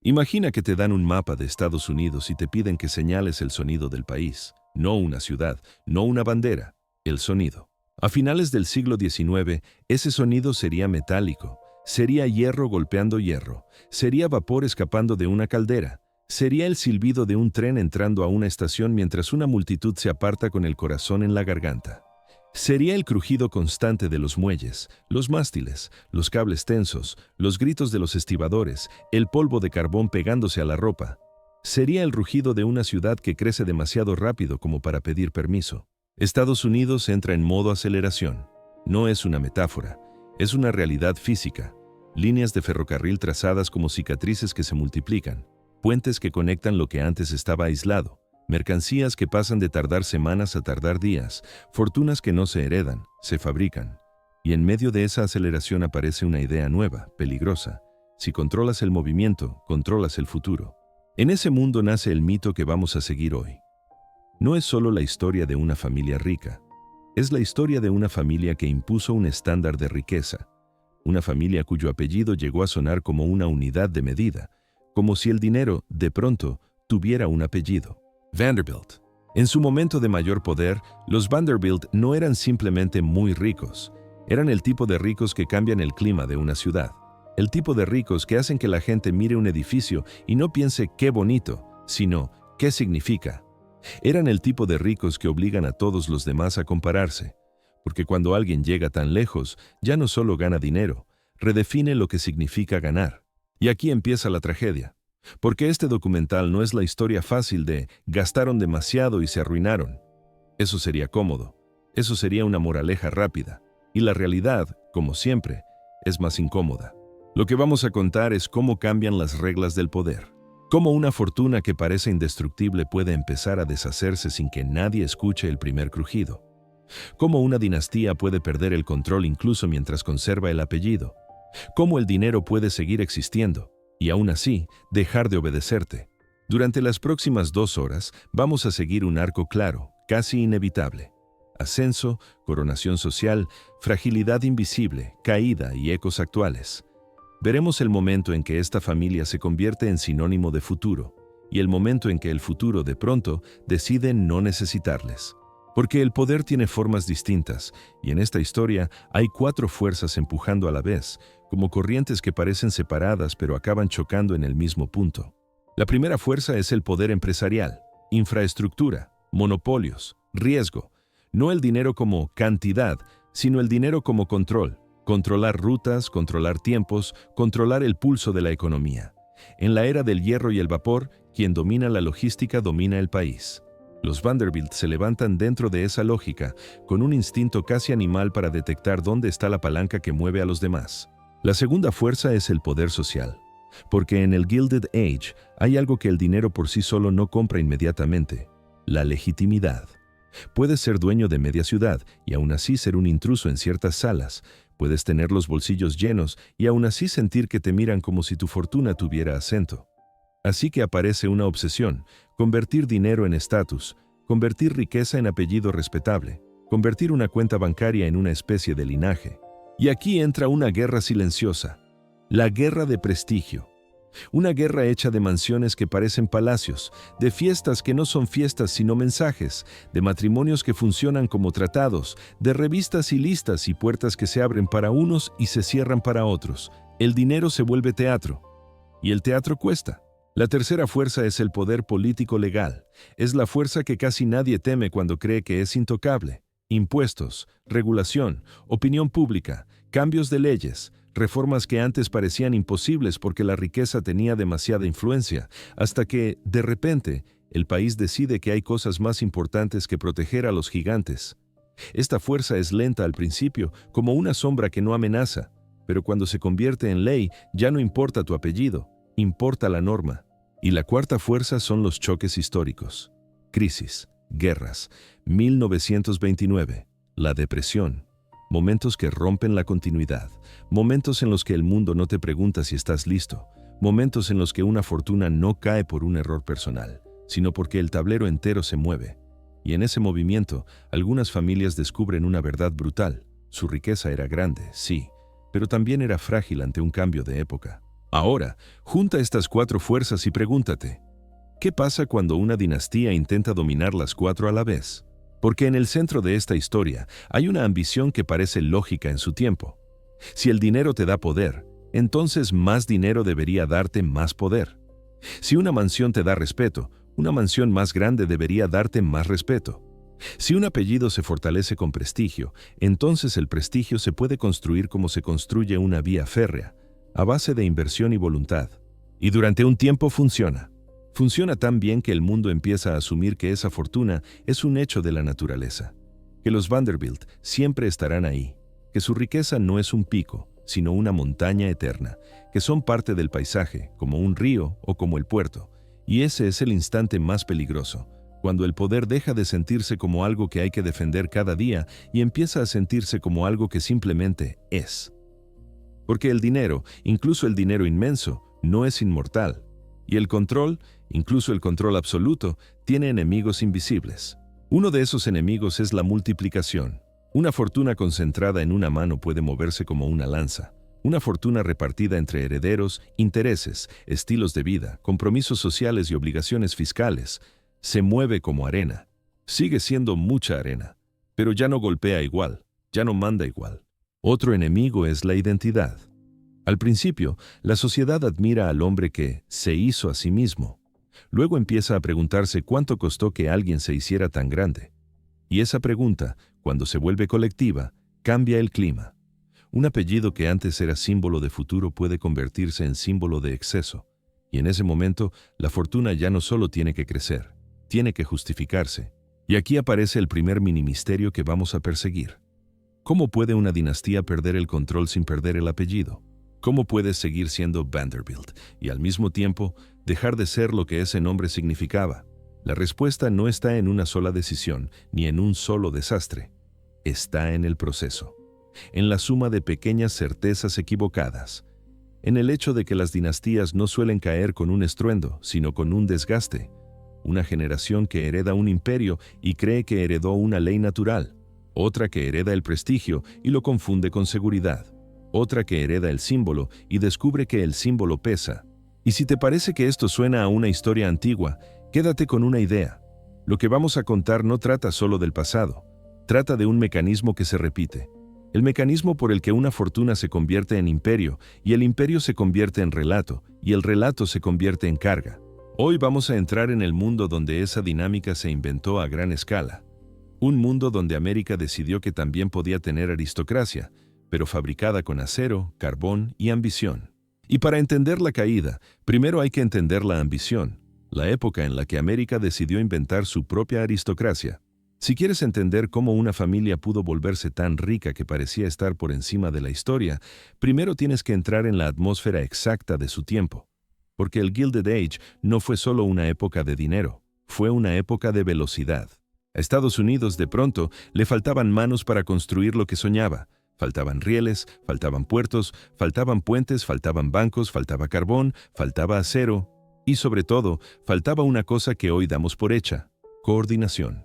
Imagina que te dan un mapa de Estados Unidos y te piden que señales el sonido del país, no una ciudad, no una bandera, el sonido. A finales del siglo XIX, ese sonido sería metálico, sería hierro golpeando hierro, sería vapor escapando de una caldera, sería el silbido de un tren entrando a una estación mientras una multitud se aparta con el corazón en la garganta. Sería el crujido constante de los muelles, los mástiles, los cables tensos, los gritos de los estibadores, el polvo de carbón pegándose a la ropa. Sería el rugido de una ciudad que crece demasiado rápido como para pedir permiso. Estados Unidos entra en modo aceleración. No es una metáfora, es una realidad física. Líneas de ferrocarril trazadas como cicatrices que se multiplican, puentes que conectan lo que antes estaba aislado. Mercancías que pasan de tardar semanas a tardar días, fortunas que no se heredan, se fabrican. Y en medio de esa aceleración aparece una idea nueva, peligrosa. Si controlas el movimiento, controlas el futuro. En ese mundo nace el mito que vamos a seguir hoy. No es solo la historia de una familia rica, es la historia de una familia que impuso un estándar de riqueza. Una familia cuyo apellido llegó a sonar como una unidad de medida, como si el dinero, de pronto, tuviera un apellido. Vanderbilt. En su momento de mayor poder, los Vanderbilt no eran simplemente muy ricos. Eran el tipo de ricos que cambian el clima de una ciudad. El tipo de ricos que hacen que la gente mire un edificio y no piense qué bonito, sino qué significa. Eran el tipo de ricos que obligan a todos los demás a compararse. Porque cuando alguien llega tan lejos, ya no solo gana dinero, redefine lo que significa ganar. Y aquí empieza la tragedia. Porque este documental no es la historia fácil de gastaron demasiado y se arruinaron. Eso sería cómodo. Eso sería una moraleja rápida. Y la realidad, como siempre, es más incómoda. Lo que vamos a contar es cómo cambian las reglas del poder. Cómo una fortuna que parece indestructible puede empezar a deshacerse sin que nadie escuche el primer crujido. Cómo una dinastía puede perder el control incluso mientras conserva el apellido. Cómo el dinero puede seguir existiendo y aún así dejar de obedecerte. Durante las próximas 2 horas vamos a seguir un arco claro, casi inevitable. Ascenso, coronación social, fragilidad invisible, caída y ecos actuales. Veremos el momento en que esta familia se convierte en sinónimo de futuro y el momento en que el futuro de pronto decide no necesitarles. Porque el poder tiene formas distintas y en esta historia hay 4 fuerzas empujando a la vez, como corrientes que parecen separadas pero acaban chocando en el mismo punto. La primera fuerza es el poder empresarial, infraestructura, monopolios, riesgo. No el dinero como cantidad, sino el dinero como control. Controlar rutas, controlar tiempos, controlar el pulso de la economía. En la era del hierro y el vapor, quien domina la logística domina el país. Los Vanderbilt se levantan dentro de esa lógica, con un instinto casi animal para detectar dónde está la palanca que mueve a los demás. La segunda fuerza es el poder social, porque en el Gilded Age hay algo que el dinero por sí solo no compra inmediatamente: la legitimidad. Puedes ser dueño de media ciudad y aún así ser un intruso en ciertas salas. Puedes tener los bolsillos llenos y aún así sentir que te miran como si tu fortuna tuviera acento. Así que aparece una obsesión: convertir dinero en estatus, convertir riqueza en apellido respetable, convertir una cuenta bancaria en una especie de linaje. Y aquí entra una guerra silenciosa, la guerra de prestigio. Una guerra hecha de mansiones que parecen palacios, de fiestas que no son fiestas sino mensajes, de matrimonios que funcionan como tratados, de revistas y listas y puertas que se abren para unos y se cierran para otros. El dinero se vuelve teatro. Y el teatro cuesta. La tercera fuerza es el poder político legal. Es la fuerza que casi nadie teme cuando cree que es intocable. Impuestos, regulación, opinión pública, cambios de leyes, reformas que antes parecían imposibles porque la riqueza tenía demasiada influencia, hasta que, de repente, el país decide que hay cosas más importantes que proteger a los gigantes. Esta fuerza es lenta al principio, como una sombra que no amenaza, pero cuando se convierte en ley, ya no importa tu apellido, importa la norma. Y la cuarta fuerza son los choques históricos. Crisis, guerras, 1929, la depresión. Momentos que rompen la continuidad, momentos en los que el mundo no te pregunta si estás listo, momentos en los que una fortuna no cae por un error personal, sino porque el tablero entero se mueve. Y en ese movimiento, algunas familias descubren una verdad brutal. Su riqueza era grande, sí, pero también era frágil ante un cambio de época. Ahora, junta estas cuatro fuerzas y pregúntate, ¿qué pasa cuando una dinastía intenta dominar las cuatro a la vez? Porque en el centro de esta historia hay una ambición que parece lógica en su tiempo. Si el dinero te da poder, entonces más dinero debería darte más poder. Si una mansión te da respeto, una mansión más grande debería darte más respeto. Si un apellido se fortalece con prestigio, entonces el prestigio se puede construir como se construye una vía férrea, a base de inversión y voluntad. Y durante un tiempo funciona. Funciona tan bien que el mundo empieza a asumir que esa fortuna es un hecho de la naturaleza, que los Vanderbilt siempre estarán ahí, que su riqueza no es un pico, sino una montaña eterna, que son parte del paisaje, como un río o como el puerto. Y ese es el instante más peligroso, cuando el poder deja de sentirse como algo que hay que defender cada día y empieza a sentirse como algo que simplemente es. Porque el dinero, incluso el dinero inmenso, no es inmortal. Y el control, incluso el control absoluto, tiene enemigos invisibles. Uno de esos enemigos es la multiplicación. Una fortuna concentrada en una mano puede moverse como una lanza. Una fortuna repartida entre herederos, intereses, estilos de vida, compromisos sociales y obligaciones fiscales, se mueve como arena. Sigue siendo mucha arena, pero ya no golpea igual, ya no manda igual. Otro enemigo es la identidad. Al principio, la sociedad admira al hombre que se hizo a sí mismo. Luego empieza a preguntarse cuánto costó que alguien se hiciera tan grande. Y esa pregunta, cuando se vuelve colectiva, cambia el clima. Un apellido que antes era símbolo de futuro puede convertirse en símbolo de exceso. Y en ese momento, la fortuna ya no solo tiene que crecer, tiene que justificarse. Y aquí aparece el primer mini-misterio que vamos a perseguir. ¿Cómo puede una dinastía perder el control sin perder el apellido? ¿Cómo puedes seguir siendo Vanderbilt y al mismo tiempo dejar de ser lo que ese nombre significaba? La respuesta no está en una sola decisión ni en un solo desastre. Está en el proceso, en la suma de pequeñas certezas equivocadas, en el hecho de que las dinastías no suelen caer con un estruendo, sino con un desgaste. Una generación que hereda un imperio y cree que heredó una ley natural, otra que hereda el prestigio y lo confunde con seguridad. Otra que hereda el símbolo y descubre que el símbolo pesa. Y si te parece que esto suena a una historia antigua, quédate con una idea. Lo que vamos a contar no trata solo del pasado, trata de un mecanismo que se repite. El mecanismo por el que una fortuna se convierte en imperio, y el imperio se convierte en relato, y el relato se convierte en carga. Hoy vamos a entrar en el mundo donde esa dinámica se inventó a gran escala. Un mundo donde América decidió que también podía tener aristocracia, pero fabricada con acero, carbón y ambición. Y para entender la caída, primero hay que entender la ambición, la época en la que América decidió inventar su propia aristocracia. Si quieres entender cómo una familia pudo volverse tan rica que parecía estar por encima de la historia, primero tienes que entrar en la atmósfera exacta de su tiempo. Porque el Gilded Age no fue solo una época de dinero, fue una época de velocidad. A Estados Unidos, de pronto, le faltaban manos para construir lo que soñaba. Faltaban rieles, faltaban puertos, faltaban puentes, faltaban bancos, faltaba carbón, faltaba acero y, sobre todo, faltaba una cosa que hoy damos por hecha: coordinación.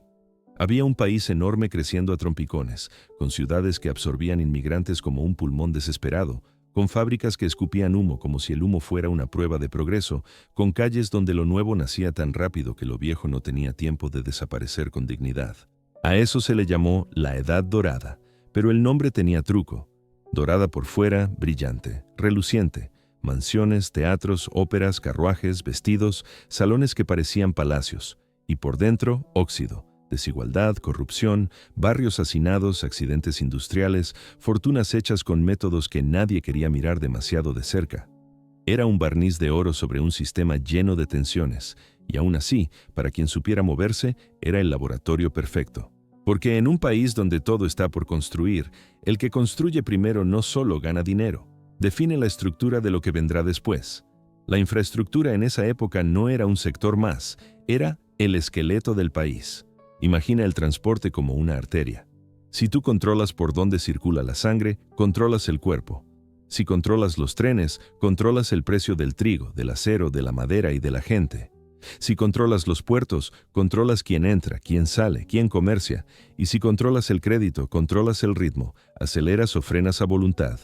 Había un país enorme creciendo a trompicones, con ciudades que absorbían inmigrantes como un pulmón desesperado, con fábricas que escupían humo como si el humo fuera una prueba de progreso, con calles donde lo nuevo nacía tan rápido que lo viejo no tenía tiempo de desaparecer con dignidad. A eso se le llamó la Edad Dorada. Pero el nombre tenía truco. Dorada por fuera, brillante, reluciente. Mansiones, teatros, óperas, carruajes, vestidos, salones que parecían palacios. Y por dentro, óxido, desigualdad, corrupción, barrios hacinados, accidentes industriales, fortunas hechas con métodos que nadie quería mirar demasiado de cerca. Era un barniz de oro sobre un sistema lleno de tensiones. Y aún así, para quien supiera moverse, era el laboratorio perfecto. Porque en un país donde todo está por construir, el que construye primero no solo gana dinero, define la estructura de lo que vendrá después. La infraestructura en esa época no era un sector más, era el esqueleto del país. Imagina el transporte como una arteria. Si tú controlas por dónde circula la sangre, controlas el cuerpo. Si controlas los trenes, controlas el precio del trigo, del acero, de la madera y de la gente. Si controlas los puertos, controlas quién entra, quién sale, quién comercia. Y si controlas el crédito, controlas el ritmo, aceleras o frenas a voluntad.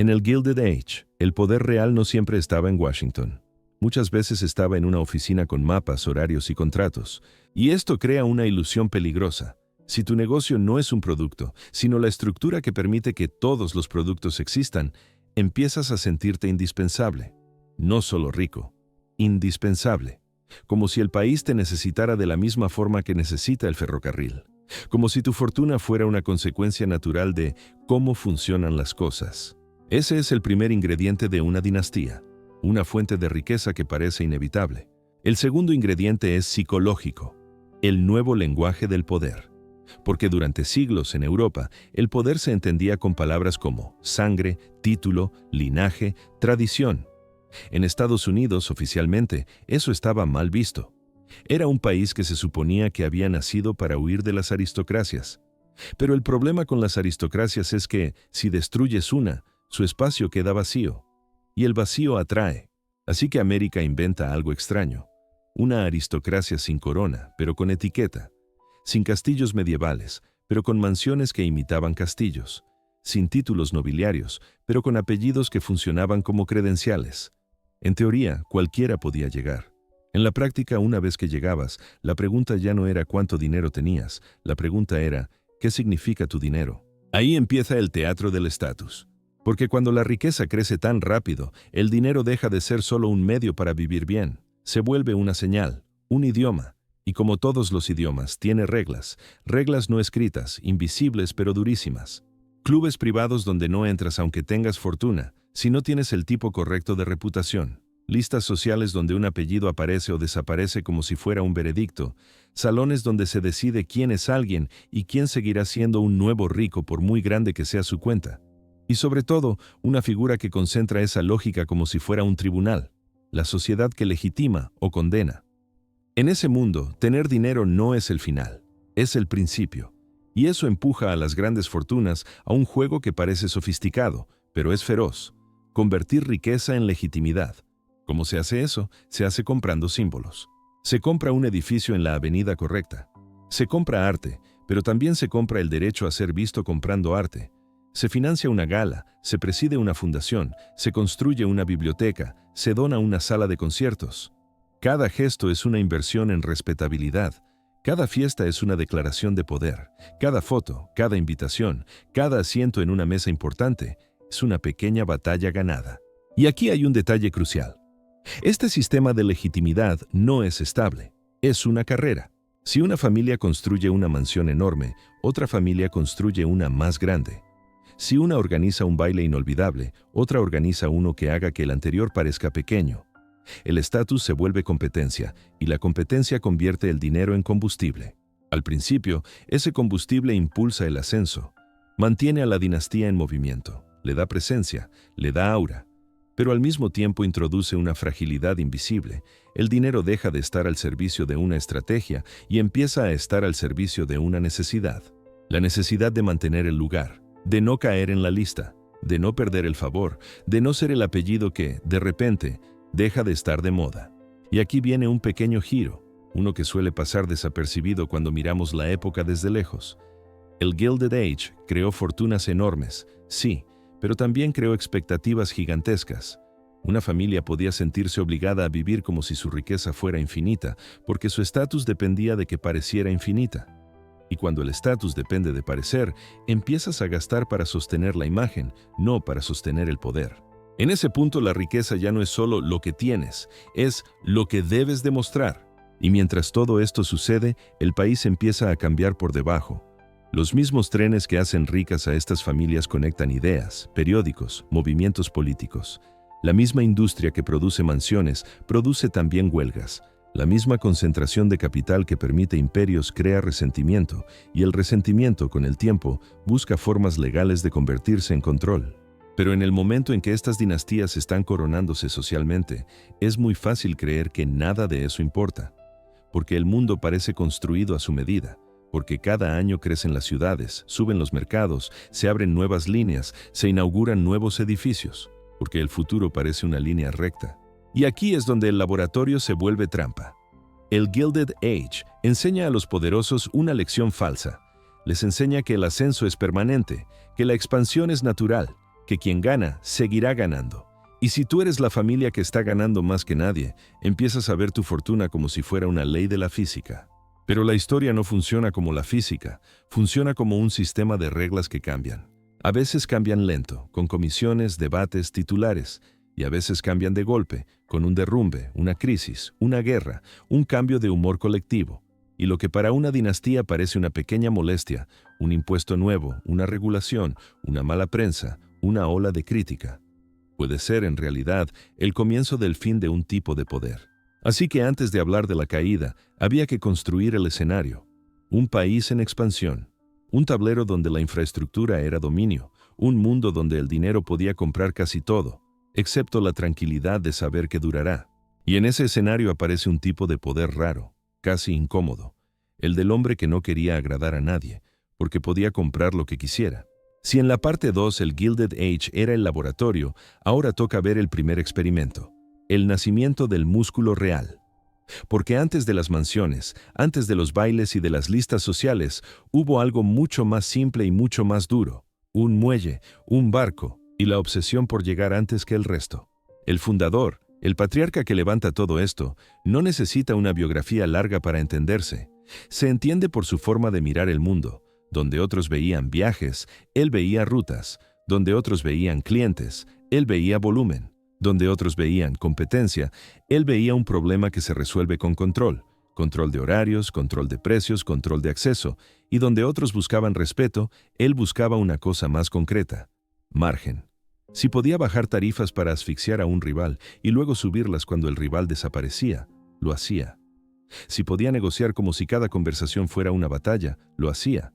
En el Gilded Age, el poder real no siempre estaba en Washington. Muchas veces estaba en una oficina con mapas, horarios y contratos. Y esto crea una ilusión peligrosa. Si tu negocio no es un producto, sino la estructura que permite que todos los productos existan, empiezas a sentirte indispensable. No solo rico, indispensable. Como si el país te necesitara de la misma forma que necesita el ferrocarril. Como si tu fortuna fuera una consecuencia natural de cómo funcionan las cosas. Ese es el primer ingrediente de una dinastía, una fuente de riqueza que parece inevitable. El segundo ingrediente es psicológico, el nuevo lenguaje del poder. Porque durante siglos en Europa, el poder se entendía con palabras como sangre, título, linaje, tradición. En Estados Unidos, oficialmente, eso estaba mal visto. Era un país que se suponía que había nacido para huir de las aristocracias. Pero el problema con las aristocracias es que, si destruyes una, su espacio queda vacío. Y el vacío atrae. Así que América inventa algo extraño. Una aristocracia sin corona, pero con etiqueta. Sin castillos medievales, pero con mansiones que imitaban castillos. Sin títulos nobiliarios, pero con apellidos que funcionaban como credenciales. En teoría, cualquiera podía llegar. En la práctica, una vez que llegabas, la pregunta ya no era cuánto dinero tenías, la pregunta era, ¿qué significa tu dinero? Ahí empieza el teatro del estatus. Porque cuando la riqueza crece tan rápido, el dinero deja de ser solo un medio para vivir bien. Se vuelve una señal, un idioma. Y como todos los idiomas, tiene reglas no escritas, invisibles pero durísimas. Clubes privados donde no entras aunque tengas fortuna, si no tienes el tipo correcto de reputación. Listas sociales donde un apellido aparece o desaparece como si fuera un veredicto. Salones donde se decide quién es alguien y quién seguirá siendo un nuevo rico por muy grande que sea su cuenta. Y sobre todo, una figura que concentra esa lógica como si fuera un tribunal. La sociedad que legitima o condena. En ese mundo, tener dinero no es el final, es el principio. Y eso empuja a las grandes fortunas a un juego que parece sofisticado, pero es feroz. Convertir riqueza en legitimidad. ¿Cómo se hace eso? Se hace comprando símbolos. Se compra un edificio en la avenida correcta. Se compra arte, pero también se compra el derecho a ser visto comprando arte. Se financia una gala, se preside una fundación, se construye una biblioteca, se dona una sala de conciertos. Cada gesto es una inversión en respetabilidad. Cada fiesta es una declaración de poder. Cada foto, cada invitación, cada asiento en una mesa importante es una pequeña batalla ganada. Y aquí hay un detalle crucial. Este sistema de legitimidad no es estable. Es una carrera. Si una familia construye una mansión enorme, otra familia construye una más grande. Si una organiza un baile inolvidable, otra organiza uno que haga que el anterior parezca pequeño. El estatus se vuelve competencia, y la competencia convierte el dinero en combustible. Al principio, ese combustible impulsa el ascenso, mantiene a la dinastía en movimiento, le da presencia, le da aura, pero al mismo tiempo introduce una fragilidad invisible. El dinero deja de estar al servicio de una estrategia y empieza a estar al servicio de una necesidad. La necesidad de mantener el lugar, de no caer en la lista, de no perder el favor, de no ser el apellido que, de repente, deja de estar de moda. Y aquí viene un pequeño giro, uno que suele pasar desapercibido cuando miramos la época desde lejos. El Gilded Age creó fortunas enormes, sí, pero también creó expectativas gigantescas. Una familia podía sentirse obligada a vivir como si su riqueza fuera infinita, porque su estatus dependía de que pareciera infinita. Y cuando el estatus depende de parecer, empiezas a gastar para sostener la imagen, no para sostener el poder. En ese punto la riqueza ya no es solo lo que tienes, es lo que debes demostrar. Y mientras todo esto sucede, el país empieza a cambiar por debajo. Los mismos trenes que hacen ricas a estas familias conectan ideas, periódicos, movimientos políticos. La misma industria que produce mansiones produce también huelgas. La misma concentración de capital que permite imperios crea resentimiento, y el resentimiento, con el tiempo, busca formas legales de convertirse en control. Pero en el momento en que estas dinastías están coronándose socialmente, es muy fácil creer que nada de eso importa. Porque el mundo parece construido a su medida, porque cada año crecen las ciudades, suben los mercados, se abren nuevas líneas, se inauguran nuevos edificios, porque el futuro parece una línea recta. Y aquí es donde el laboratorio se vuelve trampa. El Gilded Age enseña a los poderosos una lección falsa. Les enseña que el ascenso es permanente, que la expansión es natural, que quien gana seguirá ganando. Y si tú eres la familia que está ganando más que nadie, empiezas a ver tu fortuna como si fuera una ley de la física. Pero la historia no funciona como la física, funciona como un sistema de reglas que cambian. A veces cambian lento, con comisiones, debates, titulares, y a veces cambian de golpe, con un derrumbe, una crisis, una guerra, un cambio de humor colectivo. Y lo que para una dinastía parece una pequeña molestia, un impuesto nuevo, una regulación, una mala prensa, una ola de crítica, puede ser, en realidad, el comienzo del fin de un tipo de poder. Así que antes de hablar de la caída, había que construir el escenario. Un país en expansión, un tablero donde la infraestructura era dominio, un mundo donde el dinero podía comprar casi todo, excepto la tranquilidad de saber que durará. Y en ese escenario aparece un tipo de poder raro, casi incómodo, el del hombre que no quería agradar a nadie, porque podía comprar lo que quisiera. Si en la parte 2 el Gilded Age era el laboratorio, ahora toca ver el primer experimento, el nacimiento del músculo real. Porque antes de las mansiones, antes de los bailes y de las listas sociales, hubo algo mucho más simple y mucho más duro, un muelle, un barco, y la obsesión por llegar antes que el resto. El fundador, el patriarca que levanta todo esto, no necesita una biografía larga para entenderse. Se entiende por su forma de mirar el mundo. Donde otros veían viajes, él veía rutas. Donde otros veían clientes, él veía volumen. Donde otros veían competencia, él veía un problema que se resuelve con control. Control de horarios, control de precios, control de acceso. Y donde otros buscaban respeto, él buscaba una cosa más concreta: margen. Si podía bajar tarifas para asfixiar a un rival y luego subirlas cuando el rival desaparecía, lo hacía. Si podía negociar como si cada conversación fuera una batalla, lo hacía.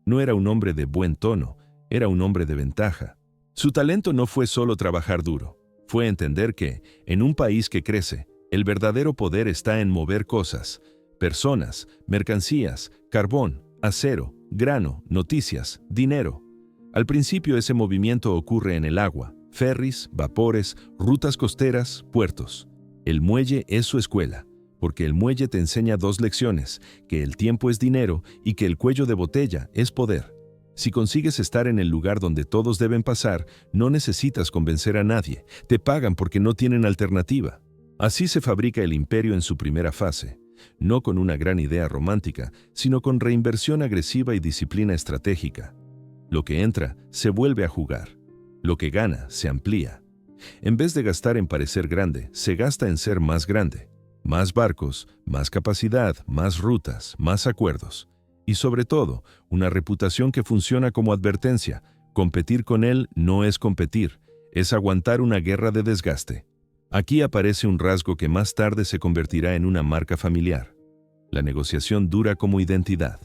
No era un hombre de buen tono, era un hombre de ventaja. Su talento no fue solo trabajar duro, fue entender que, en un país que crece, el verdadero poder está en mover cosas, personas, mercancías, carbón, acero, grano, noticias, dinero. Al principio ese movimiento ocurre en el agua, ferries, vapores, rutas costeras, puertos. El muelle es su escuela, porque el muelle te enseña dos lecciones, que el tiempo es dinero y que el cuello de botella es poder. Si consigues estar en el lugar donde todos deben pasar, no necesitas convencer a nadie, te pagan porque no tienen alternativa. Así se fabrica el imperio en su primera fase, no con una gran idea romántica, sino con reinversión agresiva y disciplina estratégica. Lo que entra se vuelve a jugar. Lo que gana se amplía. En vez de gastar en parecer grande, se gasta en ser más grande. Más barcos, más capacidad, más rutas, más acuerdos. Y sobre todo, una reputación que funciona como advertencia. Competir con él no es competir, es aguantar una guerra de desgaste. Aquí aparece un rasgo que más tarde se convertirá en una marca familiar. La negociación dura como identidad.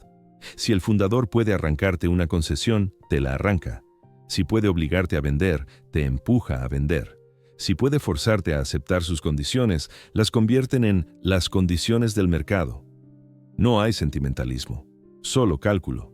Si el fundador puede arrancarte una concesión, te la arranca. Si puede obligarte a vender, te empuja a vender. Si puede forzarte a aceptar sus condiciones, las convierten en las condiciones del mercado. No hay sentimentalismo, solo cálculo.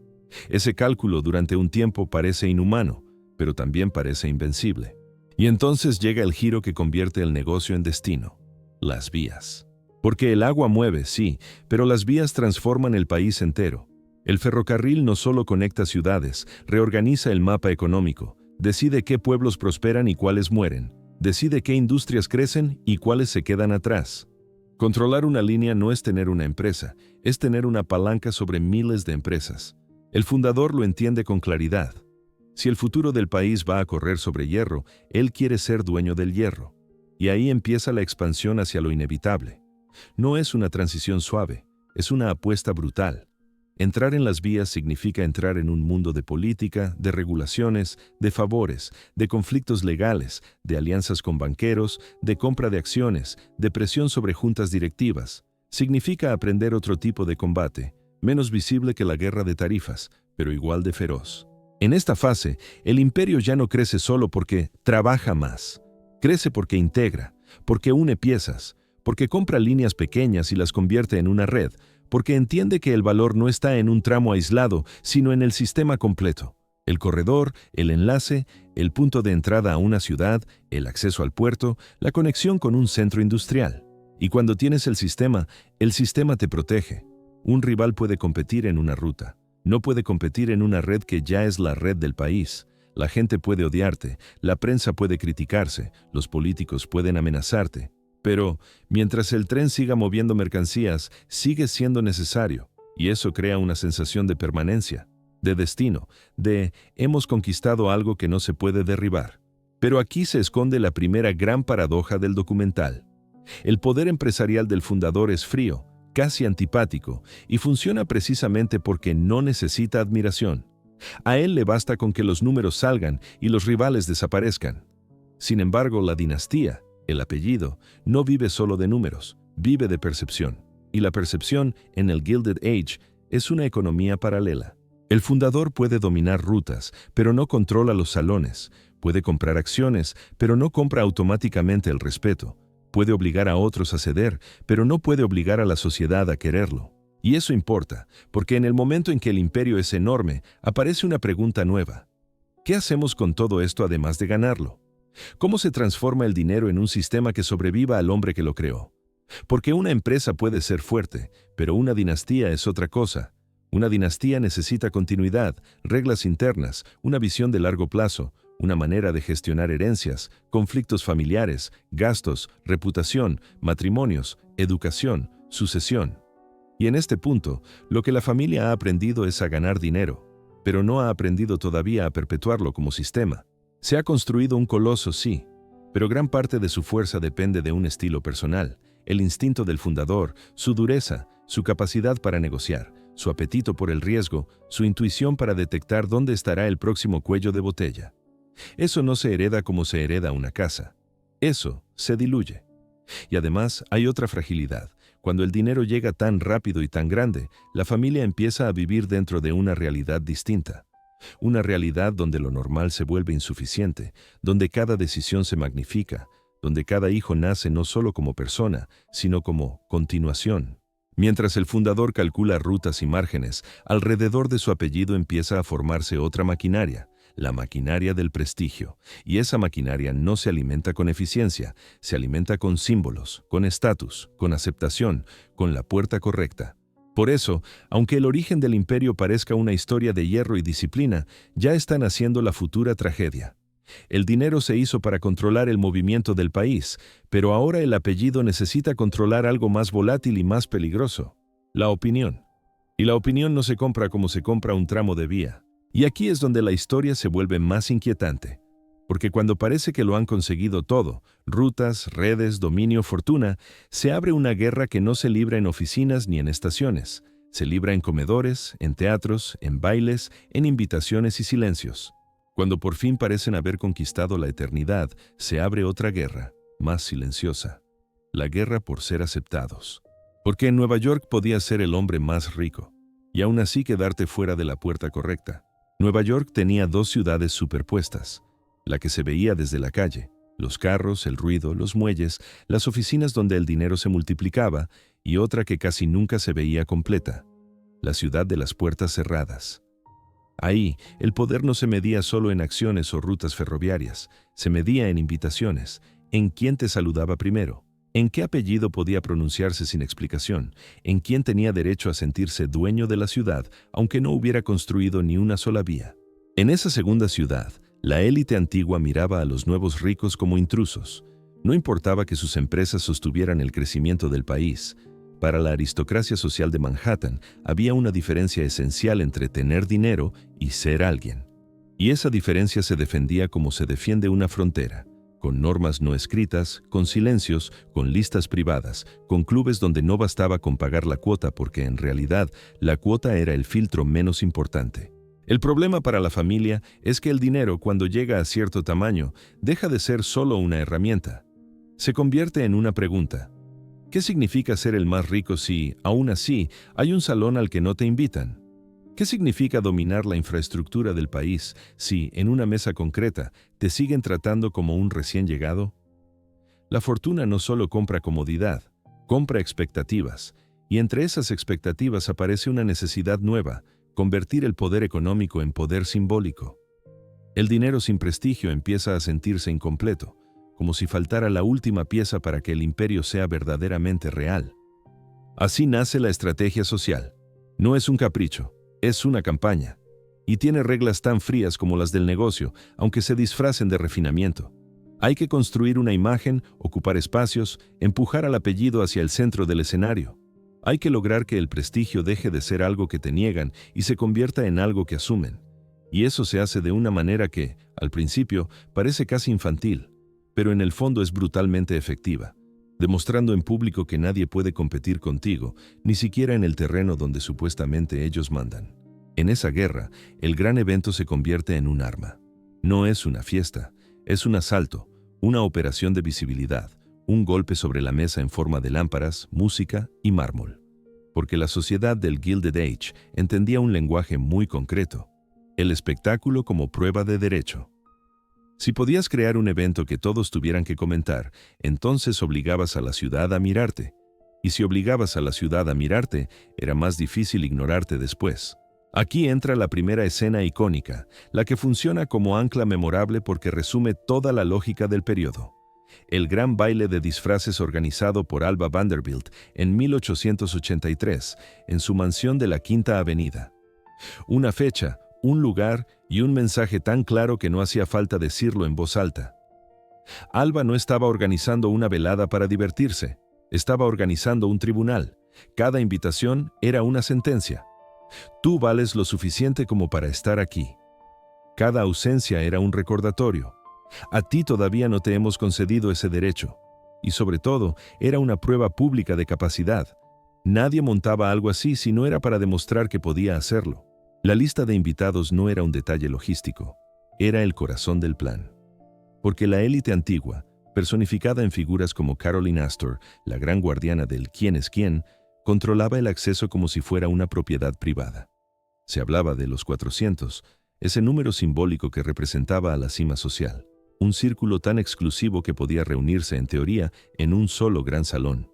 Ese cálculo durante un tiempo parece inhumano, pero también parece invencible. Y entonces llega el giro que convierte el negocio en destino: las vías. Porque el agua mueve, sí, pero las vías transforman el país entero. El ferrocarril no solo conecta ciudades, reorganiza el mapa económico, decide qué pueblos prosperan y cuáles mueren, decide qué industrias crecen y cuáles se quedan atrás. Controlar una línea no es tener una empresa, es tener una palanca sobre miles de empresas. El fundador lo entiende con claridad. Si el futuro del país va a correr sobre hierro, él quiere ser dueño del hierro. Y ahí empieza la expansión hacia lo inevitable. No es una transición suave, es una apuesta brutal. Entrar en las vías significa entrar en un mundo de política, de regulaciones, de favores, de conflictos legales, de alianzas con banqueros, de compra de acciones, de presión sobre juntas directivas. Significa aprender otro tipo de combate, menos visible que la guerra de tarifas, pero igual de feroz. En esta fase, el imperio ya no crece solo porque trabaja más. Crece porque integra, porque une piezas, porque compra líneas pequeñas y las convierte en una red, porque entiende que el valor no está en un tramo aislado, sino en el sistema completo. El corredor, el enlace, el punto de entrada a una ciudad, el acceso al puerto, la conexión con un centro industrial. Y cuando tienes el sistema te protege. Un rival puede competir en una ruta. No puede competir en una red que ya es la red del país. La gente puede odiarte, la prensa puede criticarse, los políticos pueden amenazarte, pero mientras el tren siga moviendo mercancías, sigue siendo necesario, y eso crea una sensación de permanencia, de destino, de hemos conquistado algo que no se puede derribar. Pero aquí se esconde la primera gran paradoja del documental. El poder empresarial del fundador es frío, casi antipático, y funciona precisamente porque no necesita admiración. A él le basta con que los números salgan y los rivales desaparezcan. Sin embargo, la dinastía, el apellido, no vive solo de números, vive de percepción. Y la percepción, en el Gilded Age, es una economía paralela. El fundador puede dominar rutas, pero no controla los salones. Puede comprar acciones, pero no compra automáticamente el respeto. Puede obligar a otros a ceder, pero no puede obligar a la sociedad a quererlo. Y eso importa, porque en el momento en que el imperio es enorme, aparece una pregunta nueva. ¿Qué hacemos con todo esto además de ganarlo? ¿Cómo se transforma el dinero en un sistema que sobreviva al hombre que lo creó? Porque una empresa puede ser fuerte, pero una dinastía es otra cosa. Una dinastía necesita continuidad, reglas internas, una visión de largo plazo, una manera de gestionar herencias, conflictos familiares, gastos, reputación, matrimonios, educación, sucesión. Y en este punto, lo que la familia ha aprendido es a ganar dinero, pero no ha aprendido todavía a perpetuarlo como sistema. Se ha construido un coloso, sí, pero gran parte de su fuerza depende de un estilo personal, el instinto del fundador, su dureza, su capacidad para negociar, su apetito por el riesgo, su intuición para detectar dónde estará el próximo cuello de botella. Eso no se hereda como se hereda una casa. Eso se diluye. Y además hay otra fragilidad. Cuando el dinero llega tan rápido y tan grande, la familia empieza a vivir dentro de una realidad distinta. Una realidad donde lo normal se vuelve insuficiente, donde cada decisión se magnifica, donde cada hijo nace no solo como persona, sino como continuación. Mientras el fundador calcula rutas y márgenes, alrededor de su apellido empieza a formarse otra maquinaria, la maquinaria del prestigio, y esa maquinaria no se alimenta con eficiencia, se alimenta con símbolos, con estatus, con aceptación, con la puerta correcta. Por eso, aunque el origen del imperio parezca una historia de hierro y disciplina, ya está naciendo la futura tragedia. El dinero se hizo para controlar el movimiento del país, pero ahora el apellido necesita controlar algo más volátil y más peligroso: la opinión. Y la opinión no se compra como se compra un tramo de vía. Y aquí es donde la historia se vuelve más inquietante. Porque cuando parece que lo han conseguido todo, rutas, redes, dominio, fortuna, se abre una guerra que no se libra en oficinas ni en estaciones. Se libra en comedores, en teatros, en bailes, en invitaciones y silencios. Cuando por fin parecen haber conquistado la eternidad, se abre otra guerra, más silenciosa. La guerra por ser aceptados. Porque en Nueva York podías ser el hombre más rico, y aún así quedarte fuera de la puerta correcta. Nueva York tenía dos ciudades superpuestas, la que se veía desde la calle, los carros, el ruido, los muelles, las oficinas donde el dinero se multiplicaba, y otra que casi nunca se veía completa, la ciudad de las puertas cerradas. Ahí, el poder no se medía solo en acciones o rutas ferroviarias, se medía en invitaciones, en quién te saludaba primero, en qué apellido podía pronunciarse sin explicación, en quién tenía derecho a sentirse dueño de la ciudad, aunque no hubiera construido ni una sola vía. En esa segunda ciudad, la élite antigua miraba a los nuevos ricos como intrusos. No importaba que sus empresas sostuvieran el crecimiento del país. Para la aristocracia social de Manhattan, había una diferencia esencial entre tener dinero y ser alguien. Y esa diferencia se defendía como se defiende una frontera, con normas no escritas, con silencios, con listas privadas, con clubes donde no bastaba con pagar la cuota porque en realidad la cuota era el filtro menos importante. El problema para la familia es que el dinero, cuando llega a cierto tamaño, deja de ser solo una herramienta. Se convierte en una pregunta. ¿Qué significa ser el más rico si, aún así, hay un salón al que no te invitan? ¿Qué significa dominar la infraestructura del país si, en una mesa concreta, te siguen tratando como un recién llegado? La fortuna no solo compra comodidad, compra expectativas, y entre esas expectativas aparece una necesidad nueva: convertir el poder económico en poder simbólico. El dinero sin prestigio empieza a sentirse incompleto, como si faltara la última pieza para que el imperio sea verdaderamente real. Así nace la estrategia social. No es un capricho, es una campaña. y tiene reglas tan frías como las del negocio, aunque se disfracen de refinamiento. Hay que construir una imagen, ocupar espacios, empujar al apellido hacia el centro del escenario. Hay que lograr que el prestigio deje de ser algo que te niegan y se convierta en algo que asumen. Y eso se hace de una manera que, al principio, parece casi infantil, pero en el fondo es brutalmente efectiva, demostrando en público que nadie puede competir contigo, ni siquiera en el terreno donde supuestamente ellos mandan. En esa guerra, el gran evento se convierte en un arma. No es una fiesta, es un asalto, una operación de visibilidad, un golpe sobre la mesa en forma de lámparas, música y mármol. Porque la sociedad del Gilded Age entendía un lenguaje muy concreto, el espectáculo como prueba de derecho. Si podías crear un evento que todos tuvieran que comentar, entonces obligabas a la ciudad a mirarte. Y si obligabas a la ciudad a mirarte, era más difícil ignorarte después. Aquí entra la primera escena icónica, la que funciona como ancla memorable porque resume toda la lógica del periodo. El gran baile de disfraces organizado por Alva Vanderbilt en 1883, en su mansión de la Quinta Avenida. Una fecha, un lugar y un mensaje tan claro que no hacía falta decirlo en voz alta. Alva no estaba organizando una velada para divertirse, estaba organizando un tribunal. Cada invitación era una sentencia. Tú vales lo suficiente como para estar aquí. Cada ausencia era un recordatorio. A ti todavía no te hemos concedido ese derecho. Y sobre todo, era una prueba pública de capacidad. Nadie montaba algo así si no era para demostrar que podía hacerlo. La lista de invitados no era un detalle logístico, era el corazón del plan. Porque la élite antigua, personificada en figuras como Caroline Astor, la gran guardiana del quién es quién, controlaba el acceso como si fuera una propiedad privada. Se hablaba de los 400, ese número simbólico que representaba a la cima social, un círculo tan exclusivo que podía reunirse en teoría en un solo gran salón.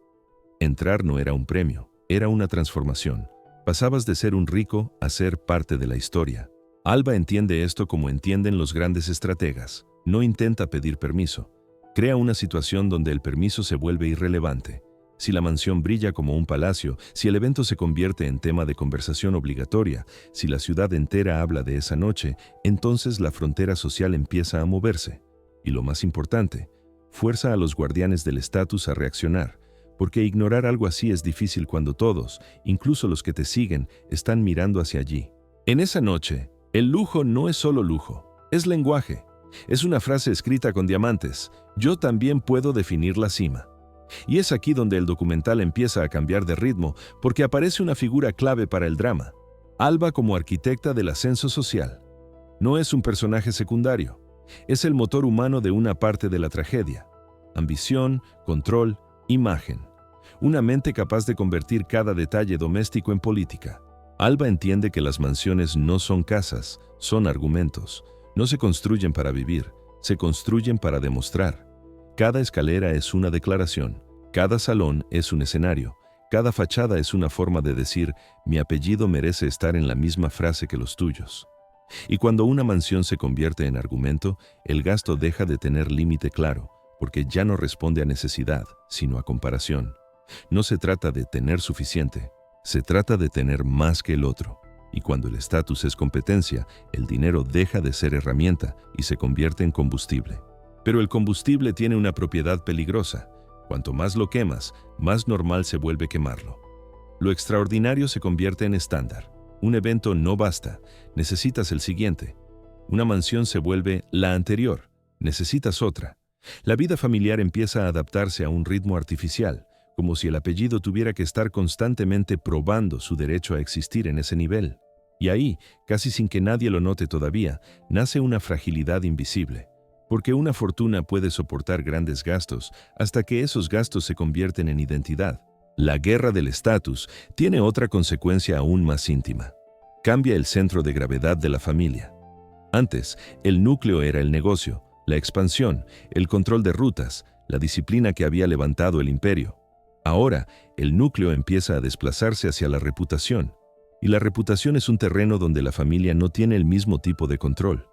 Entrar no era un premio, era una transformación. Pasabas de ser un rico a ser parte de la historia. Alba entiende esto como entienden los grandes estrategas. No intenta pedir permiso. Crea una situación donde el permiso se vuelve irrelevante. Si la mansión brilla como un palacio, si el evento se convierte en tema de conversación obligatoria, si la ciudad entera habla de esa noche, entonces la frontera social empieza a moverse. Y lo más importante, fuerza a los guardianes del estatus a reaccionar, porque ignorar algo así es difícil cuando todos, incluso los que te siguen, están mirando hacia allí. En esa noche, el lujo no es solo lujo, es lenguaje. Es una frase escrita con diamantes. Yo también puedo definir la cima. Y es aquí donde el documental empieza a cambiar de ritmo, porque aparece una figura clave para el drama. Alba como arquitecta del ascenso social. No es un personaje secundario. Es el motor humano de una parte de la tragedia. Ambición, control, imagen. Una mente capaz de convertir cada detalle doméstico en política. Alba entiende que las mansiones no son casas, son argumentos. No se construyen para vivir, se construyen para demostrar. Cada escalera es una declaración, cada salón es un escenario, cada fachada es una forma de decir, mi apellido merece estar en la misma frase que los tuyos. Y cuando una mansión se convierte en argumento, el gasto deja de tener límite claro, porque ya no responde a necesidad, sino a comparación. No se trata de tener suficiente, se trata de tener más que el otro. Y cuando el estatus es competencia, el dinero deja de ser herramienta y se convierte en combustible. Pero el combustible tiene una propiedad peligrosa. Cuanto más lo quemas, más normal se vuelve quemarlo. Lo extraordinario se convierte en estándar. Un evento no basta, necesitas el siguiente. Una mansión se vuelve la anterior, necesitas otra. La vida familiar empieza a adaptarse a un ritmo artificial, como si el apellido tuviera que estar constantemente probando su derecho a existir en ese nivel. Y ahí, casi sin que nadie lo note todavía, nace una fragilidad invisible. Porque una fortuna puede soportar grandes gastos hasta que esos gastos se convierten en identidad. La guerra del estatus tiene otra consecuencia aún más íntima. Cambia el centro de gravedad de la familia. Antes, el núcleo era el negocio, la expansión, el control de rutas, la disciplina que había levantado el imperio. Ahora, el núcleo empieza a desplazarse hacia la reputación. Y la reputación es un terreno donde la familia no tiene el mismo tipo de control.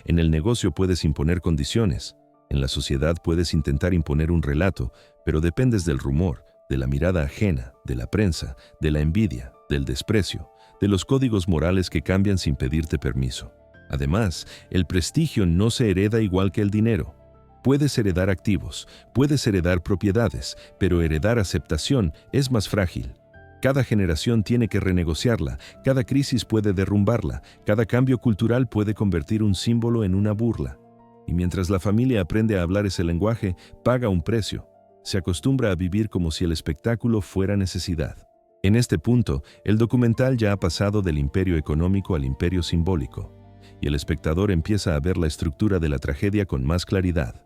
En el negocio puedes imponer condiciones. En la sociedad puedes intentar imponer un relato, pero dependes del rumor, de la mirada ajena, de la prensa, de la envidia, del desprecio, de los códigos morales que cambian sin pedirte permiso. Además, el prestigio no se hereda igual que el dinero. Puedes heredar activos, puedes heredar propiedades, pero heredar aceptación es más frágil. Cada generación tiene que renegociarla, cada crisis puede derrumbarla, cada cambio cultural puede convertir un símbolo en una burla. Y mientras la familia aprende a hablar ese lenguaje, paga un precio. Se acostumbra a vivir como si el espectáculo fuera necesidad. En este punto, el documental ya ha pasado del imperio económico al imperio simbólico, y el espectador empieza a ver la estructura de la tragedia con más claridad.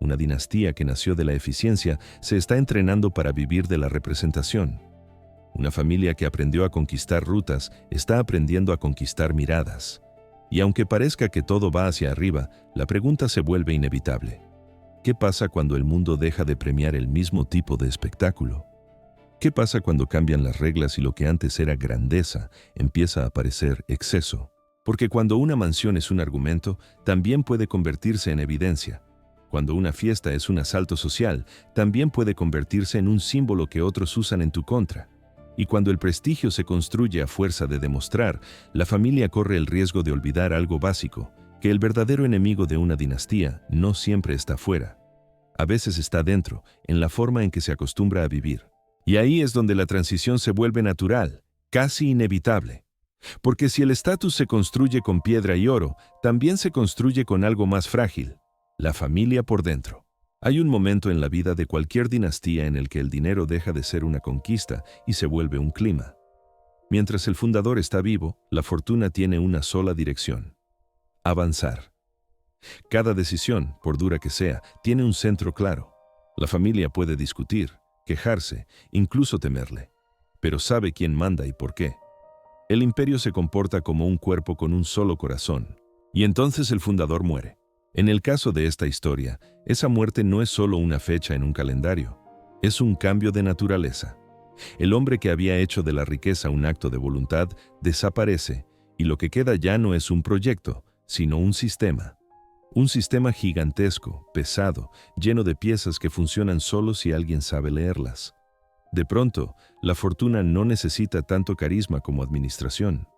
Una dinastía que nació de la eficiencia se está entrenando para vivir de la representación. Una familia que aprendió a conquistar rutas está aprendiendo a conquistar miradas. Y aunque parezca que todo va hacia arriba, la pregunta se vuelve inevitable. ¿Qué pasa cuando el mundo deja de premiar el mismo tipo de espectáculo? ¿Qué pasa cuando cambian las reglas y lo que antes era grandeza empieza a parecer exceso? Porque cuando una mansión es un argumento, también puede convertirse en evidencia. Cuando una fiesta es un asalto social, también puede convertirse en un símbolo que otros usan en tu contra. Y cuando el prestigio se construye a fuerza de demostrar, la familia corre el riesgo de olvidar algo básico, que el verdadero enemigo de una dinastía no siempre está fuera. A veces está dentro, en la forma en que se acostumbra a vivir. Y ahí es donde la transición se vuelve natural, casi inevitable. Porque si el estatus se construye con piedra y oro, también se construye con algo más frágil, la familia por dentro. Hay un momento en la vida de cualquier dinastía en el que el dinero deja de ser una conquista y se vuelve un clima. Mientras el fundador está vivo, la fortuna tiene una sola dirección: avanzar. Cada decisión, por dura que sea, tiene un centro claro. La familia puede discutir, quejarse, incluso temerle, pero sabe quién manda y por qué. El imperio se comporta como un cuerpo con un solo corazón, y entonces el fundador muere. En el caso de esta historia, esa muerte no es solo una fecha en un calendario, es un cambio de naturaleza. El hombre que había hecho de la riqueza un acto de voluntad desaparece, y lo que queda ya no es un proyecto, sino un sistema. Un sistema gigantesco, pesado, lleno de piezas que funcionan solo si alguien sabe leerlas. De pronto, la fortuna no necesita tanto carisma como administración.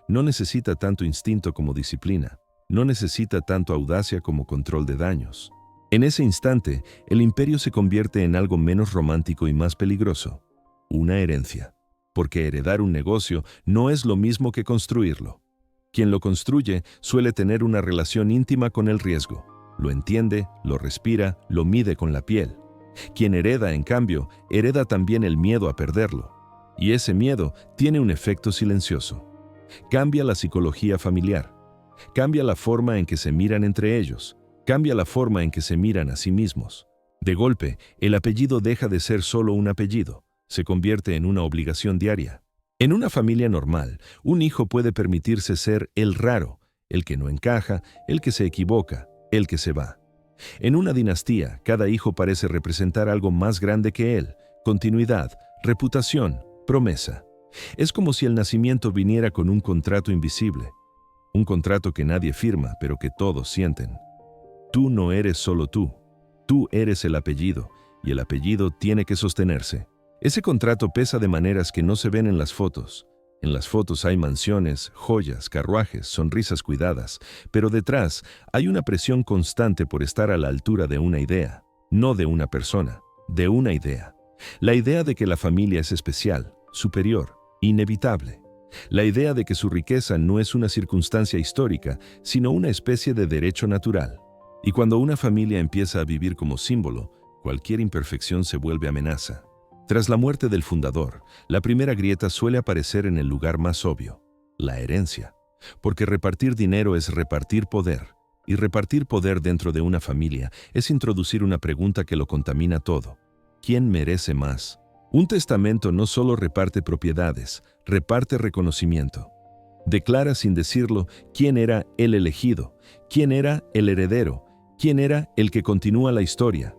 No necesita tanto instinto como disciplina. No necesita tanto audacia como control de daños. En ese instante, el imperio se convierte en algo menos romántico y más peligroso: una herencia. Porque heredar un negocio no es lo mismo que construirlo. Quien lo construye suele tener una relación íntima con el riesgo. Lo entiende, lo respira, lo mide con la piel. Quien hereda, en cambio, hereda también el miedo a perderlo. Y ese miedo tiene un efecto silencioso. Cambia la psicología familiar. Cambia la forma en que se miran entre ellos. Cambia la forma en que se miran a sí mismos. De golpe, el apellido deja de ser solo un apellido. Se convierte en una obligación diaria. En una familia normal, un hijo puede permitirse ser el raro, el que no encaja, el que se equivoca, el que se va. En una dinastía, cada hijo parece representar algo más grande que él: continuidad, reputación, promesa. Es como si el nacimiento viniera con un contrato invisible. Un contrato que nadie firma, pero que todos sienten. Tú no eres solo tú. Tú eres el apellido, y el apellido tiene que sostenerse. Ese contrato pesa de maneras que no se ven en las fotos. En las fotos hay mansiones, joyas, carruajes, sonrisas cuidadas, pero detrás hay una presión constante por estar a la altura de una idea, no de una persona, de una idea. La idea de que la familia es especial, superior, inevitable. La idea de que su riqueza no es una circunstancia histórica, sino una especie de derecho natural. Y cuando una familia empieza a vivir como símbolo, cualquier imperfección se vuelve amenaza. Tras la muerte del fundador, la primera grieta suele aparecer en el lugar más obvio: la herencia. Porque repartir dinero es repartir poder, y repartir poder dentro de una familia es introducir una pregunta que lo contamina todo: ¿quién merece más? Un testamento no solo reparte propiedades, reparte reconocimiento. Declara sin decirlo quién era el elegido, quién era el heredero, quién era el que continúa la historia.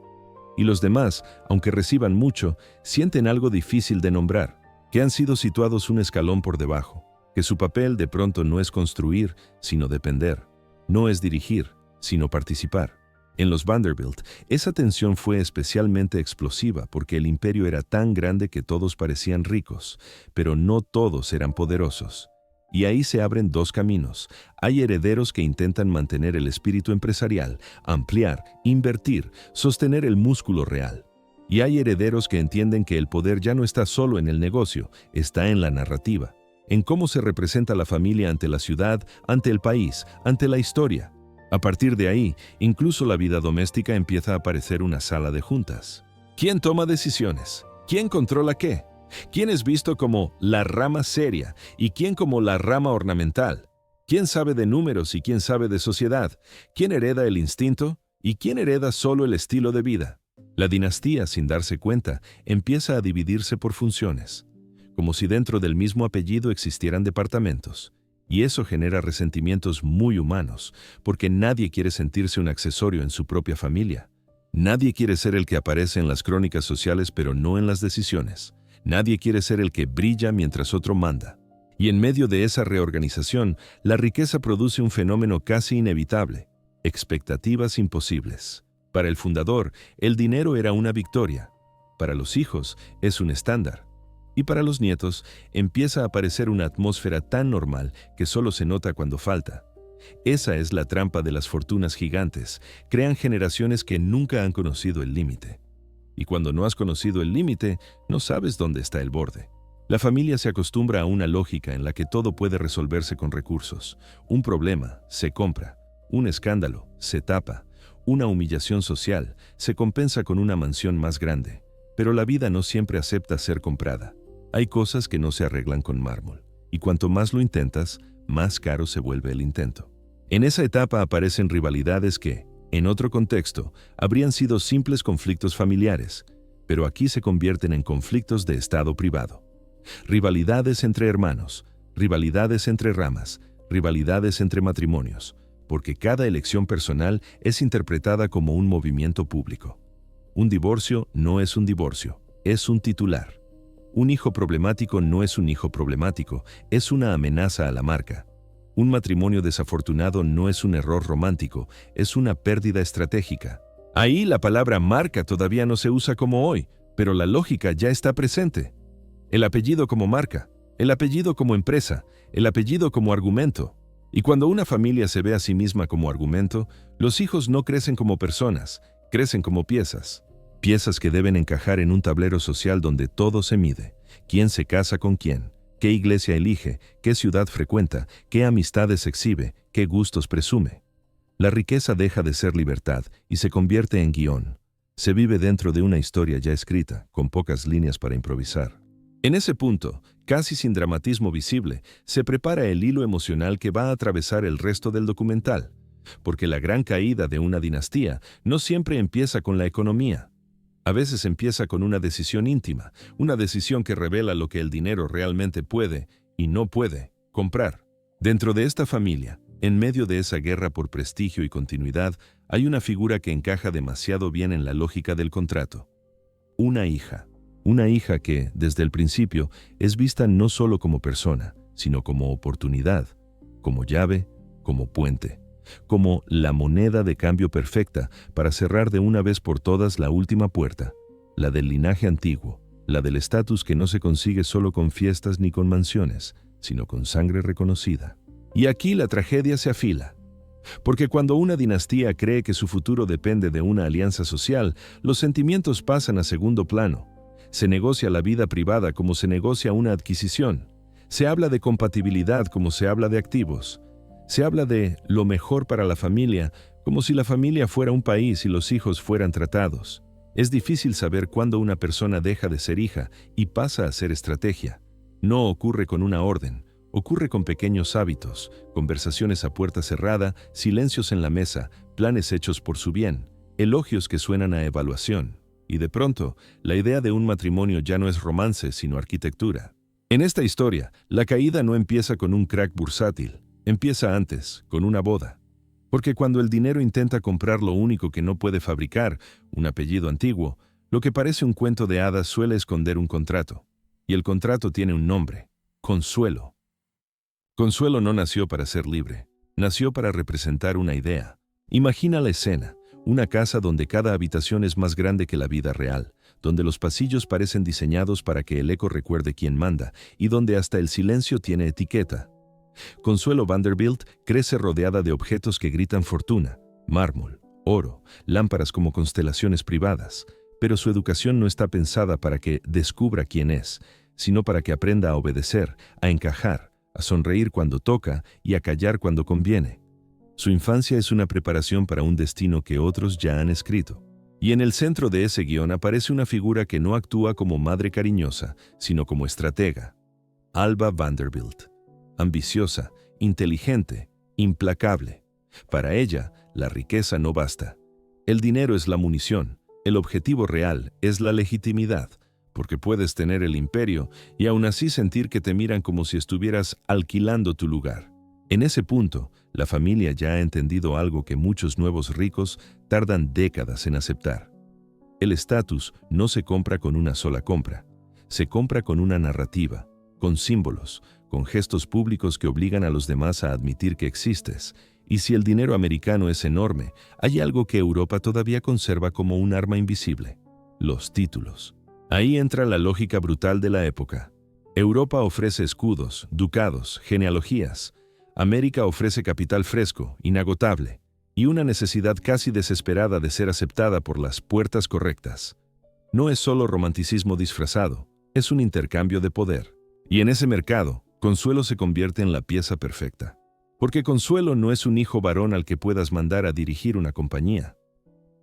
Y los demás, aunque reciban mucho, sienten algo difícil de nombrar, que han sido situados un escalón por debajo, que su papel de pronto no es construir, sino depender, no es dirigir, sino participar. En los Vanderbilt, esa tensión fue especialmente explosiva porque el imperio era tan grande que todos parecían ricos, pero no todos eran poderosos. Y ahí se abren dos caminos. Hay herederos que intentan mantener el espíritu empresarial, ampliar, invertir, sostener el músculo real. Y hay herederos que entienden que el poder ya no está solo en el negocio, está en la narrativa, en cómo se representa la familia ante la ciudad, ante el país, ante la historia. A partir de ahí, incluso la vida doméstica empieza a parecer una sala de juntas. ¿Quién toma decisiones? ¿Quién controla qué? ¿Quién es visto como la rama seria y quién como la rama ornamental? ¿Quién sabe de números y quién sabe de sociedad? ¿Quién hereda el instinto y quién hereda solo el estilo de vida? La dinastía, sin darse cuenta, empieza a dividirse por funciones, como si dentro del mismo apellido existieran departamentos. Y eso genera resentimientos muy humanos, porque nadie quiere sentirse un accesorio en su propia familia. Nadie quiere ser el que aparece en las crónicas sociales pero no en las decisiones. Nadie quiere ser el que brilla mientras otro manda. Y en medio de esa reorganización, la riqueza produce un fenómeno casi inevitable: expectativas imposibles. Para el fundador, el dinero era una victoria. Para los hijos, es un estándar. Y para los nietos, empieza a aparecer una atmósfera tan normal que solo se nota cuando falta. Esa es la trampa de las fortunas gigantes. Crean generaciones que nunca han conocido el límite. Y cuando no has conocido el límite, no sabes dónde está el borde. La familia se acostumbra a una lógica en la que todo puede resolverse con recursos. Un problema se compra, un escándalo se tapa, una humillación social se compensa con una mansión más grande. Pero la vida no siempre acepta ser comprada. Hay cosas que no se arreglan con mármol, y cuanto más lo intentas, más caro se vuelve el intento. En esa etapa aparecen rivalidades que, en otro contexto, habrían sido simples conflictos familiares, pero aquí se convierten en conflictos de estado privado. Rivalidades entre hermanos, rivalidades entre ramas, rivalidades entre matrimonios, porque cada elección personal es interpretada como un movimiento público. Un divorcio no es un divorcio, es un titular. Un hijo problemático no es un hijo problemático, es una amenaza a la marca. Un matrimonio desafortunado no es un error romántico, es una pérdida estratégica. Ahí la palabra marca todavía no se usa como hoy, pero la lógica ya está presente. El apellido como marca, el apellido como empresa, el apellido como argumento. Y cuando una familia se ve a sí misma como argumento, los hijos no crecen como personas, crecen como piezas. Piezas que deben encajar en un tablero social donde todo se mide. ¿Quién se casa con quién? ¿Qué iglesia elige? ¿Qué ciudad frecuenta? ¿Qué amistades exhibe? ¿Qué gustos presume? La riqueza deja de ser libertad y se convierte en guión. Se vive dentro de una historia ya escrita, con pocas líneas para improvisar. En ese punto, casi sin dramatismo visible, se prepara el hilo emocional que va a atravesar el resto del documental. Porque la gran caída de una dinastía no siempre empieza con la economía. A veces empieza con una decisión íntima, una decisión que revela lo que el dinero realmente puede y no puede comprar. Dentro de esta familia, en medio de esa guerra por prestigio y continuidad, hay una figura que encaja demasiado bien en la lógica del contrato. Una hija. Una hija que, desde el principio, es vista no solo como persona, sino como oportunidad, como llave, como puente, como la moneda de cambio perfecta para cerrar de una vez por todas la última puerta, la del linaje antiguo, la del estatus que no se consigue solo con fiestas ni con mansiones, sino con sangre reconocida. Y aquí la tragedia se afila. Porque cuando una dinastía cree que su futuro depende de una alianza social, los sentimientos pasan a segundo plano. Se negocia la vida privada como se negocia una adquisición. Se habla de compatibilidad como se habla de activos. Se habla de lo mejor para la familia como si la familia fuera un país y los hijos fueran tratados. Es difícil saber cuándo una persona deja de ser hija y pasa a ser estrategia. No ocurre con una orden, ocurre con pequeños hábitos, conversaciones a puerta cerrada, silencios en la mesa, planes hechos por su bien, elogios que suenan a evaluación. Y de pronto, la idea de un matrimonio ya no es romance, sino arquitectura. En esta historia, la caída no empieza con un crack bursátil, empieza antes, con una boda. Porque cuando el dinero intenta comprar lo único que no puede fabricar, un apellido antiguo, lo que parece un cuento de hadas suele esconder un contrato. Y el contrato tiene un nombre: Consuelo. Consuelo no nació para ser libre, nació para representar una idea. Imagina la escena. Una casa donde cada habitación es más grande que la vida real, donde los pasillos parecen diseñados para que el eco recuerde quién manda y donde hasta el silencio tiene etiqueta. Consuelo Vanderbilt crece rodeada de objetos que gritan fortuna, mármol, oro, lámparas como constelaciones privadas, pero su educación no está pensada para que descubra quién es, sino para que aprenda a obedecer, a encajar, a sonreír cuando toca y a callar cuando conviene. Su infancia es una preparación para un destino que otros ya han escrito. Y en el centro de ese guión aparece una figura que no actúa como madre cariñosa, sino como estratega. Alva Vanderbilt. Ambiciosa, inteligente, implacable. Para ella, la riqueza no basta. El dinero es la munición, el objetivo real es la legitimidad, porque puedes tener el imperio y aún así sentir que te miran como si estuvieras alquilando tu lugar. En ese punto, la familia ya ha entendido algo que muchos nuevos ricos tardan décadas en aceptar. El estatus no se compra con una sola compra, se compra con una narrativa, con símbolos, con gestos públicos que obligan a los demás a admitir que existes. Y si el dinero americano es enorme, hay algo que Europa todavía conserva como un arma invisible: los títulos. Ahí entra la lógica brutal de la época. Europa ofrece escudos, ducados, genealogías. América ofrece capital fresco, inagotable, y una necesidad casi desesperada de ser aceptada por las puertas correctas. No es solo romanticismo disfrazado, es un intercambio de poder. Y en ese mercado, Consuelo se convierte en la pieza perfecta. Porque Consuelo no es un hijo varón al que puedas mandar a dirigir una compañía.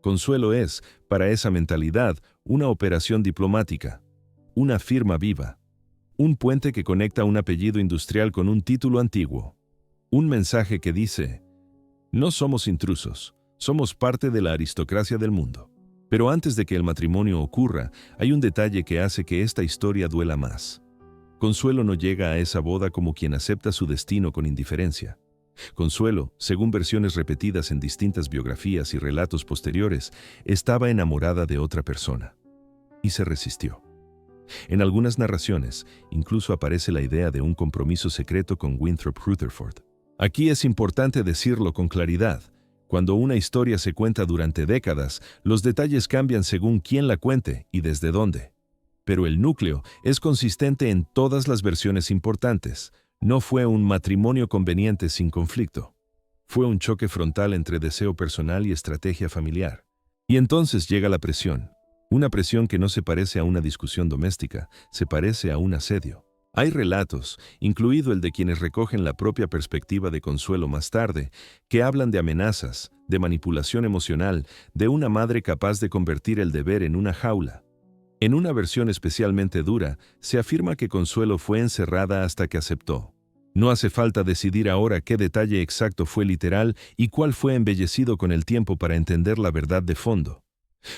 Consuelo es, para esa mentalidad, una operación diplomática, una firma viva, un puente que conecta un apellido industrial con un título antiguo, un mensaje que dice: no somos intrusos, somos parte de la aristocracia del mundo. Pero antes de que el matrimonio ocurra, hay un detalle que hace que esta historia duela más. Consuelo no llega a esa boda como quien acepta su destino con indiferencia. Consuelo, según versiones repetidas en distintas biografías y relatos posteriores, estaba enamorada de otra persona y se resistió. En algunas narraciones, incluso aparece la idea de un compromiso secreto con Winthrop Rutherford. Aquí es importante decirlo con claridad. Cuando una historia se cuenta durante décadas, los detalles cambian según quién la cuente y desde dónde. Pero el núcleo es consistente en todas las versiones importantes. No fue un matrimonio conveniente sin conflicto. Fue un choque frontal entre deseo personal y estrategia familiar. Y entonces llega la presión. Una presión que no se parece a una discusión doméstica, se parece a un asedio. Hay relatos, incluido el de quienes recogen la propia perspectiva de Consuelo más tarde, que hablan de amenazas, de manipulación emocional, de una madre capaz de convertir el deber en una jaula. En una versión especialmente dura, se afirma que Consuelo fue encerrada hasta que aceptó. No hace falta decidir ahora qué detalle exacto fue literal y cuál fue embellecido con el tiempo para entender la verdad de fondo.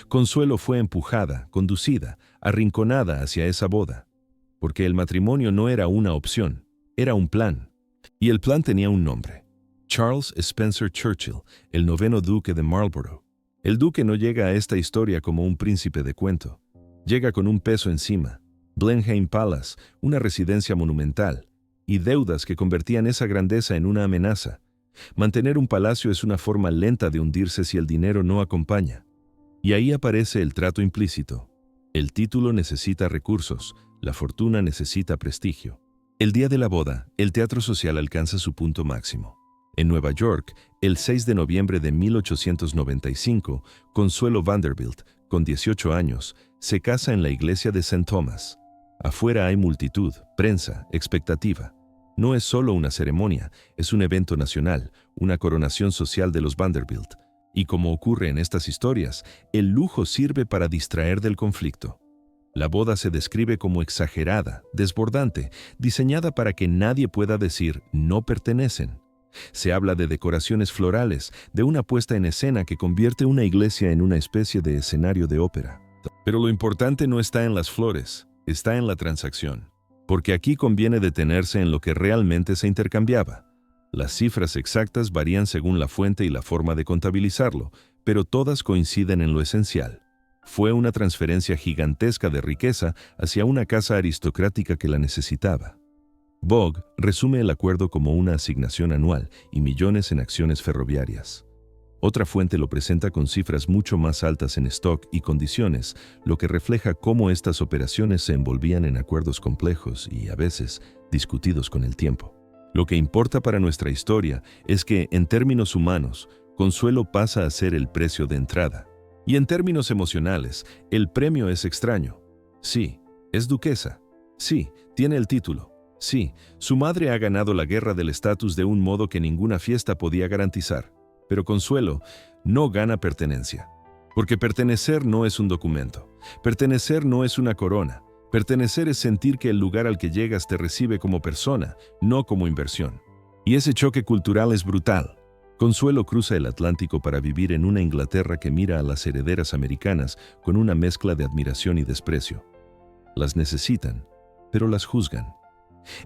Consuelo fue empujada, conducida, arrinconada hacia esa boda. Porque el matrimonio no era una opción, era un plan. Y el plan tenía un nombre: Charles Spencer Churchill, el 9º duque de Marlborough. El duque no llega a esta historia como un príncipe de cuento. Llega con un peso encima: Blenheim Palace, una residencia monumental, y deudas que convertían esa grandeza en una amenaza. Mantener un palacio es una forma lenta de hundirse si el dinero no acompaña. Y ahí aparece el trato implícito. El título necesita recursos, la fortuna necesita prestigio. El día de la boda, el teatro social alcanza su punto máximo. En Nueva York, el 6 de noviembre de 1895, Consuelo Vanderbilt, con 18 años, se casa en la iglesia de St. Thomas. Afuera hay multitud, prensa, expectativa. No es solo una ceremonia, es un evento nacional, una coronación social de los Vanderbilt. Y como ocurre en estas historias, el lujo sirve para distraer del conflicto. La boda se describe como exagerada, desbordante, diseñada para que nadie pueda decir no pertenecen. Se habla de decoraciones florales, de una puesta en escena que convierte una iglesia en una especie de escenario de ópera. Pero lo importante no está en las flores, está en la transacción. Porque aquí conviene detenerse en lo que realmente se intercambiaba. Las cifras exactas varían según la fuente y la forma de contabilizarlo, pero todas coinciden en lo esencial. Fue una transferencia gigantesca de riqueza hacia una casa aristocrática que la necesitaba. Vogue resume el acuerdo como una asignación anual y millones en acciones ferroviarias. Otra fuente lo presenta con cifras mucho más altas en stock y condiciones, lo que refleja cómo estas operaciones se envolvían en acuerdos complejos y, a veces, discutidos con el tiempo. Lo que importa para nuestra historia es que, en términos humanos, Consuelo pasa a ser el precio de entrada. Y en términos emocionales, el premio es extraño. Sí, es duquesa. Sí, tiene el título. Sí, su madre ha ganado la guerra del estatus de un modo que ninguna fiesta podía garantizar. Pero Consuelo no gana pertenencia. Porque pertenecer no es un documento. Pertenecer no es una corona. Pertenecer es sentir que el lugar al que llegas te recibe como persona, no como inversión. Y ese choque cultural es brutal. Consuelo cruza el Atlántico para vivir en una Inglaterra que mira a las herederas americanas con una mezcla de admiración y desprecio. Las necesitan, pero las juzgan.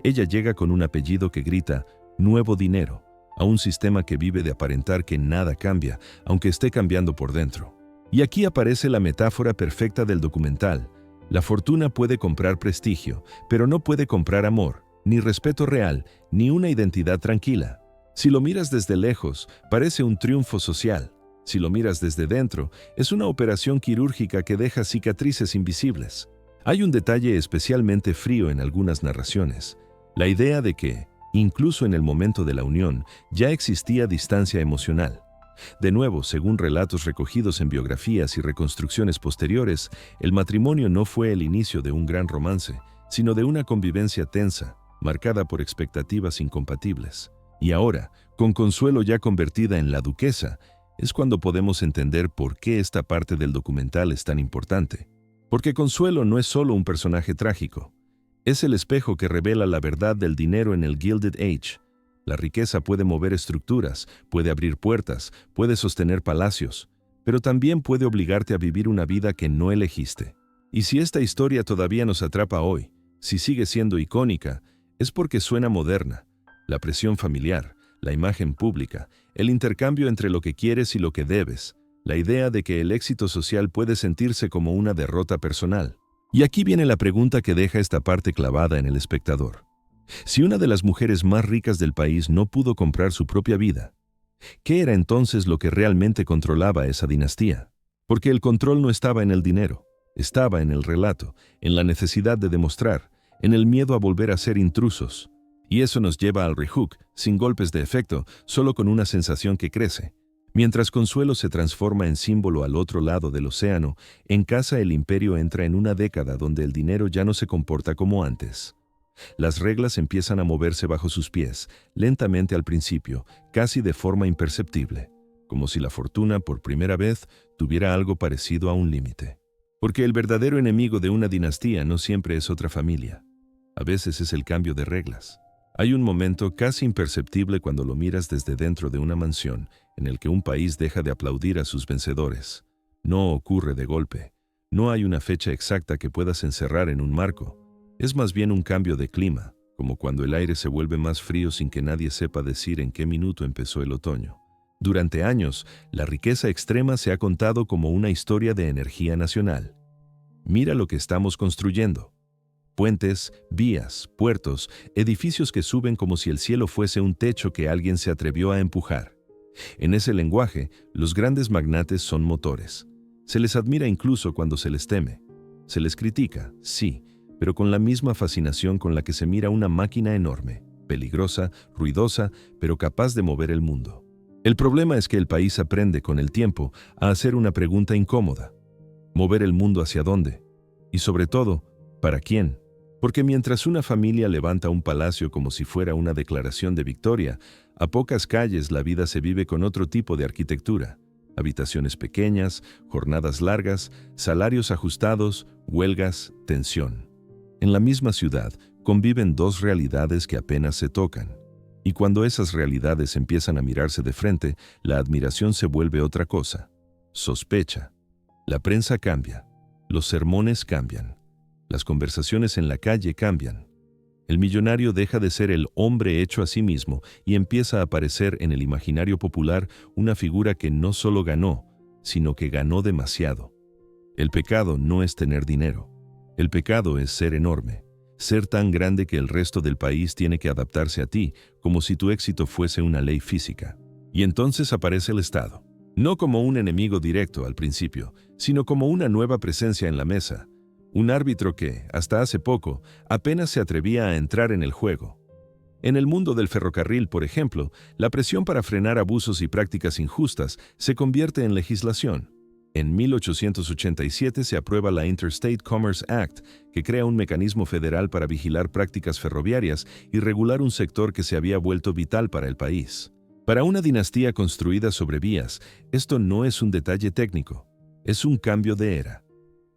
Ella llega con un apellido que grita «nuevo dinero», a un sistema que vive de aparentar que nada cambia, aunque esté cambiando por dentro. Y aquí aparece la metáfora perfecta del documental. La fortuna puede comprar prestigio, pero no puede comprar amor, ni respeto real, ni una identidad tranquila. Si lo miras desde lejos, parece un triunfo social. Si lo miras desde dentro, es una operación quirúrgica que deja cicatrices invisibles. Hay un detalle especialmente frío en algunas narraciones, la idea de que, incluso en el momento de la unión, ya existía distancia emocional. De nuevo, según relatos recogidos en biografías y reconstrucciones posteriores, el matrimonio no fue el inicio de un gran romance, sino de una convivencia tensa, marcada por expectativas incompatibles. Y ahora, con Consuelo ya convertida en la duquesa, es cuando podemos entender por qué esta parte del documental es tan importante. Porque Consuelo no es solo un personaje trágico. Es el espejo que revela la verdad del dinero en el Gilded Age. La riqueza puede mover estructuras, puede abrir puertas, puede sostener palacios, pero también puede obligarte a vivir una vida que no elegiste. Y si esta historia todavía nos atrapa hoy, si sigue siendo icónica, es porque suena moderna. La presión familiar, la imagen pública, el intercambio entre lo que quieres y lo que debes, la idea de que el éxito social puede sentirse como una derrota personal. Y aquí viene la pregunta que deja esta parte clavada en el espectador. Si una de las mujeres más ricas del país no pudo comprar su propia vida, ¿qué era entonces lo que realmente controlaba esa dinastía? Porque el control no estaba en el dinero, estaba en el relato, en la necesidad de demostrar, en el miedo a volver a ser intrusos. Y eso nos lleva al rehook, sin golpes de efecto, solo con una sensación que crece. Mientras Consuelo se transforma en símbolo al otro lado del océano, en casa el imperio entra en una década donde el dinero ya no se comporta como antes. Las reglas empiezan a moverse bajo sus pies, lentamente al principio, casi de forma imperceptible, como si la fortuna por primera vez tuviera algo parecido a un límite. Porque el verdadero enemigo de una dinastía no siempre es otra familia. A veces es el cambio de reglas. Hay un momento casi imperceptible cuando lo miras desde dentro de una mansión, en el que un país deja de aplaudir a sus vencedores. No ocurre de golpe. No hay una fecha exacta que puedas encerrar en un marco. Es más bien un cambio de clima, como cuando el aire se vuelve más frío sin que nadie sepa decir en qué minuto empezó el otoño. Durante años, la riqueza extrema se ha contado como una historia de energía nacional. Mira lo que estamos construyendo. Puentes, vías, puertos, edificios que suben como si el cielo fuese un techo que alguien se atrevió a empujar. En ese lenguaje, los grandes magnates son motores. Se les admira incluso cuando se les teme. Se les critica, sí, pero con la misma fascinación con la que se mira una máquina enorme, peligrosa, ruidosa, pero capaz de mover el mundo. El problema es que el país aprende con el tiempo a hacer una pregunta incómoda. ¿Mover el mundo hacia dónde? Y sobre todo, ¿para quién? Porque mientras una familia levanta un palacio como si fuera una declaración de victoria, a pocas calles la vida se vive con otro tipo de arquitectura. Habitaciones pequeñas, jornadas largas, salarios ajustados, huelgas, tensión. En la misma ciudad conviven dos realidades que apenas se tocan. Y cuando esas realidades empiezan a mirarse de frente, la admiración se vuelve otra cosa. Sospecha. La prensa cambia. Los sermones cambian. Las conversaciones en la calle cambian. El millonario deja de ser el hombre hecho a sí mismo y empieza a aparecer en el imaginario popular una figura que no solo ganó, sino que ganó demasiado. El pecado no es tener dinero. El pecado es ser enorme, ser tan grande que el resto del país tiene que adaptarse a ti, como si tu éxito fuese una ley física. Y entonces aparece el Estado. No como un enemigo directo al principio, sino como una nueva presencia en la mesa, un árbitro que, hasta hace poco, apenas se atrevía a entrar en el juego. En el mundo del ferrocarril, por ejemplo, la presión para frenar abusos y prácticas injustas se convierte en legislación. En 1887 se aprueba la Interstate Commerce Act, que crea un mecanismo federal para vigilar prácticas ferroviarias y regular un sector que se había vuelto vital para el país. Para una dinastía construida sobre vías, esto no es un detalle técnico, es un cambio de era.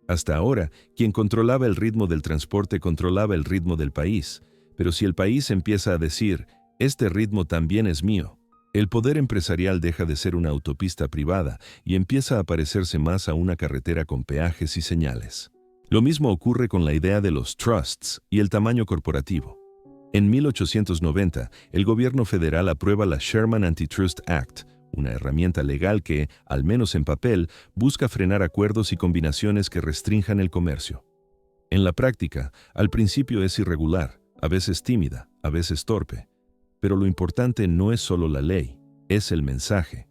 Hasta ahora, quien controlaba el ritmo del transporte controlaba el ritmo del país, pero si el país empieza a decir, este ritmo también es mío, el poder empresarial deja de ser una autopista privada y empieza a parecerse más a una carretera con peajes y señales. Lo mismo ocurre con la idea de los trusts y el tamaño corporativo. En 1890, el gobierno federal aprueba la Sherman Antitrust Act, una herramienta legal que, al menos en papel, busca frenar acuerdos y combinaciones que restrinjan el comercio. En la práctica, al principio es irregular, a veces tímida, a veces torpe. Pero lo importante no es solo la ley, es el mensaje.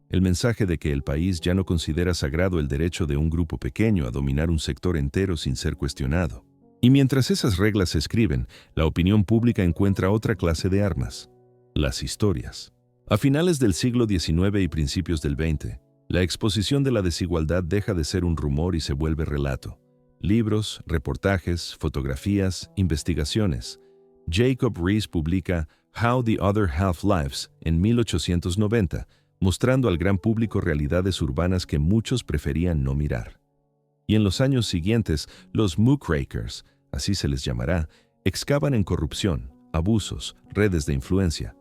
El mensaje de que el país ya no considera sagrado el derecho de un grupo pequeño a dominar un sector entero sin ser cuestionado. Y mientras esas reglas se escriben, la opinión pública encuentra otra clase de armas: las historias. A finales del siglo XIX y principios del XX, la exposición de la desigualdad deja de ser un rumor y se vuelve relato. Libros, reportajes, fotografías, investigaciones. Jacob Riis publica How the Other Half Lives en 1890, mostrando al gran público realidades urbanas que muchos preferían no mirar. Y en los años siguientes, los muckrakers, así se les llamará, excavan en corrupción, abusos, redes de influencia.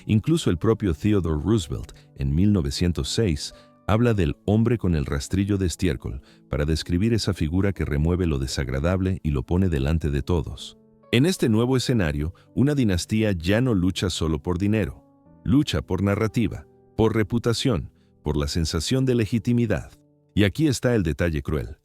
Incluso el propio Theodore Roosevelt, en 1906, habla del hombre con el rastrillo de estiércol para describir esa figura que remueve lo desagradable y lo pone delante de todos. En este nuevo escenario, una dinastía ya no lucha solo por dinero, lucha por narrativa, por reputación, por la sensación de legitimidad. Y aquí está el detalle cruel.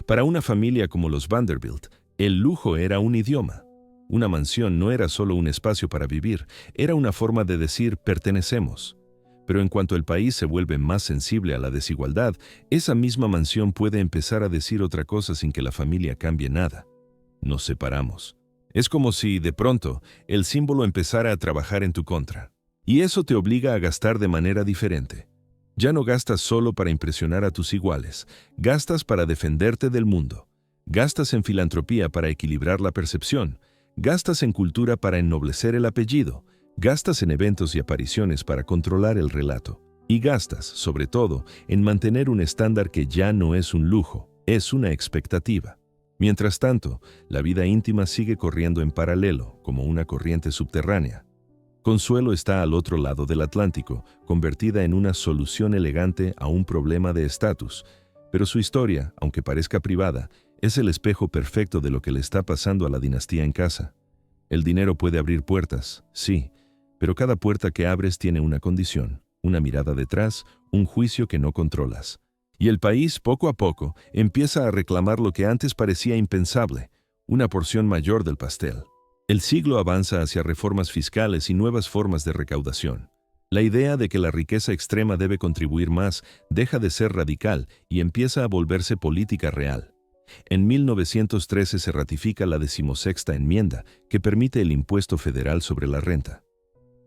Para una familia como los Vanderbilt, el lujo era un idioma. Una mansión no era solo un espacio para vivir, era una forma de decir pertenecemos. Pero en cuanto el país se vuelve más sensible a la desigualdad, esa misma mansión puede empezar a decir otra cosa sin que la familia cambie nada. Nos separamos. Es como si, de pronto, el símbolo empezara a trabajar en tu contra. Y eso te obliga a gastar de manera diferente. Ya no gastas solo para impresionar a tus iguales, gastas para defenderte del mundo. Gastas en filantropía para equilibrar la percepción. Gastas en cultura para ennoblecer el apellido. Gastas en eventos y apariciones para controlar el relato. Y gastas, sobre todo, en mantener un estándar que ya no es un lujo, es una expectativa. Mientras tanto, la vida íntima sigue corriendo en paralelo, como una corriente subterránea. Consuelo está al otro lado del Atlántico, convertida en una solución elegante a un problema de estatus, pero su historia, aunque parezca privada, es el espejo perfecto de lo que le está pasando a la dinastía en casa. El dinero puede abrir puertas, sí, pero cada puerta que abres tiene una condición, una mirada detrás, un juicio que no controlas. Y el país, poco a poco, empieza a reclamar lo que antes parecía impensable, una porción mayor del pastel. El siglo avanza hacia reformas fiscales y nuevas formas de recaudación. La idea de que la riqueza extrema debe contribuir más deja de ser radical y empieza a volverse política real. En 1913 se ratifica la 16ª enmienda, que permite el impuesto federal sobre la renta.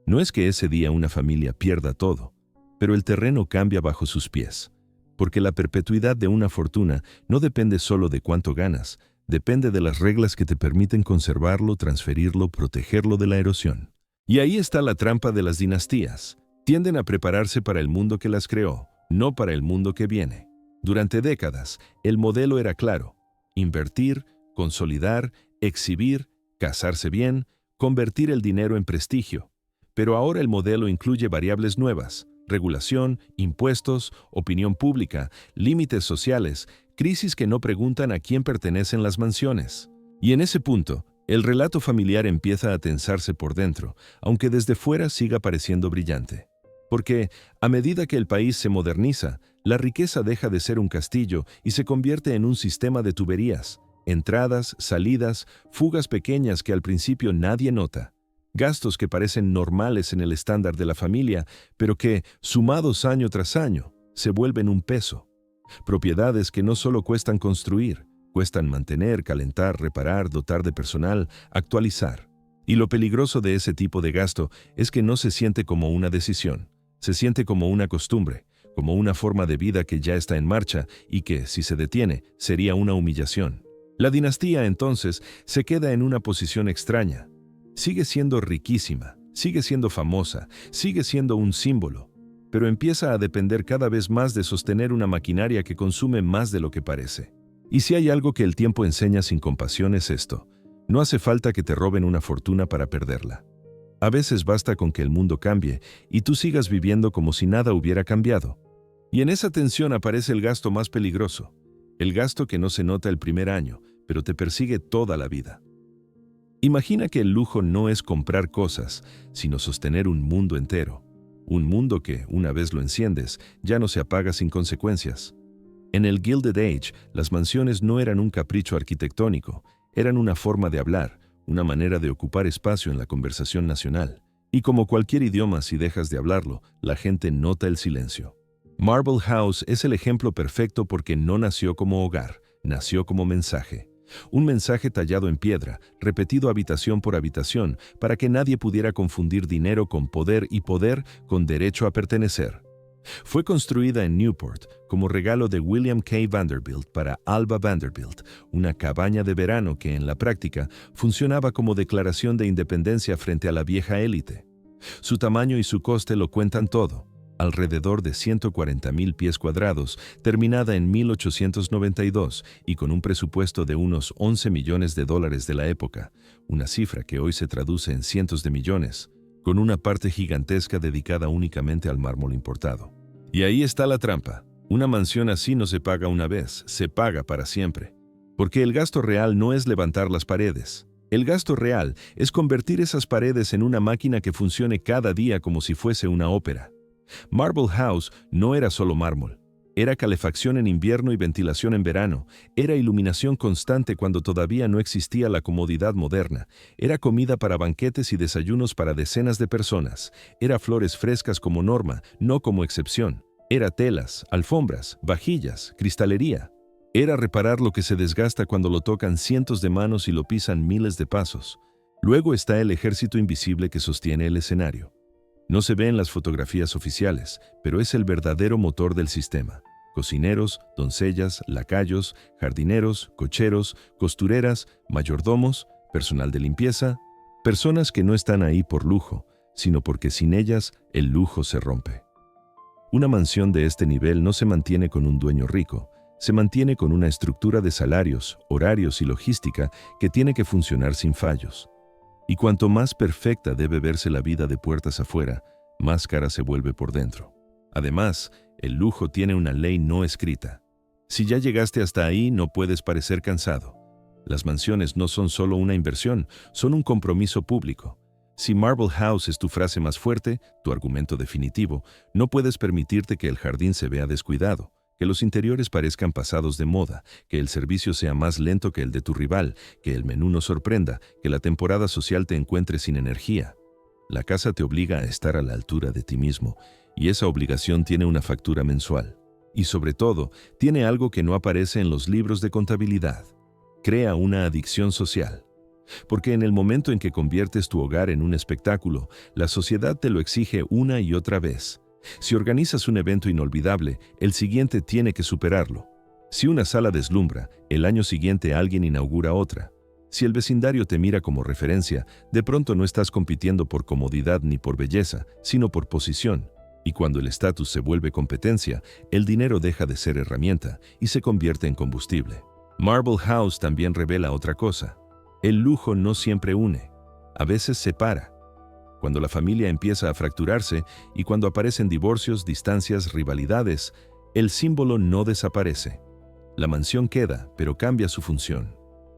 No es que ese día una familia pierda todo, pero el terreno cambia bajo sus pies. Porque la perpetuidad de una fortuna no depende solo de cuánto ganas, depende de las reglas que te permiten conservarlo, transferirlo, protegerlo de la erosión. Y ahí está la trampa de las dinastías. Tienden a prepararse para el mundo que las creó, no para el mundo que viene. Durante décadas, el modelo era claro: invertir, consolidar, exhibir, casarse bien, convertir el dinero en prestigio. Pero ahora el modelo incluye variables nuevas: regulación, impuestos, opinión pública, límites sociales, crisis que no preguntan a quién pertenecen las mansiones. Y en ese punto, el relato familiar empieza a tensarse por dentro, aunque desde fuera siga pareciendo brillante. Porque, a medida que el país se moderniza, la riqueza deja de ser un castillo y se convierte en un sistema de tuberías, entradas, salidas, fugas pequeñas que al principio nadie nota. Gastos que parecen normales en el estándar de la familia, pero que, sumados año tras año, se vuelven un peso. Propiedades que no solo cuestan construir, cuestan mantener, calentar, reparar, dotar de personal, actualizar. Y lo peligroso de ese tipo de gasto es que no se siente como una decisión, se siente como una costumbre, como una forma de vida que ya está en marcha y que, si se detiene, sería una humillación. La dinastía, entonces, se queda en una posición extraña. Sigue siendo riquísima, sigue siendo famosa, sigue siendo un símbolo, pero empieza a depender cada vez más de sostener una maquinaria que consume más de lo que parece. Y si hay algo que el tiempo enseña sin compasión es esto: no hace falta que te roben una fortuna para perderla. A veces basta con que el mundo cambie y tú sigas viviendo como si nada hubiera cambiado. Y en esa tensión aparece el gasto más peligroso, el gasto que no se nota el primer año, pero te persigue toda la vida. Imagina que el lujo no es comprar cosas, sino sostener un mundo entero. Un mundo que, una vez lo enciendes, ya no se apaga sin consecuencias. En el Gilded Age, las mansiones no eran un capricho arquitectónico, eran una forma de hablar, una manera de ocupar espacio en la conversación nacional. Y como cualquier idioma, si dejas de hablarlo, la gente nota el silencio. Marble House es el ejemplo perfecto porque no nació como hogar, nació como mensaje. Un mensaje tallado en piedra, repetido habitación por habitación, para que nadie pudiera confundir dinero con poder y poder con derecho a pertenecer. Fue construida en Newport como regalo de William K. Vanderbilt para Alva Vanderbilt, una cabaña de verano que en la práctica funcionaba como declaración de independencia frente a la vieja élite. Su tamaño y su coste lo cuentan todo. Alrededor de 140,000 pies cuadrados, terminada en 1892 y con un presupuesto de unos $11 millones de la época, una cifra que hoy se traduce en cientos de millones, con una parte gigantesca dedicada únicamente al mármol importado. Y ahí está la trampa. Una mansión así no se paga una vez, se paga para siempre. Porque el gasto real no es levantar las paredes. El gasto real es convertir esas paredes en una máquina que funcione cada día como si fuese una ópera. Marble House no era solo mármol. Era calefacción en invierno y ventilación en verano. Era iluminación constante cuando todavía no existía la comodidad moderna. Era comida para banquetes y desayunos para decenas de personas. Era flores frescas como norma, no como excepción. Era telas, alfombras, vajillas, cristalería. Era reparar lo que se desgasta cuando lo tocan cientos de manos y lo pisan miles de pasos. Luego está el ejército invisible que sostiene el escenario. No se ve en las fotografías oficiales, pero es el verdadero motor del sistema. Cocineros, doncellas, lacayos, jardineros, cocheros, costureras, mayordomos, personal de limpieza, personas que no están ahí por lujo, sino porque sin ellas el lujo se rompe. Una mansión de este nivel no se mantiene con un dueño rico, se mantiene con una estructura de salarios, horarios y logística que tiene que funcionar sin fallos. Y cuanto más perfecta debe verse la vida de puertas afuera, más cara se vuelve por dentro. Además, el lujo tiene una ley no escrita. Si ya llegaste hasta ahí, no puedes parecer cansado. Las mansiones no son solo una inversión, son un compromiso público. Si Marble House es tu frase más fuerte, tu argumento definitivo, no puedes permitirte que el jardín se vea descuidado, que los interiores parezcan pasados de moda, que el servicio sea más lento que el de tu rival, que el menú no sorprenda, que la temporada social te encuentre sin energía. La casa te obliga a estar a la altura de ti mismo, y esa obligación tiene una factura mensual. Y sobre todo, tiene algo que no aparece en los libros de contabilidad. Crea una adicción social. Porque en el momento en que conviertes tu hogar en un espectáculo, la sociedad te lo exige una y otra vez. Si organizas un evento inolvidable, el siguiente tiene que superarlo. Si una sala deslumbra, el año siguiente alguien inaugura otra. Si el vecindario te mira como referencia, de pronto no estás compitiendo por comodidad ni por belleza, sino por posición. Y cuando el estatus se vuelve competencia, el dinero deja de ser herramienta y se convierte en combustible. Marble House también revela otra cosa. El lujo no siempre une, a veces separa. Cuando la familia empieza a fracturarse y cuando aparecen divorcios, distancias, rivalidades, el símbolo no desaparece. La mansión queda, pero cambia su función.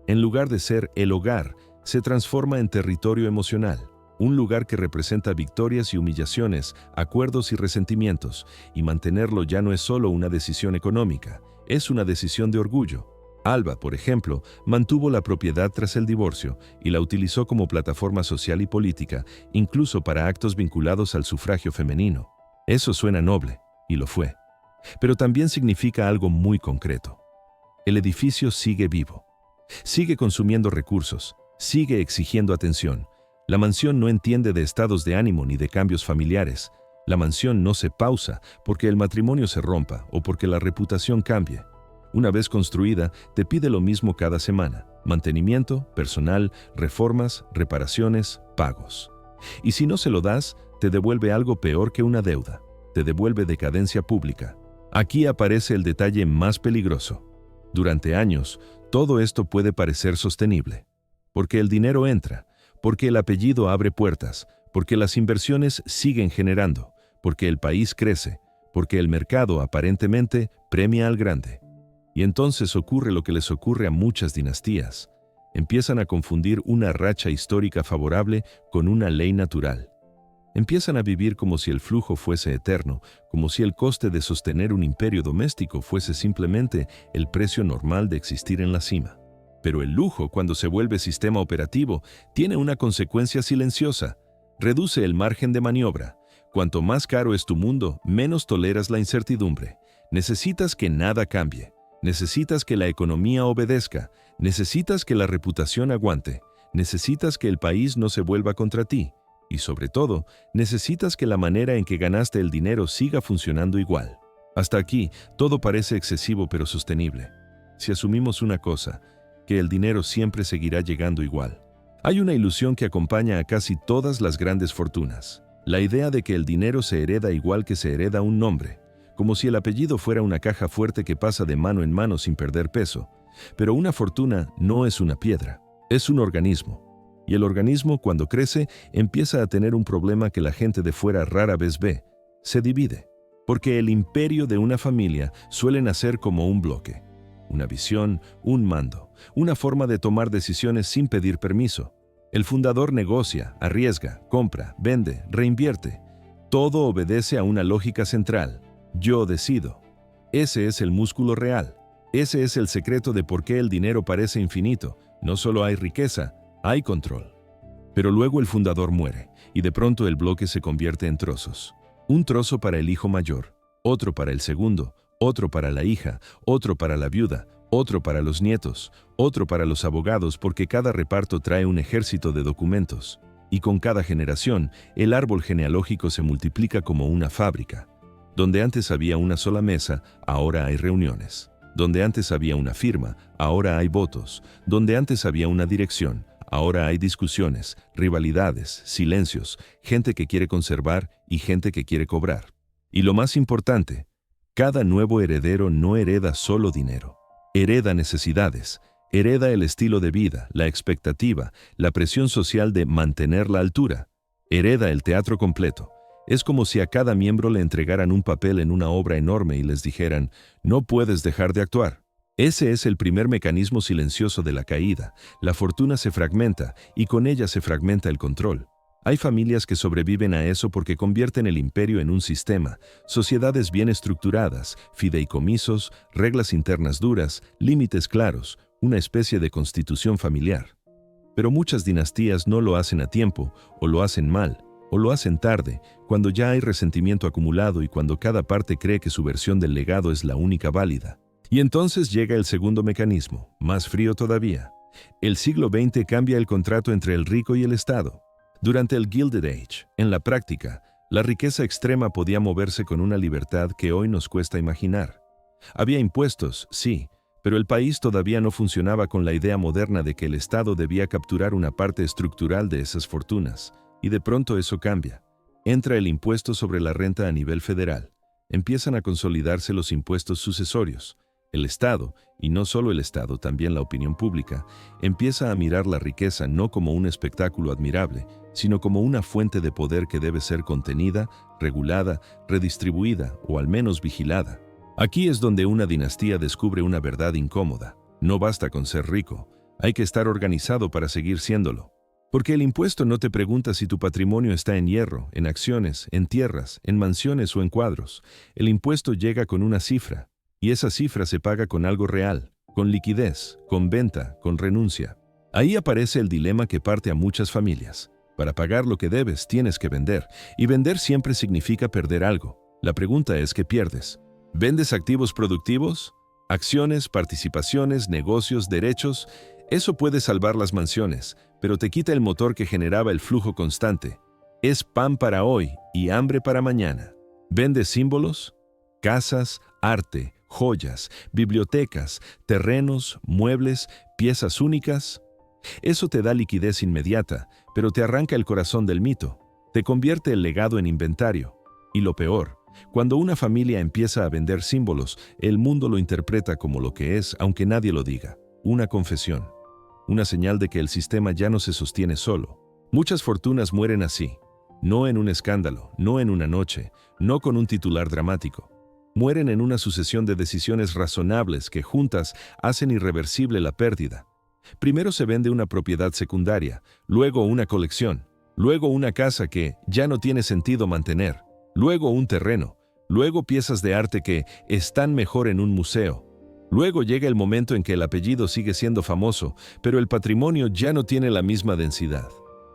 En lugar de ser el hogar, se transforma en territorio emocional, un lugar que representa victorias y humillaciones, acuerdos y resentimientos, y mantenerlo ya no es solo una decisión económica, es una decisión de orgullo. Alva, por ejemplo, mantuvo la propiedad tras el divorcio y la utilizó como plataforma social y política, incluso para actos vinculados al sufragio femenino. Eso suena noble, y lo fue. Pero también significa algo muy concreto. El edificio sigue vivo. Sigue consumiendo recursos. Sigue exigiendo atención. La mansión no entiende de estados de ánimo ni de cambios familiares. La mansión no se pausa porque el matrimonio se rompa o porque la reputación cambie. Una vez construida, te pide lo mismo cada semana: mantenimiento, personal, reformas, reparaciones, pagos. Y si no se lo das, te devuelve algo peor que una deuda. Te devuelve decadencia pública. Aquí aparece el detalle más peligroso. Durante años, todo esto puede parecer sostenible. Porque el dinero entra, porque el apellido abre puertas, porque las inversiones siguen generando, porque el país crece, porque el mercado aparentemente premia al grande. Y entonces ocurre lo que les ocurre a muchas dinastías. Empiezan a confundir una racha histórica favorable con una ley natural. Empiezan a vivir como si el flujo fuese eterno, como si el coste de sostener un imperio doméstico fuese simplemente el precio normal de existir en la cima. Pero el lujo, cuando se vuelve sistema operativo, tiene una consecuencia silenciosa: reduce el margen de maniobra. Cuanto más caro es tu mundo, menos toleras la incertidumbre. Necesitas que nada cambie. Necesitas que la economía obedezca. Necesitas que la reputación aguante. Necesitas que el país no se vuelva contra ti. Y sobre todo, necesitas que la manera en que ganaste el dinero siga funcionando igual. Hasta aquí, todo parece excesivo pero sostenible. Si asumimos una cosa, que el dinero siempre seguirá llegando igual. Hay una ilusión que acompaña a casi todas las grandes fortunas. La idea de que el dinero se hereda igual que se hereda un nombre, como si el apellido fuera una caja fuerte que pasa de mano en mano sin perder peso. Pero una fortuna no es una piedra, es un organismo. Y el organismo, cuando crece, empieza a tener un problema que la gente de fuera rara vez ve: se divide. Porque el imperio de una familia suele nacer como un bloque. Una visión, un mando, una forma de tomar decisiones sin pedir permiso. El fundador negocia, arriesga, compra, vende, reinvierte. Todo obedece a una lógica central: yo decido. Ese es el músculo real. Ese es el secreto de por qué el dinero parece infinito. No solo hay riqueza, hay control. Pero luego el fundador muere, y de pronto el bloque se convierte en trozos. Un trozo para el hijo mayor, otro para el segundo, otro para la hija, otro para la viuda, otro para los nietos, otro para los abogados, porque cada reparto trae un ejército de documentos. Y con cada generación, el árbol genealógico se multiplica como una fábrica. Donde antes había una sola mesa, ahora hay reuniones. Donde antes había una firma, ahora hay votos. Donde antes había una dirección, ahora hay discusiones, rivalidades, silencios, gente que quiere conservar y gente que quiere cobrar. Y lo más importante, cada nuevo heredero no hereda solo dinero. Hereda necesidades, hereda el estilo de vida, la expectativa, la presión social de mantener la altura. Hereda el teatro completo. Es como si a cada miembro le entregaran un papel en una obra enorme y les dijeran: no puedes dejar de actuar. Ese es el primer mecanismo silencioso de la caída. La fortuna se fragmenta y con ella se fragmenta el control. Hay familias que sobreviven a eso porque convierten el imperio en un sistema, sociedades bien estructuradas, fideicomisos, reglas internas duras, límites claros, una especie de constitución familiar. Pero muchas dinastías no lo hacen a tiempo, o lo hacen mal, o lo hacen tarde, cuando ya hay resentimiento acumulado y cuando cada parte cree que su versión del legado es la única válida. Y entonces llega el segundo mecanismo, más frío todavía. El siglo XX cambia el contrato entre el rico y el Estado. Durante el Gilded Age, en la práctica, la riqueza extrema podía moverse con una libertad que hoy nos cuesta imaginar. Había impuestos, sí, pero el país todavía no funcionaba con la idea moderna de que el Estado debía capturar una parte estructural de esas fortunas. Y de pronto eso cambia. Entra el impuesto sobre la renta a nivel federal. Empiezan a consolidarse los impuestos sucesorios. El Estado, y no solo el Estado, también la opinión pública, empieza a mirar la riqueza no como un espectáculo admirable, sino como una fuente de poder que debe ser contenida, regulada, redistribuida o al menos vigilada. Aquí es donde una dinastía descubre una verdad incómoda. No basta con ser rico, hay que estar organizado para seguir siéndolo. Porque el impuesto no te pregunta si tu patrimonio está en hierro, en acciones, en tierras, en mansiones o en cuadros. El impuesto llega con una cifra. Y esa cifra se paga con algo real, con liquidez, con venta, con renuncia. Ahí aparece el dilema que parte a muchas familias. Para pagar lo que debes, tienes que vender, y vender siempre significa perder algo. La pregunta es: ¿qué pierdes? ¿Vendes activos productivos? Acciones, participaciones, negocios, derechos. Eso puede salvar las mansiones, pero te quita el motor que generaba el flujo constante. Es pan para hoy y hambre para mañana. ¿Vendes símbolos? Casas, arte, joyas, bibliotecas, terrenos, muebles, piezas únicas. Eso te da liquidez inmediata, pero te arranca el corazón del mito. Te convierte el legado en inventario. Y lo peor, cuando una familia empieza a vender símbolos, el mundo lo interpreta como lo que es, aunque nadie lo diga. Una confesión. Una señal de que el sistema ya no se sostiene solo. Muchas fortunas mueren así. No en un escándalo, no en una noche, no con un titular dramático. Mueren en una sucesión de decisiones razonables que juntas hacen irreversible la pérdida. Primero se vende una propiedad secundaria, luego una colección, luego una casa que ya no tiene sentido mantener, luego un terreno, luego piezas de arte que están mejor en un museo. Luego llega el momento en que el apellido sigue siendo famoso, pero el patrimonio ya no tiene la misma densidad.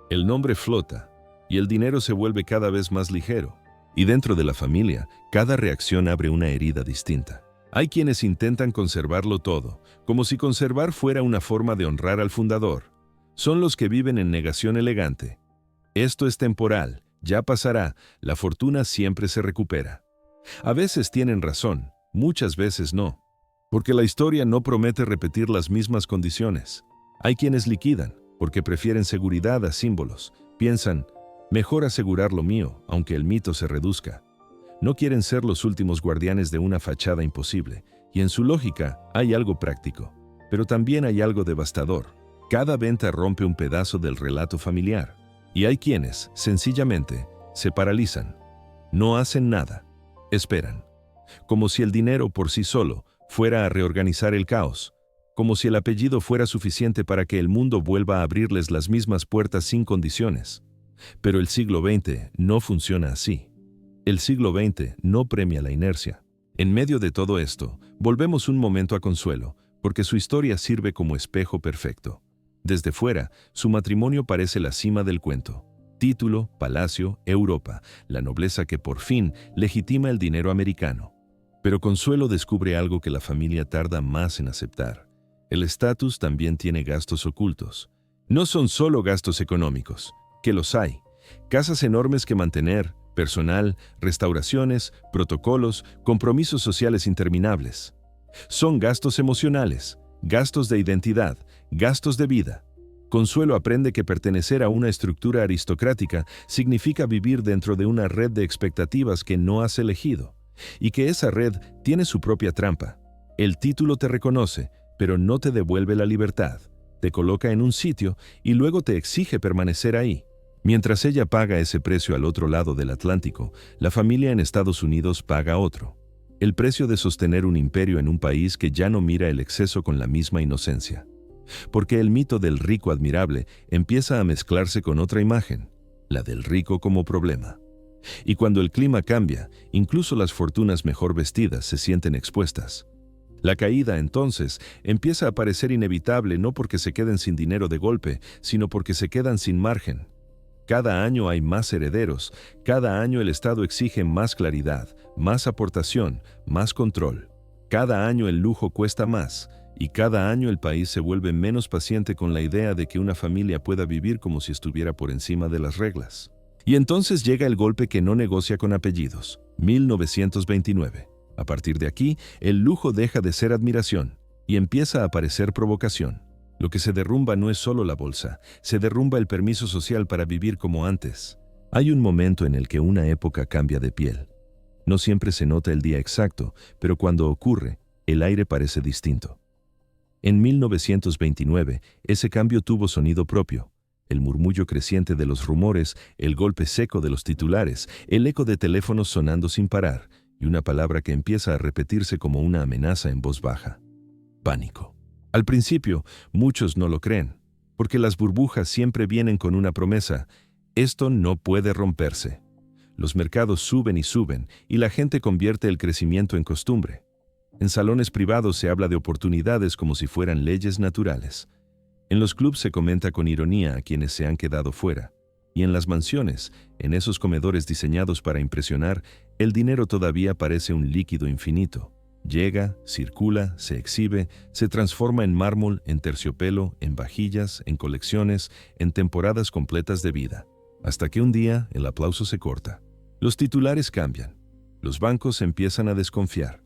El nombre flota y el dinero se vuelve cada vez más ligero. Y dentro de la familia, cada reacción abre una herida distinta. Hay quienes intentan conservarlo todo, como si conservar fuera una forma de honrar al fundador. Son los que viven en negación elegante. Esto es temporal, ya pasará, la fortuna siempre se recupera. A veces tienen razón, muchas veces no. Porque la historia no promete repetir las mismas condiciones. Hay quienes liquidan, porque prefieren seguridad a símbolos. Piensan, mejor asegurar lo mío, aunque el mito se reduzca. No quieren ser los últimos guardianes de una fachada imposible, y en su lógica hay algo práctico, pero también hay algo devastador. Cada venta rompe un pedazo del relato familiar, y hay quienes, sencillamente, se paralizan. No hacen nada, esperan. Como si el dinero por sí solo fuera a reorganizar el caos, como si el apellido fuera suficiente para que el mundo vuelva a abrirles las mismas puertas sin condiciones. Pero el siglo XX no funciona así. El siglo XX no premia la inercia. En medio de todo esto, volvemos un momento a Consuelo, porque su historia sirve como espejo perfecto. Desde fuera, su matrimonio parece la cima del cuento. Título, palacio, Europa, la nobleza que por fin legitima el dinero americano. Pero Consuelo descubre algo que la familia tarda más en aceptar. El estatus también tiene gastos ocultos. No son solo gastos económicos, que los hay. Casas enormes que mantener, personal, restauraciones, protocolos, compromisos sociales interminables. Son gastos emocionales, gastos de identidad, gastos de vida. Consuelo aprende que pertenecer a una estructura aristocrática significa vivir dentro de una red de expectativas que no has elegido, y que esa red tiene su propia trampa. El título te reconoce, pero no te devuelve la libertad. Te coloca en un sitio y luego te exige permanecer ahí. Mientras ella paga ese precio al otro lado del Atlántico, la familia en Estados Unidos paga otro. El precio de sostener un imperio en un país que ya no mira el exceso con la misma inocencia. Porque el mito del rico admirable empieza a mezclarse con otra imagen, la del rico como problema. Y cuando el clima cambia, incluso las fortunas mejor vestidas se sienten expuestas. La caída, entonces, empieza a parecer inevitable no porque se queden sin dinero de golpe, sino porque se quedan sin margen. Cada año hay más herederos, cada año el Estado exige más claridad, más aportación, más control. Cada año el lujo cuesta más, y cada año el país se vuelve menos paciente con la idea de que una familia pueda vivir como si estuviera por encima de las reglas. Y entonces llega el golpe que no negocia con apellidos, 1929. A partir de aquí, el lujo deja de ser admiración y empieza a aparecer provocación. Lo que se derrumba no es solo la bolsa, se derrumba el permiso social para vivir como antes. Hay un momento en el que una época cambia de piel. No siempre se nota el día exacto, pero cuando ocurre, el aire parece distinto. En 1929, ese cambio tuvo sonido propio. El murmullo creciente de los rumores, el golpe seco de los titulares, el eco de teléfonos sonando sin parar, y una palabra que empieza a repetirse como una amenaza en voz baja. Pánico. Al principio, muchos no lo creen, porque las burbujas siempre vienen con una promesa: esto no puede romperse. Los mercados suben y la gente convierte el crecimiento en costumbre. En salones privados se habla de oportunidades como si fueran leyes naturales. En los clubs se comenta con ironía a quienes se han quedado fuera. Y en las mansiones, en esos comedores diseñados para impresionar, el dinero todavía parece un líquido infinito. Llega, circula, se exhibe, se transforma en mármol, en terciopelo, en vajillas, en colecciones, en temporadas completas de vida. Hasta que un día el aplauso se corta. Los titulares cambian. Los bancos empiezan a desconfiar.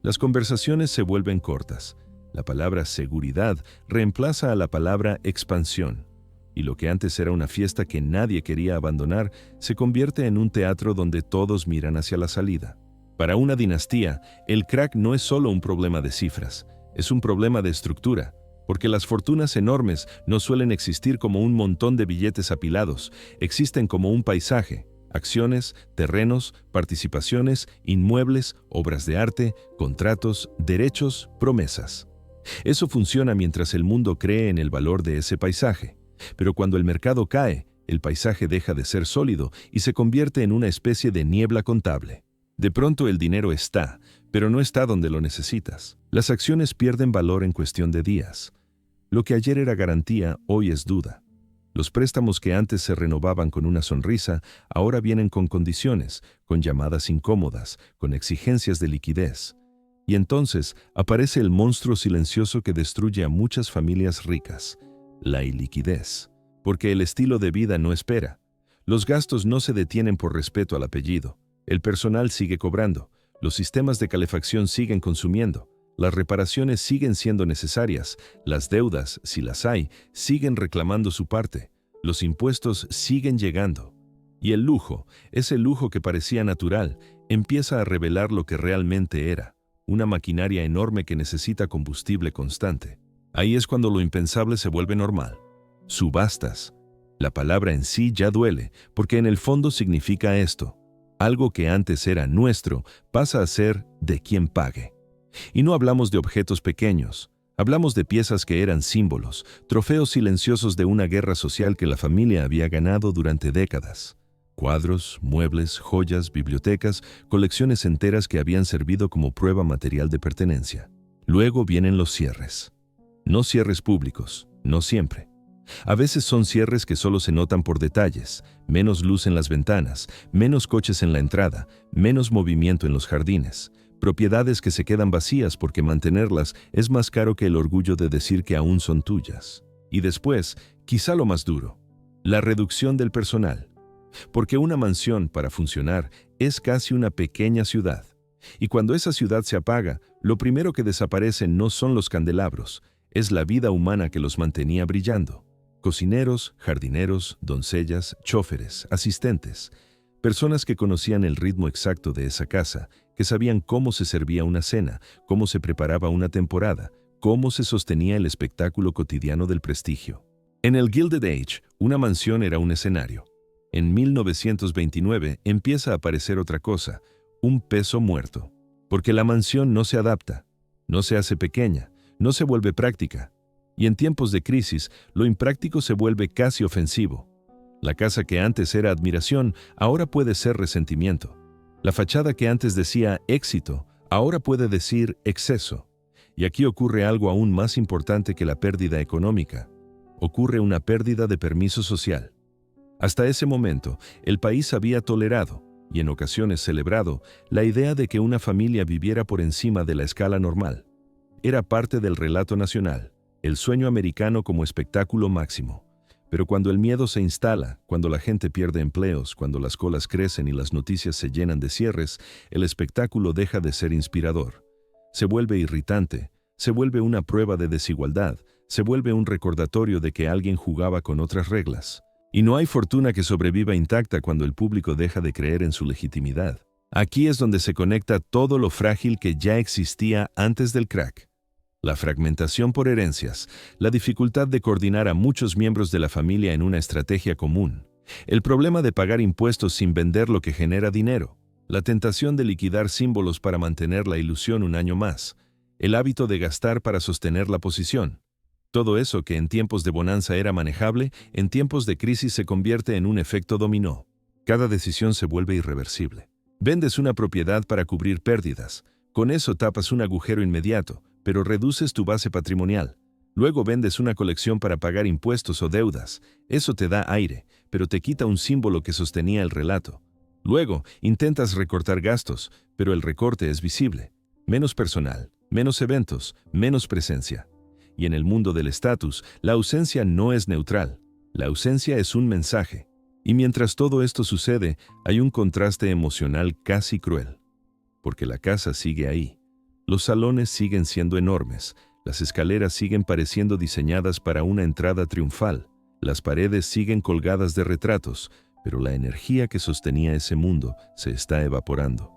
Las conversaciones se vuelven cortas. La palabra seguridad reemplaza a la palabra expansión. Y lo que antes era una fiesta que nadie quería abandonar, se convierte en un teatro donde todos miran hacia la salida. Para una dinastía, el crack no es solo un problema de cifras, es un problema de estructura, porque las fortunas enormes no suelen existir como un montón de billetes apilados, existen como un paisaje, acciones, terrenos, participaciones, inmuebles, obras de arte, contratos, derechos, promesas. Eso funciona mientras el mundo cree en el valor de ese paisaje, pero cuando el mercado cae, el paisaje deja de ser sólido y se convierte en una especie de niebla contable. De pronto el dinero está, pero no está donde lo necesitas. Las acciones pierden valor en cuestión de días. Lo que ayer era garantía, hoy es duda. Los préstamos que antes se renovaban con una sonrisa, ahora vienen con condiciones, con llamadas incómodas, con exigencias de liquidez. Y entonces aparece el monstruo silencioso que destruye a muchas familias ricas, la iliquidez. Porque el estilo de vida no espera. Los gastos no se detienen por respeto al apellido. El personal sigue cobrando, los sistemas de calefacción siguen consumiendo, las reparaciones siguen siendo necesarias, las deudas, si las hay, siguen reclamando su parte, los impuestos siguen llegando. Y el lujo, ese lujo que parecía natural, empieza a revelar lo que realmente era, una maquinaria enorme que necesita combustible constante. Ahí es cuando lo impensable se vuelve normal. Subastas. La palabra en sí ya duele, porque en el fondo significa esto. Algo que antes era nuestro pasa a ser de quien pague. Y no hablamos de objetos pequeños, hablamos de piezas que eran símbolos, trofeos silenciosos de una guerra social que la familia había ganado durante décadas. Cuadros, muebles, joyas, bibliotecas, colecciones enteras que habían servido como prueba material de pertenencia. Luego vienen los cierres. No cierres públicos, no siempre. A veces son cierres que solo se notan por detalles, menos luz en las ventanas, menos coches en la entrada, menos movimiento en los jardines, propiedades que se quedan vacías porque mantenerlas es más caro que el orgullo de decir que aún son tuyas. Y después, quizá lo más duro, la reducción del personal. Porque una mansión, para funcionar, es casi una pequeña ciudad. Y cuando esa ciudad se apaga, lo primero que desaparece no son los candelabros, es la vida humana que los mantenía brillando. Cocineros, jardineros, doncellas, chóferes, asistentes, personas que conocían el ritmo exacto de esa casa, que sabían cómo se servía una cena, cómo se preparaba una temporada, cómo se sostenía el espectáculo cotidiano del prestigio. En el Gilded Age, una mansión era un escenario. En 1929 empieza a aparecer otra cosa, un peso muerto. Porque la mansión no se adapta, no se hace pequeña, no se vuelve práctica. Y en tiempos de crisis, lo impráctico se vuelve casi ofensivo. La casa que antes era admiración, ahora puede ser resentimiento. La fachada que antes decía éxito, ahora puede decir exceso. Y aquí ocurre algo aún más importante que la pérdida económica. Ocurre una pérdida de permiso social. Hasta ese momento, el país había tolerado, y en ocasiones celebrado, la idea de que una familia viviera por encima de la escala normal. Era parte del relato nacional. El sueño americano como espectáculo máximo. Pero cuando el miedo se instala, cuando la gente pierde empleos, cuando las colas crecen y las noticias se llenan de cierres, el espectáculo deja de ser inspirador. Se vuelve irritante, se vuelve una prueba de desigualdad, se vuelve un recordatorio de que alguien jugaba con otras reglas. Y no hay fortuna que sobreviva intacta cuando el público deja de creer en su legitimidad. Aquí es donde se conecta todo lo frágil que ya existía antes del crack. La fragmentación por herencias, la dificultad de coordinar a muchos miembros de la familia en una estrategia común, el problema de pagar impuestos sin vender lo que genera dinero, la tentación de liquidar símbolos para mantener la ilusión un año más, el hábito de gastar para sostener la posición. Todo eso que en tiempos de bonanza era manejable, en tiempos de crisis se convierte en un efecto dominó. Cada decisión se vuelve irreversible. Vendes una propiedad para cubrir pérdidas. Con eso tapas un agujero inmediato, pero reduces tu base patrimonial. Luego vendes una colección para pagar impuestos o deudas. Eso te da aire, pero te quita un símbolo que sostenía el relato. Luego, intentas recortar gastos, pero el recorte es visible. Menos personal, menos eventos, menos presencia. Y en el mundo del estatus, la ausencia no es neutral. La ausencia es un mensaje. Y mientras todo esto sucede, hay un contraste emocional casi cruel. Porque la casa sigue ahí. Los salones siguen siendo enormes. Las escaleras siguen pareciendo diseñadas para una entrada triunfal. Las paredes siguen colgadas de retratos, pero la energía que sostenía ese mundo se está evaporando.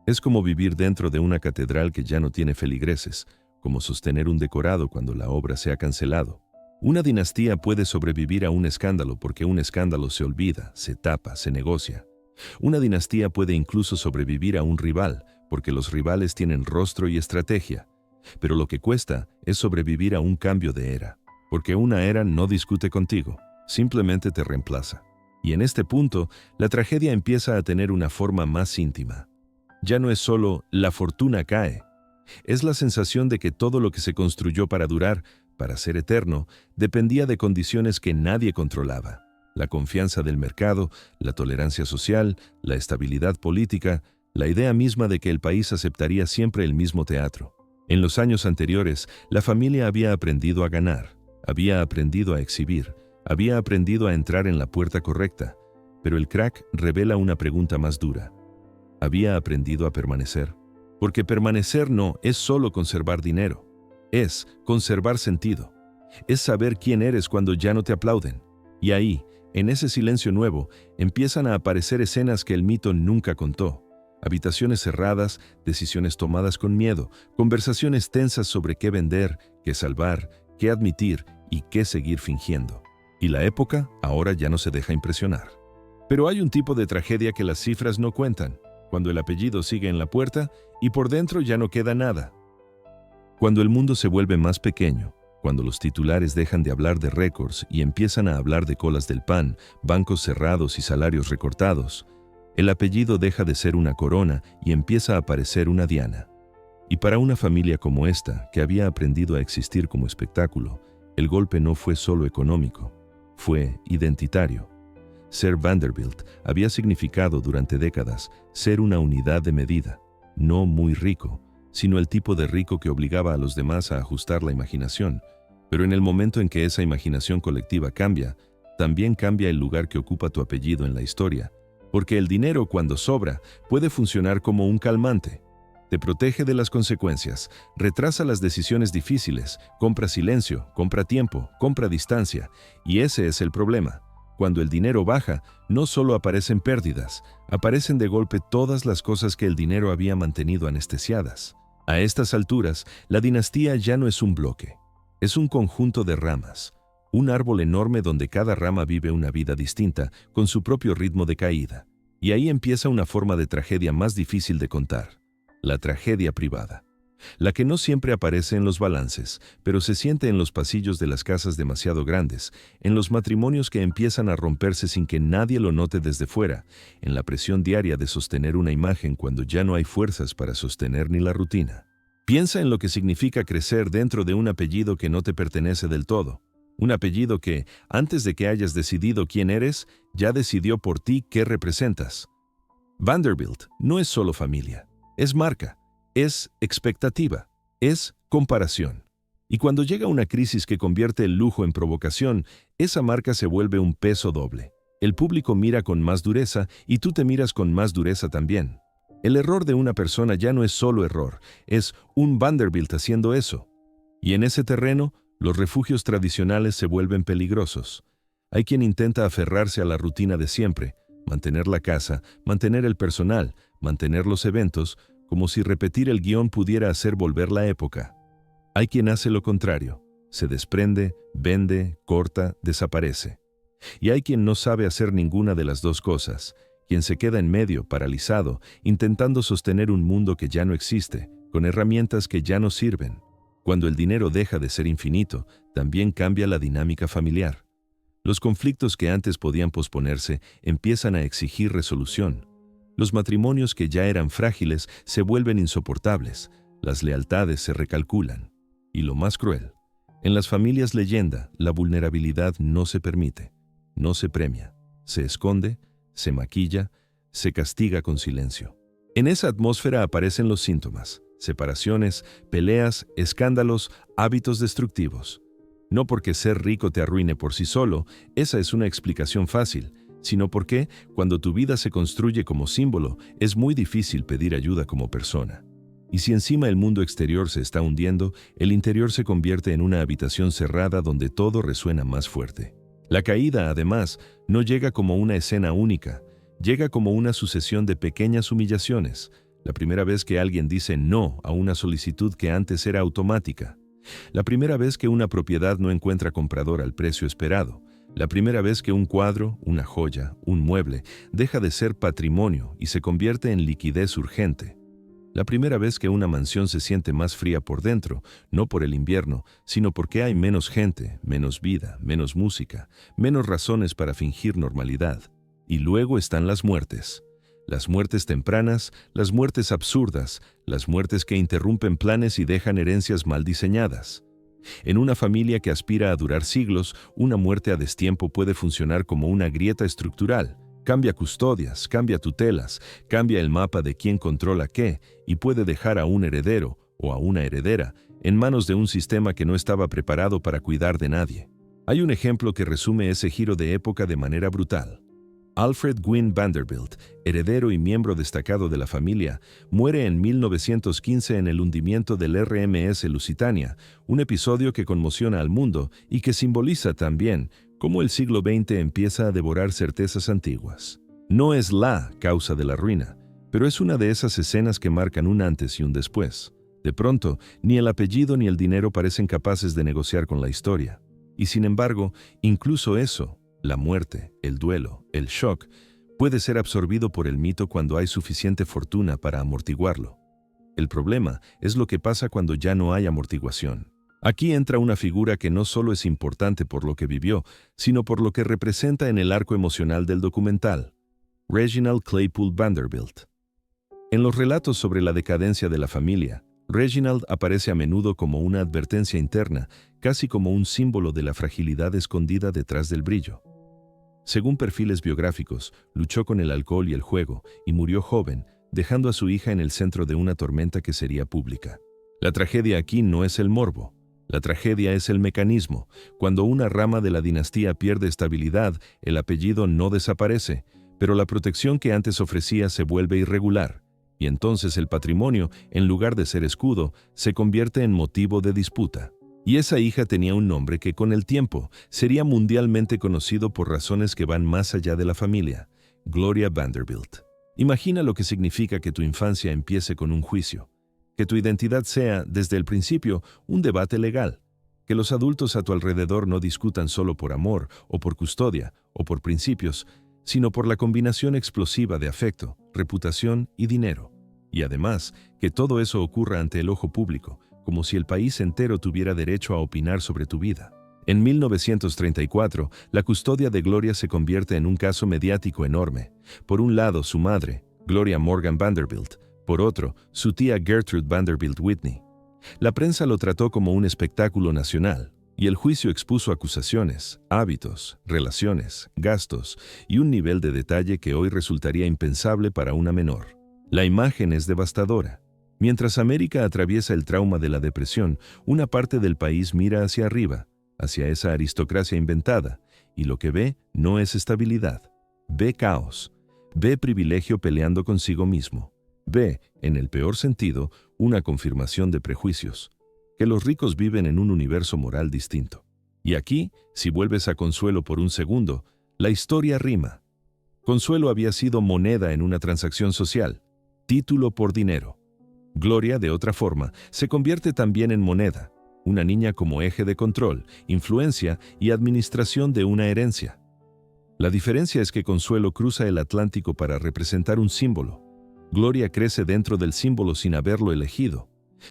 Es como vivir dentro de una catedral que ya no tiene feligreses, como sostener un decorado cuando la obra se ha cancelado. Una dinastía puede sobrevivir a un escándalo porque un escándalo se olvida, se tapa, se negocia. Una dinastía puede incluso sobrevivir a un rival, porque los rivales tienen rostro y estrategia. Pero lo que cuesta es sobrevivir a un cambio de era, porque una era no discute contigo, simplemente te reemplaza. Y en este punto, la tragedia empieza a tener una forma más íntima. Ya no es solo la fortuna cae, es la sensación de que todo lo que se construyó para durar, para ser eterno, dependía de condiciones que nadie controlaba. La confianza del mercado, la tolerancia social, la estabilidad política, la idea misma de que el país aceptaría siempre el mismo teatro. En los años anteriores, la familia había aprendido a ganar, había aprendido a exhibir, había aprendido a entrar en la puerta correcta, pero el crack revela una pregunta más dura. ¿Había aprendido a permanecer? Porque permanecer no es solo conservar dinero, es conservar sentido, es saber quién eres cuando ya no te aplauden. Y ahí, en ese silencio nuevo, empiezan a aparecer escenas que el mito nunca contó. Habitaciones cerradas, decisiones tomadas con miedo, conversaciones tensas sobre qué vender, qué salvar, qué admitir y qué seguir fingiendo. Y la época ahora ya no se deja impresionar. Pero hay un tipo de tragedia que las cifras no cuentan, cuando el apellido sigue en la puerta y por dentro ya no queda nada. Cuando el mundo se vuelve más pequeño, cuando los titulares dejan de hablar de récords y empiezan a hablar de colas del pan, bancos cerrados y salarios recortados, el apellido deja de ser una corona y empieza a parecer una diana. Y para una familia como esta, que había aprendido a existir como espectáculo, el golpe no fue solo económico, fue identitario. Ser Vanderbilt había significado durante décadas ser una unidad de medida, no muy rico, sino el tipo de rico que obligaba a los demás a ajustar la imaginación. Pero en el momento en que esa imaginación colectiva cambia, también cambia el lugar que ocupa tu apellido en la historia, porque el dinero, cuando sobra, puede funcionar como un calmante. Te protege de las consecuencias, retrasa las decisiones difíciles, compra silencio, compra tiempo, compra distancia, y ese es el problema. Cuando el dinero baja, no solo aparecen pérdidas, aparecen de golpe todas las cosas que el dinero había mantenido anestesiadas. A estas alturas, la dinastía ya no es un bloque, es un conjunto de ramas, un árbol enorme donde cada rama vive una vida distinta, con su propio ritmo de caída. Y ahí empieza una forma de tragedia más difícil de contar, la tragedia privada. La que no siempre aparece en los balances, pero se siente en los pasillos de las casas demasiado grandes, en los matrimonios que empiezan a romperse sin que nadie lo note desde fuera, en la presión diaria de sostener una imagen cuando ya no hay fuerzas para sostener ni la rutina. Piensa en lo que significa crecer dentro de un apellido que no te pertenece del todo. Un apellido que, antes de que hayas decidido quién eres, ya decidió por ti qué representas. Vanderbilt no es solo familia, es marca. Es expectativa, es comparación. Y cuando llega una crisis que convierte el lujo en provocación, esa marca se vuelve un peso doble. El público mira con más dureza y tú te miras con más dureza también. El error de una persona ya no es solo error, es un Vanderbilt haciendo eso. Y en ese terreno, los refugios tradicionales se vuelven peligrosos. Hay quien intenta aferrarse a la rutina de siempre, mantener la casa, mantener el personal, mantener los eventos, como si repetir el guión pudiera hacer volver la época. Hay quien hace lo contrario, se desprende, vende, corta, desaparece. Y hay quien no sabe hacer ninguna de las dos cosas, quien se queda en medio, paralizado, intentando sostener un mundo que ya no existe, con herramientas que ya no sirven. Cuando el dinero deja de ser infinito, también cambia la dinámica familiar. Los conflictos que antes podían posponerse empiezan a exigir resolución. Los matrimonios que ya eran frágiles se vuelven insoportables, las lealtades se recalculan. Y lo más cruel, en las familias leyenda, la vulnerabilidad no se permite, no se premia. se esconde, se maquilla, se castiga con silencio. En esa atmósfera aparecen los síntomas: separaciones, peleas, escándalos, hábitos destructivos. No porque ser rico te arruine por sí solo, esa es una explicación fácil, sino porque, cuando tu vida se construye como símbolo, es muy difícil pedir ayuda como persona. Y si encima el mundo exterior se está hundiendo, el interior se convierte en una habitación cerrada donde todo resuena más fuerte. La caída, además, no llega como una escena única, llega como una sucesión de pequeñas humillaciones. La primera vez que alguien dice no a una solicitud que antes era automática. La primera vez que una propiedad no encuentra comprador al precio esperado. La primera vez que un cuadro, una joya, un mueble, deja de ser patrimonio y se convierte en liquidez urgente. La primera vez que una mansión se siente más fría por dentro, no por el invierno, sino porque hay menos gente, menos vida, menos música, menos razones para fingir normalidad. Y luego están las muertes. Las muertes tempranas, las muertes absurdas, las muertes que interrumpen planes y dejan herencias mal diseñadas. En una familia que aspira a durar siglos, una muerte a destiempo puede funcionar como una grieta estructural. Cambia custodias, cambia tutelas, cambia el mapa de quién controla qué y puede dejar a un heredero o a una heredera en manos de un sistema que no estaba preparado para cuidar de nadie. Hay un ejemplo que resume ese giro de época de manera brutal. Alfred Gwynne Vanderbilt, heredero y miembro destacado de la familia, muere en 1915 en el hundimiento del RMS Lusitania, un episodio que conmociona al mundo y que simboliza también cómo el siglo XX empieza a devorar certezas antiguas. No es la causa de la ruina, pero es una de esas escenas que marcan un antes y un después. De pronto, ni el apellido ni el dinero parecen capaces de negociar con la historia. Y sin embargo, incluso eso, la muerte, el duelo, el shock, puede ser absorbido por el mito cuando hay suficiente fortuna para amortiguarlo. El problema es lo que pasa cuando ya no hay amortiguación. Aquí entra una figura que no solo es importante por lo que vivió, sino por lo que representa en el arco emocional del documental: Reginald Claypool Vanderbilt. En los relatos sobre la decadencia de la familia, Reginald aparece a menudo como una advertencia interna, casi como un símbolo de la fragilidad escondida detrás del brillo. Según perfiles biográficos, luchó con el alcohol y el juego y murió joven, dejando a su hija en el centro de una tormenta que sería pública. La tragedia aquí no es el morbo. La tragedia es el mecanismo. Cuando una rama de la dinastía pierde estabilidad, el apellido no desaparece, pero la protección que antes ofrecía se vuelve irregular. Y entonces el patrimonio, en lugar de ser escudo, se convierte en motivo de disputa. Y esa hija tenía un nombre que con el tiempo sería mundialmente conocido por razones que van más allá de la familia: Gloria Vanderbilt. Imagina lo que significa que tu infancia empiece con un juicio, que tu identidad sea, desde el principio, un debate legal, que los adultos a tu alrededor no discutan solo por amor o por custodia o por principios, sino por la combinación explosiva de afecto, reputación y dinero. Y además, que todo eso ocurra ante el ojo público, como si el país entero tuviera derecho a opinar sobre tu vida. En 1934, la custodia de Gloria se convierte en un caso mediático enorme. Por un lado, su madre, Gloria Morgan Vanderbilt; por otro, su tía Gertrude Vanderbilt Whitney. La prensa lo trató como un espectáculo nacional, y el juicio expuso acusaciones, hábitos, relaciones, gastos y un nivel de detalle que hoy resultaría impensable para una menor. La imagen es devastadora. Mientras América atraviesa el trauma de la depresión, una parte del país mira hacia arriba, hacia esa aristocracia inventada, y lo que ve no es estabilidad. Ve caos. Ve privilegio peleando consigo mismo. Ve, en el peor sentido, una confirmación de prejuicios, que los ricos viven en un universo moral distinto. Y aquí, si vuelves a Consuelo por un segundo, la historia rima. Consuelo había sido moneda en una transacción social, título por dinero. Gloria, de otra forma, se convierte también en moneda, una niña como eje de control, influencia y administración de una herencia. La diferencia es que Consuelo cruza el Atlántico para representar un símbolo. Gloria crece dentro del símbolo sin haberlo elegido.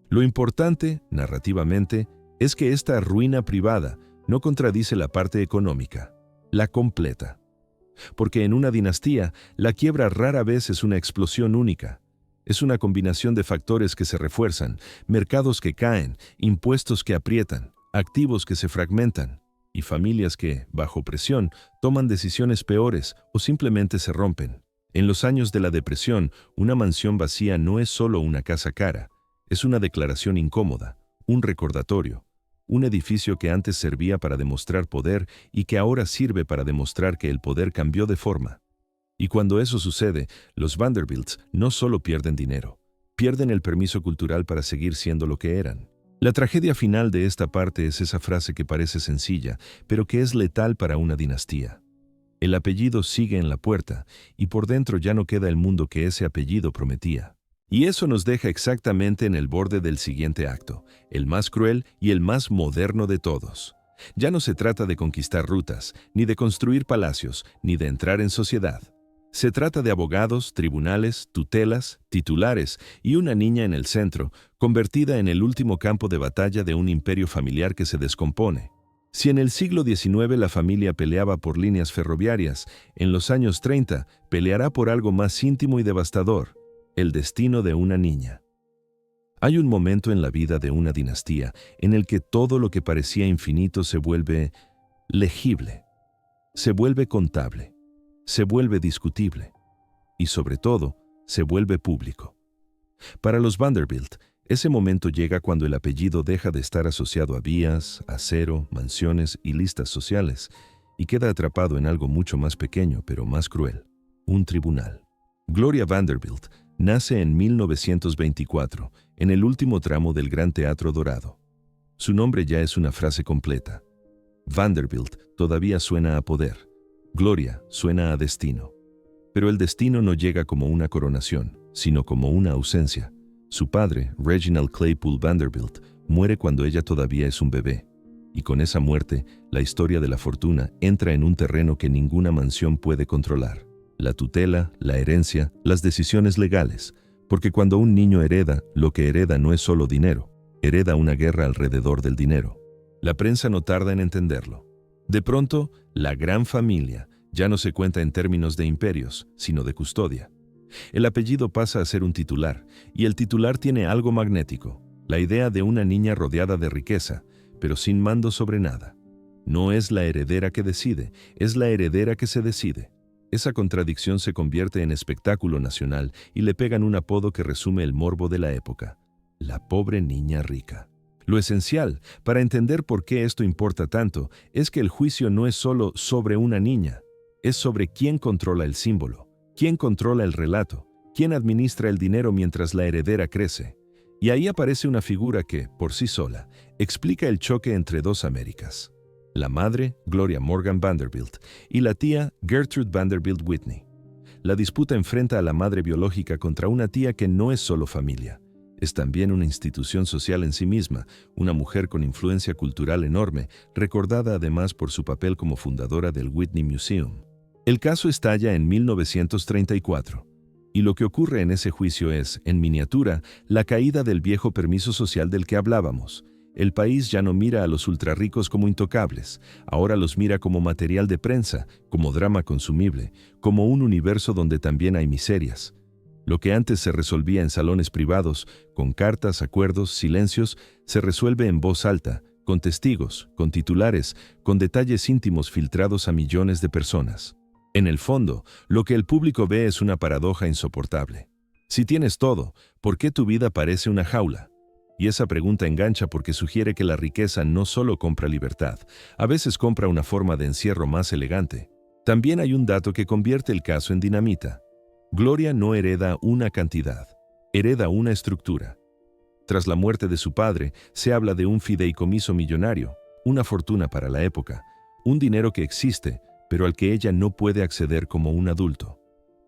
Lo importante, narrativamente, es que esta ruina privada no contradice la parte económica, la completa. Porque en una dinastía, la quiebra rara vez es una explosión única. Es una combinación de factores que se refuerzan, mercados que caen, impuestos que aprietan, activos que se fragmentan. y familias que, bajo presión, toman decisiones peores o simplemente se rompen. En los años de la depresión, una mansión vacía no es solo una casa cara, es una declaración incómoda, un recordatorio, un edificio que antes servía para demostrar poder y que ahora sirve para demostrar que el poder cambió de forma. Y cuando eso sucede, los Vanderbilts no solo pierden dinero, pierden el permiso cultural para seguir siendo lo que eran. La tragedia final de esta parte es esa frase que parece sencilla, pero que es letal para una dinastía. El apellido sigue en la puerta, y por dentro ya no queda el mundo que ese apellido prometía. Y eso nos deja exactamente en el borde del siguiente acto, el más cruel y el más moderno de todos. Ya no se trata de conquistar rutas, ni de construir palacios, ni de entrar en sociedad. Se trata de abogados, tribunales, tutelas, titulares y una niña en el centro, convertida en el último campo de batalla de un imperio familiar que se descompone. Si en el siglo XIX la familia peleaba por líneas ferroviarias, en los años 30 peleará por algo más íntimo y devastador, el destino de una niña. Hay un momento en la vida de una dinastía en el que todo lo que parecía infinito se vuelve legible, se vuelve contable, se vuelve discutible y, sobre todo, se vuelve público. Para los Vanderbilt, ese momento llega cuando el apellido deja de estar asociado a vías, acero, mansiones y listas sociales y queda atrapado en algo mucho más pequeño pero más cruel, un tribunal. Gloria Vanderbilt nace en 1924, en el último tramo del Gran Teatro Dorado. Su nombre ya es una frase completa. Vanderbilt todavía suena a poder. Gloria suena a destino. Pero el destino no llega como una coronación, sino como una ausencia. Su padre, Reginald Claypool Vanderbilt, muere cuando ella todavía es un bebé. Y con esa muerte, la historia de la fortuna entra en un terreno que ninguna mansión puede controlar. La tutela, la herencia, las decisiones legales. Porque cuando un niño hereda, lo que hereda no es solo dinero, hereda una guerra alrededor del dinero. La prensa no tarda en entenderlo. De pronto, la gran familia ya no se cuenta en términos de imperios, sino de custodia. El apellido pasa a ser un titular, y el titular tiene algo magnético, la idea de una niña rodeada de riqueza, pero sin mando sobre nada. No es la heredera que decide, es la heredera que se decide. Esa contradicción se convierte en espectáculo nacional y le pegan un apodo que resume el morbo de la época: la pobre niña rica. Lo esencial, para entender por qué esto importa tanto, es que el juicio no es solo sobre una niña, es sobre quién controla el símbolo, quién controla el relato, quién administra el dinero mientras la heredera crece. Y ahí aparece una figura que, por sí sola, explica el choque entre dos Américas. La madre, Gloria Morgan Vanderbilt, y la tía, Gertrude Vanderbilt Whitney. La disputa enfrenta a la madre biológica contra una tía que no es solo familia. Es también una institución social en sí misma, una mujer con influencia cultural enorme, recordada además por su papel como fundadora del Whitney Museum. El caso estalla en 1934, y lo que ocurre en ese juicio es, en miniatura, la caída del viejo permiso social del que hablábamos. El país ya no mira a los ultrarricos como intocables, ahora los mira como material de prensa, como drama consumible, como un universo donde también hay miserias. Lo que antes se resolvía en salones privados, con cartas, acuerdos, silencios, se resuelve en voz alta, con testigos, con titulares, con detalles íntimos filtrados a millones de personas. En el fondo, lo que el público ve es una paradoja insoportable. Si tienes todo, ¿por qué tu vida parece una jaula? Y esa pregunta engancha porque sugiere que la riqueza no solo compra libertad, a veces compra una forma de encierro más elegante. También hay un dato que convierte el caso en dinamita. Gloria no hereda una cantidad, hereda una estructura. Tras la muerte de su padre, se habla de un fideicomiso millonario, una fortuna para la época, un dinero que existe, pero al que ella no puede acceder como un adulto.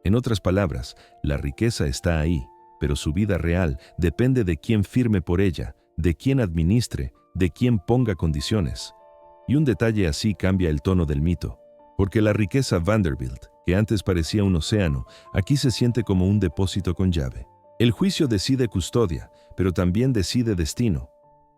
En otras palabras, la riqueza está ahí, pero su vida real depende de quién firme por ella, de quién administre, de quién ponga condiciones. Y un detalle así cambia el tono del mito, porque la riqueza Vanderbilt, que antes parecía un océano, aquí se siente como un depósito con llave. El juicio decide custodia, pero también decide destino,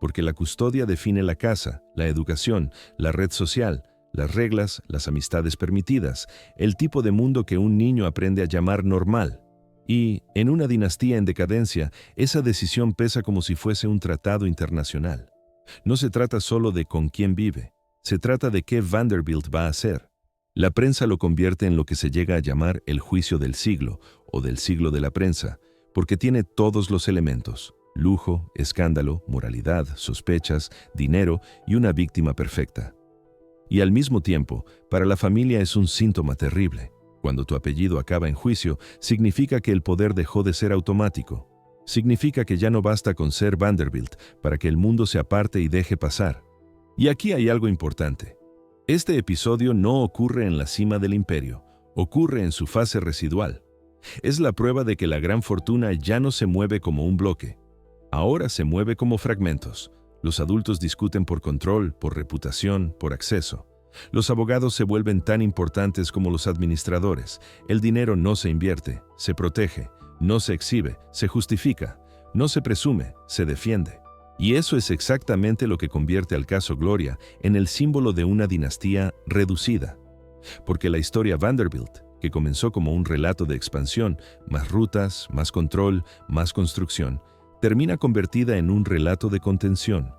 porque la custodia define la casa, la educación, la red social, las reglas, las amistades permitidas, el tipo de mundo que un niño aprende a llamar normal. Y, en una dinastía en decadencia, esa decisión pesa como si fuese un tratado internacional. No se trata solo de con quién vive, Se trata de qué Vanderbilt va a hacer. La prensa lo convierte en lo que se llega a llamar el juicio del siglo o del siglo de la prensa, porque tiene todos los elementos: lujo, escándalo, moralidad, sospechas, dinero y una víctima perfecta. Y al mismo tiempo, para la familia es un síntoma terrible. Cuando tu apellido acaba en juicio, significa que el poder dejó de ser automático. Significa que ya no basta con ser Vanderbilt para que el mundo se aparte y deje pasar. Y aquí hay algo importante. Este episodio no ocurre en la cima del imperio, ocurre en su fase residual. Es la prueba de que la gran fortuna ya no se mueve como un bloque. Ahora se mueve como fragmentos. Los adultos discuten por control, por reputación, por acceso. Los abogados se vuelven tan importantes como los administradores. El dinero no se invierte, se protege, no se exhibe, se justifica, no se presume, se defiende. Y eso es exactamente lo que convierte al caso Gloria en el símbolo de una dinastía reducida. Porque la historia Vanderbilt, que comenzó como un relato de expansión, más rutas, más control, más construcción, termina convertida en un relato de contención.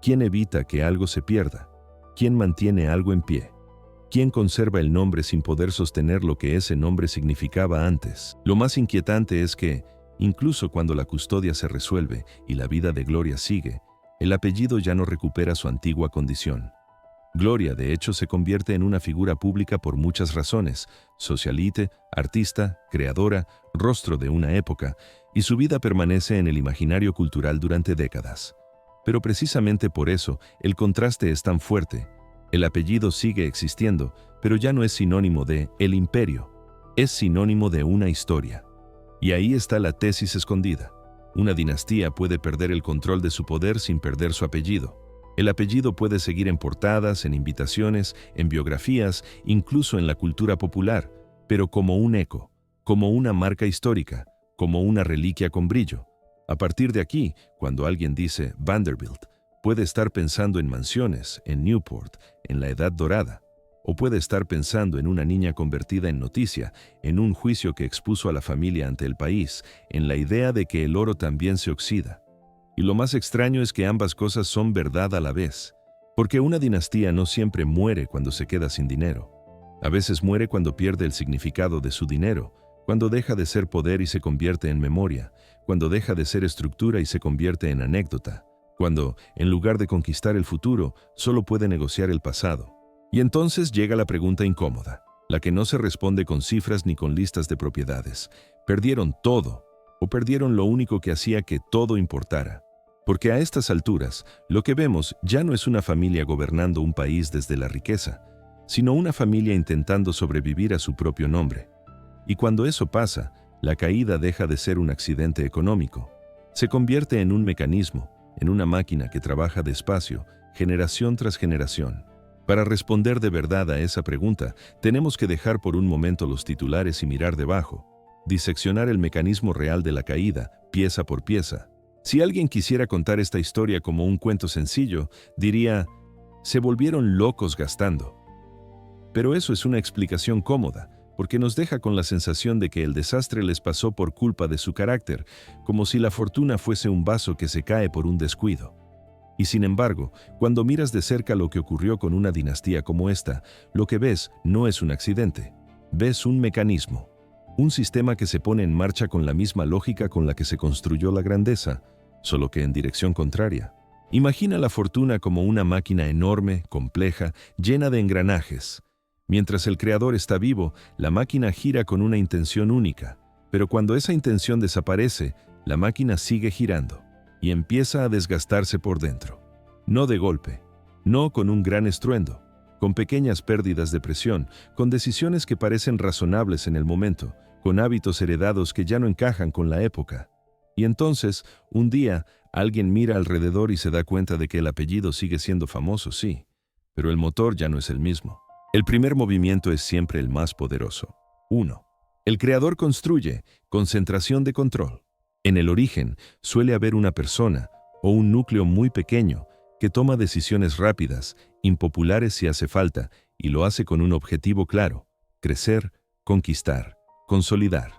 ¿Quién evita que algo se pierda? ¿Quién mantiene algo en pie? ¿Quién conserva el nombre sin poder sostener lo que ese nombre significaba antes? Lo más inquietante es que, incluso cuando la custodia se resuelve y la vida de Gloria sigue, el apellido ya no recupera su antigua condición. Gloria, de hecho, se convierte en una figura pública por muchas razones: socialite, artista, creadora, rostro de una época, y su vida permanece en el imaginario cultural durante décadas. Pero precisamente por eso, el contraste es tan fuerte. El apellido sigue existiendo, pero ya no es sinónimo de el imperio, es sinónimo de una historia. Y ahí está la tesis escondida. Una dinastía puede perder el control de su poder sin perder su apellido. El apellido puede seguir en portadas, en invitaciones, en biografías, incluso en la cultura popular, pero como un eco, como una marca histórica, como una reliquia con brillo. A partir de aquí, cuando alguien dice Vanderbilt, puede estar pensando en mansiones, en Newport, en la Edad Dorada, o puede estar pensando en una niña convertida en noticia, en un juicio que expuso a la familia ante el país, en la idea de que el oro también se oxida. Y lo más extraño es que ambas cosas son verdad a la vez, porque una dinastía no siempre muere cuando se queda sin dinero. A veces muere cuando pierde el significado de su dinero, cuando deja de ser poder y se convierte en memoria, cuando deja de ser estructura y se convierte en anécdota, cuando, en lugar de conquistar el futuro, solo puede negociar el pasado. Y entonces llega la pregunta incómoda, la que no se responde con cifras ni con listas de propiedades. ¿Perdieron todo o perdieron lo único que hacía que todo importara? Porque a estas alturas, lo que vemos ya no es una familia gobernando un país desde la riqueza, sino una familia intentando sobrevivir a su propio nombre. Y cuando eso pasa, la caída deja de ser un accidente económico. Se convierte en un mecanismo, en una máquina que trabaja despacio, generación tras generación. Para responder de verdad a esa pregunta, tenemos que dejar por un momento los titulares y mirar debajo, diseccionar el mecanismo real de la caída, pieza por pieza. Si alguien quisiera contar esta historia como un cuento sencillo, diría: se volvieron locos gastando. Pero eso es una explicación cómoda, porque nos deja con la sensación de que el desastre les pasó por culpa de su carácter, como si la fortuna fuese un vaso que se cae por un descuido. Y sin embargo, cuando miras de cerca lo que ocurrió con una dinastía como esta, lo que ves no es un accidente, ves un mecanismo, un sistema que se pone en marcha con la misma lógica con la que se construyó la grandeza, solo que en dirección contraria. Imagina la fortuna como una máquina enorme, compleja, llena de engranajes. Mientras el creador está vivo, la máquina gira con una intención única, pero cuando esa intención desaparece, la máquina sigue girando y empieza a desgastarse por dentro. No de golpe, no con un gran estruendo, con pequeñas pérdidas de presión, con decisiones que parecen razonables en el momento, con hábitos heredados que ya no encajan con la época. Y entonces, un día, alguien mira alrededor y se da cuenta de que el apellido sigue siendo famoso, sí, pero el motor ya no es el mismo. El primer movimiento es siempre el más poderoso. 1. El creador construye, concentración de control. En el origen suele haber una persona o un núcleo muy pequeño que toma decisiones rápidas, impopulares si hace falta, y lo hace con un objetivo claro: crecer, conquistar, consolidar.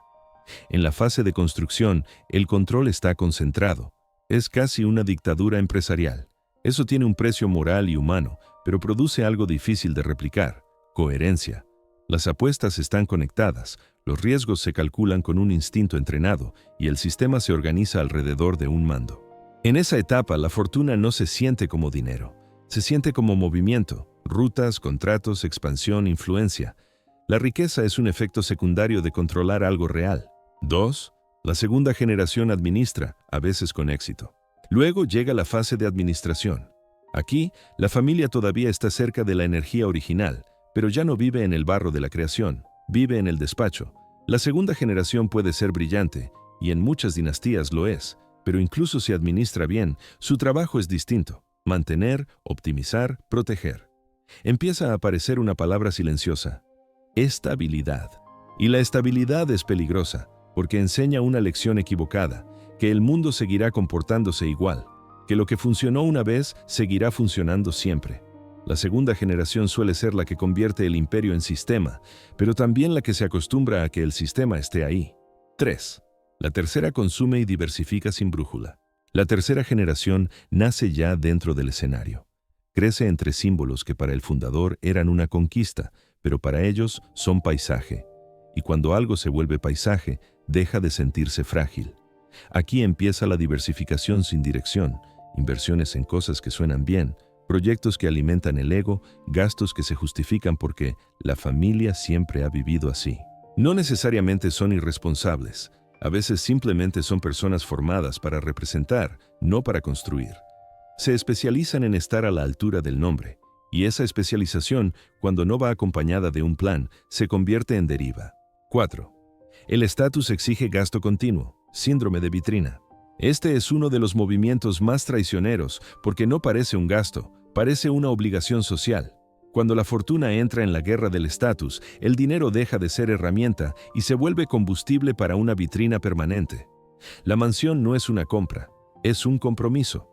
En la fase de construcción, el control está concentrado. Es casi una dictadura empresarial. Eso tiene un precio moral y humano, pero produce algo difícil de replicar: coherencia. Las apuestas están conectadas, los riesgos se calculan con un instinto entrenado y el sistema se organiza alrededor de un mando. En esa etapa, la fortuna no se siente como dinero, se siente como movimiento, rutas, contratos, expansión, influencia. La riqueza es un efecto secundario de controlar algo real. 2. La segunda generación administra, a veces con éxito. Luego llega la fase de administración. Aquí, la familia todavía está cerca de la energía original, pero ya no vive en el barro de la creación, vive en el despacho. La segunda generación puede ser brillante, y en muchas dinastías lo es, pero incluso si administra bien, su trabajo es distinto: mantener, optimizar, proteger. Empieza a aparecer una palabra silenciosa: estabilidad. Y la estabilidad es peligrosa, porque enseña una lección equivocada, que el mundo seguirá comportándose igual, que lo que funcionó una vez seguirá funcionando siempre. La segunda generación suele ser la que convierte el imperio en sistema, pero también la que se acostumbra a que el sistema esté ahí. 3. La tercera consume y diversifica sin brújula. La tercera generación nace ya dentro del escenario. Crece entre símbolos que para el fundador eran una conquista, pero para ellos son paisaje. Y cuando algo se vuelve paisaje, deja de sentirse frágil. Aquí empieza la diversificación sin dirección, inversiones en cosas que suenan bien, proyectos que alimentan el ego, gastos que se justifican porque la familia siempre ha vivido así. No necesariamente son irresponsables, a veces simplemente son personas formadas para representar, no para construir. Se especializan en estar a la altura del nombre, y esa especialización, cuando no va acompañada de un plan, se convierte en deriva. 4. El estatus exige gasto continuo, síndrome de vitrina. Este es uno de los movimientos más traicioneros porque no parece un gasto, parece una obligación social. Cuando la fortuna entra en la guerra del estatus, el dinero deja de ser herramienta y se vuelve combustible para una vitrina permanente. La mansión no es una compra, es un compromiso.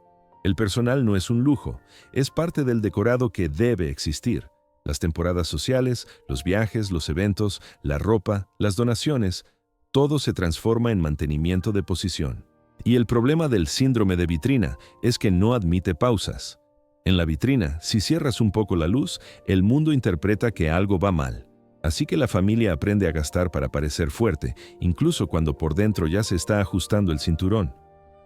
El personal no es un lujo, es parte del decorado que debe existir. Las temporadas sociales, los viajes, los eventos, la ropa, las donaciones, todo se transforma en mantenimiento de posición. Y el problema del síndrome de vitrina es que no admite pausas. En la vitrina, si cierras un poco la luz, el mundo interpreta que algo va mal. Así que la familia aprende a gastar para parecer fuerte, incluso cuando por dentro ya se está ajustando el cinturón.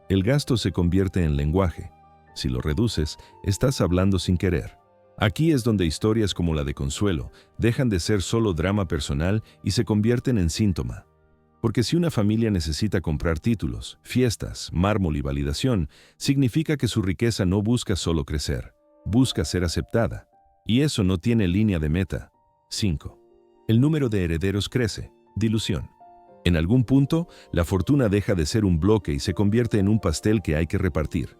El gasto se convierte en lenguaje. Si lo reduces, estás hablando sin querer. Aquí es donde historias como la de Consuelo dejan de ser solo drama personal y se convierten en síntoma. Porque si una familia necesita comprar títulos, fiestas, mármol y validación, significa que su riqueza no busca solo crecer, busca ser aceptada. Y eso no tiene línea de meta. 5. El número de herederos crece. Dilución. En algún punto, la fortuna deja de ser un bloque y se convierte en un pastel que hay que repartir.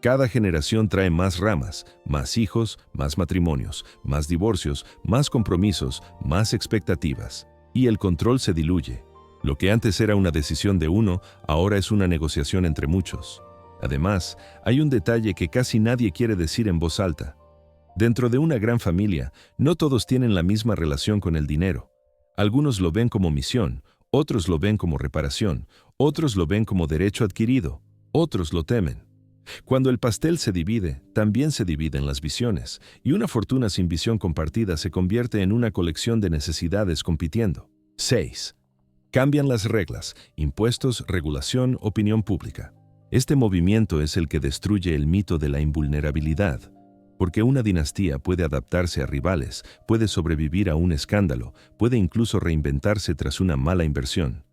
Cada generación trae más ramas, más hijos, más matrimonios, más divorcios, más compromisos, más expectativas. Y el control se diluye. Lo que antes era una decisión de uno, ahora es una negociación entre muchos. Además, hay un detalle que casi nadie quiere decir en voz alta. Dentro de una gran familia, no todos tienen la misma relación con el dinero. Algunos lo ven como misión, otros lo ven como reparación, otros lo ven como derecho adquirido, otros lo temen. Cuando el pastel se divide, también se dividen las visiones, y una fortuna sin visión compartida se convierte en una colección de necesidades compitiendo. 6. Cambian las reglas, impuestos, regulación, opinión pública. Este movimiento es el que destruye el mito de la invulnerabilidad, porque una dinastía puede adaptarse a rivales, puede sobrevivir a un escándalo, puede incluso reinventarse tras una mala inversión.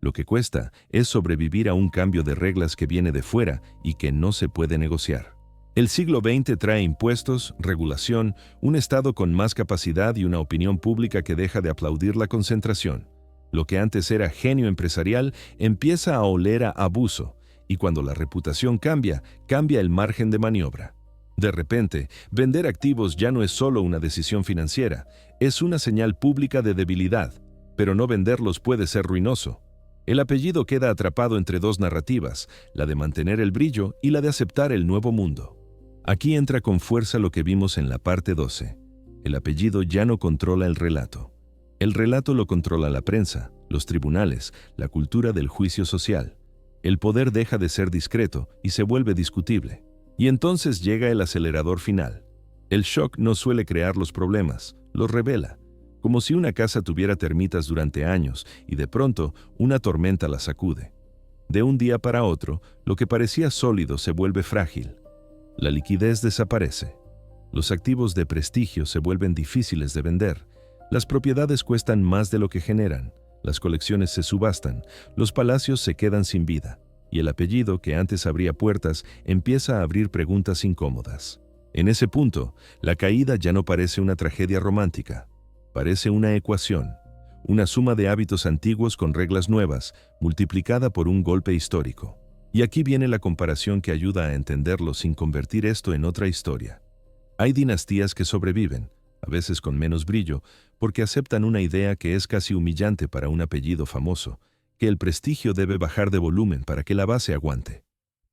Lo que cuesta es sobrevivir a un cambio de reglas que viene de fuera y que no se puede negociar. El siglo XX trae impuestos, regulación, un Estado con más capacidad y una opinión pública que deja de aplaudir la concentración. Lo que antes era genio empresarial empieza a oler a abuso, y cuando la reputación cambia, cambia el margen de maniobra. De repente, vender activos ya no es solo una decisión financiera, es una señal pública de debilidad, pero no venderlos puede ser ruinoso. El apellido queda atrapado entre dos narrativas, la de mantener el brillo y la de aceptar el nuevo mundo. Aquí entra con fuerza lo que vimos en la parte 12. El apellido ya no controla el relato. El relato lo controla la prensa, los tribunales, la cultura del juicio social. El poder deja de ser discreto y se vuelve discutible. Y entonces llega el acelerador final. El shock no suele crear los problemas, los revela, como si una casa tuviera termitas durante años y de pronto una tormenta la sacude. De un día para otro, lo que parecía sólido se vuelve frágil. La liquidez desaparece. Los activos de prestigio se vuelven difíciles de vender. Las propiedades cuestan más de lo que generan. Las colecciones se subastan. Los palacios se quedan sin vida. Y el apellido, que antes abría puertas, empieza a abrir preguntas incómodas. En ese punto, la caída ya no parece una tragedia romántica. Parece una ecuación. Una suma de hábitos antiguos con reglas nuevas, multiplicada por un golpe histórico. Y aquí viene la comparación que ayuda a entenderlo sin convertir esto en otra historia. Hay dinastías que sobreviven, a veces con menos brillo, porque aceptan una idea que es casi humillante para un apellido famoso, que el prestigio debe bajar de volumen para que la base aguante.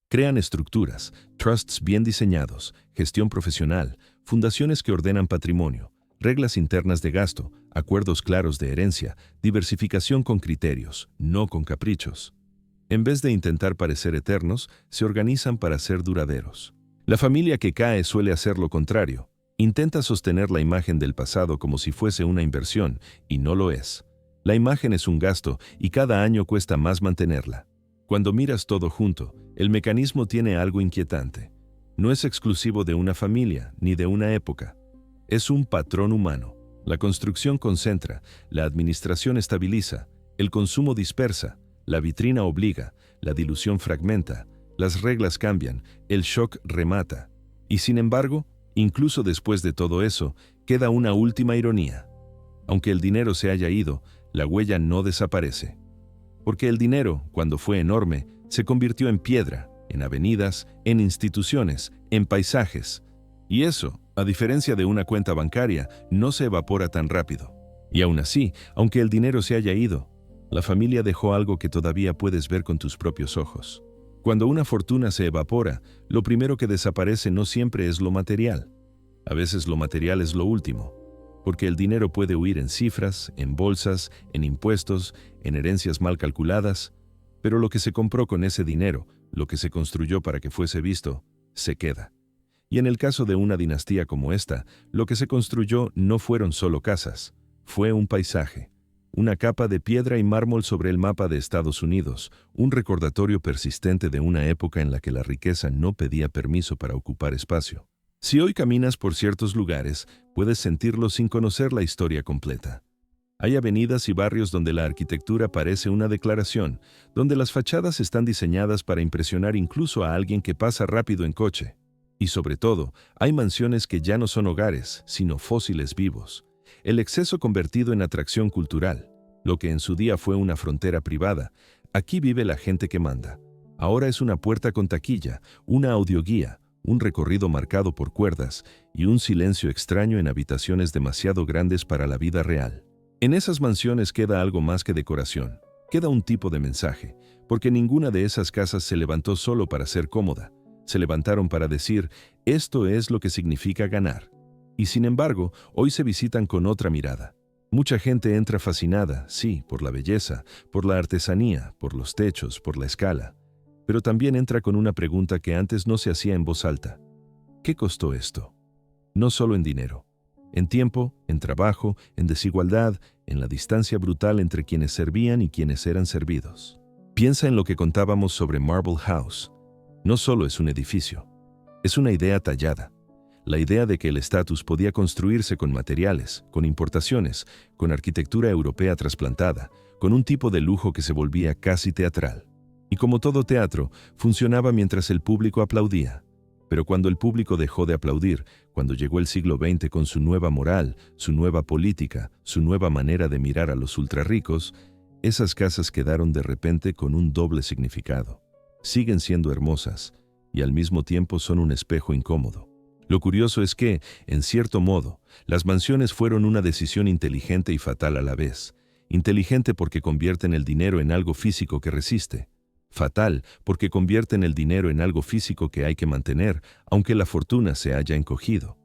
Crean estructuras, trusts bien diseñados, gestión profesional, fundaciones que ordenan patrimonio, reglas internas de gasto, acuerdos claros de herencia, diversificación con criterios, no con caprichos. En vez de intentar parecer eternos, se organizan para ser duraderos. La familia que cae suele hacer lo contrario. Intenta sostener la imagen del pasado como si fuese una inversión, y no lo es. La imagen es un gasto y cada año cuesta más mantenerla. Cuando miras todo junto, el mecanismo tiene algo inquietante. No es exclusivo de una familia ni de una época. Es un patrón humano. La construcción concentra, la administración estabiliza, el consumo dispersa, la vitrina obliga, la dilución fragmenta, las reglas cambian, el shock remata. Y sin embargo, incluso después de todo eso, queda una última ironía. Aunque el dinero se haya ido, la huella no desaparece. Porque el dinero, cuando fue enorme, se convirtió en piedra, en avenidas, en instituciones, en paisajes. Y eso, a diferencia de una cuenta bancaria, no se evapora tan rápido. Y aún así, aunque el dinero se haya ido, la familia dejó algo que todavía puedes ver con tus propios ojos. Cuando una fortuna se evapora, lo primero que desaparece no siempre es lo material. A veces lo material es lo último, porque el dinero puede huir en cifras, en bolsas, en impuestos, en herencias mal calculadas, pero lo que se compró con ese dinero, lo que se construyó para que fuese visto, se queda. Y en el caso de una dinastía como esta, lo que se construyó no fueron solo casas, fue un paisaje. Una capa de piedra y mármol sobre el mapa de Estados Unidos, un recordatorio persistente de una época en la que la riqueza no pedía permiso para ocupar espacio. Si hoy caminas por ciertos lugares, puedes sentirlo sin conocer la historia completa. Hay avenidas y barrios donde la arquitectura parece una declaración, donde las fachadas están diseñadas para impresionar incluso a alguien que pasa rápido en coche. Y sobre todo, hay mansiones que ya no son hogares, sino fósiles vivos. El exceso convertido en atracción cultural, lo que en su día fue una frontera privada, aquí vive la gente que manda. Ahora es una puerta con taquilla, una audioguía, un recorrido marcado por cuerdas y un silencio extraño en habitaciones demasiado grandes para la vida real. En esas mansiones queda algo más que decoración, queda un tipo de mensaje, porque ninguna de esas casas se levantó solo para ser cómoda. Se levantaron para decir, esto es lo que significa ganar. Y sin embargo, hoy se visitan con otra mirada. Mucha gente entra fascinada, sí, por la belleza, por la artesanía, por los techos, por la escala. Pero también entra con una pregunta que antes no se hacía en voz alta. ¿Qué costó esto? No solo en dinero. En tiempo, en trabajo, en desigualdad, en la distancia brutal entre quienes servían y quienes eran servidos. Piensa en lo que contábamos sobre Marble House. No solo es un edificio, es una idea tallada. La idea de que el estatus podía construirse con materiales, con importaciones, con arquitectura europea trasplantada, con un tipo de lujo que se volvía casi teatral. Y como todo teatro, funcionaba mientras el público aplaudía. Pero cuando el público dejó de aplaudir, cuando llegó el siglo XX con su nueva moral, su nueva política, su nueva manera de mirar a los ultrarricos, esas casas quedaron de repente con un doble significado. Siguen siendo hermosas y al mismo tiempo son un espejo incómodo. Lo curioso es que, en cierto modo, las mansiones fueron una decisión inteligente y fatal a la vez. Inteligente porque convierten el dinero en algo físico que resiste. Fatal porque convierten el dinero en algo físico que hay que mantener, aunque la fortuna se haya encogido.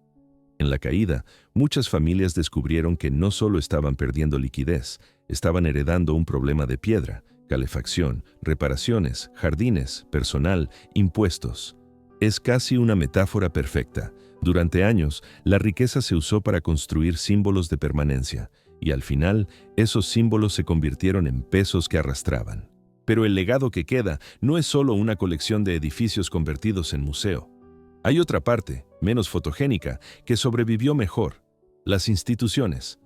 En la caída, muchas familias descubrieron que no solo estaban perdiendo liquidez, estaban heredando un problema de piedra, calefacción, reparaciones, jardines, personal, impuestos. Es casi una metáfora perfecta. Durante años, la riqueza se usó para construir símbolos de permanencia, y al final, esos símbolos se convirtieron en pesos que arrastraban. Pero el legado que queda no es solo una colección de edificios convertidos en museo. Hay otra parte, menos fotogénica, que sobrevivió mejor: las instituciones.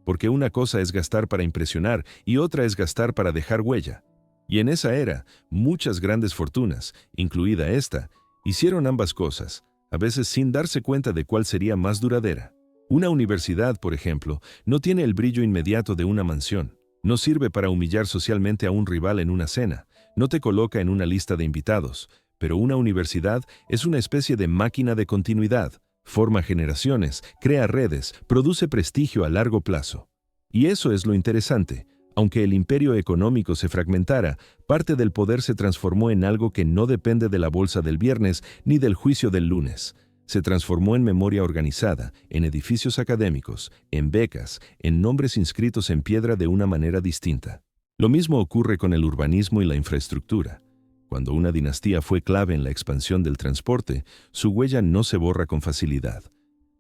Porque una cosa es gastar para impresionar y otra es gastar para dejar huella. Y en esa era, muchas grandes fortunas, incluida esta, hicieron ambas cosas, a veces sin darse cuenta de cuál sería más duradera. Una universidad, por ejemplo, no tiene el brillo inmediato de una mansión. No sirve para humillar socialmente a un rival en una cena. No te coloca en una lista de invitados. Pero una universidad es una especie de máquina de continuidad. Forma generaciones, crea redes, produce prestigio a largo plazo. Y eso es lo interesante. Aunque el imperio económico se fragmentara, parte del poder se transformó en algo que no depende de la bolsa del viernes ni del juicio del lunes. Se transformó en memoria organizada, en edificios académicos, en becas, en nombres inscritos en piedra de una manera distinta. Lo mismo ocurre con el urbanismo y la infraestructura. Cuando una dinastía fue clave en la expansión del transporte, su huella no se borra con facilidad.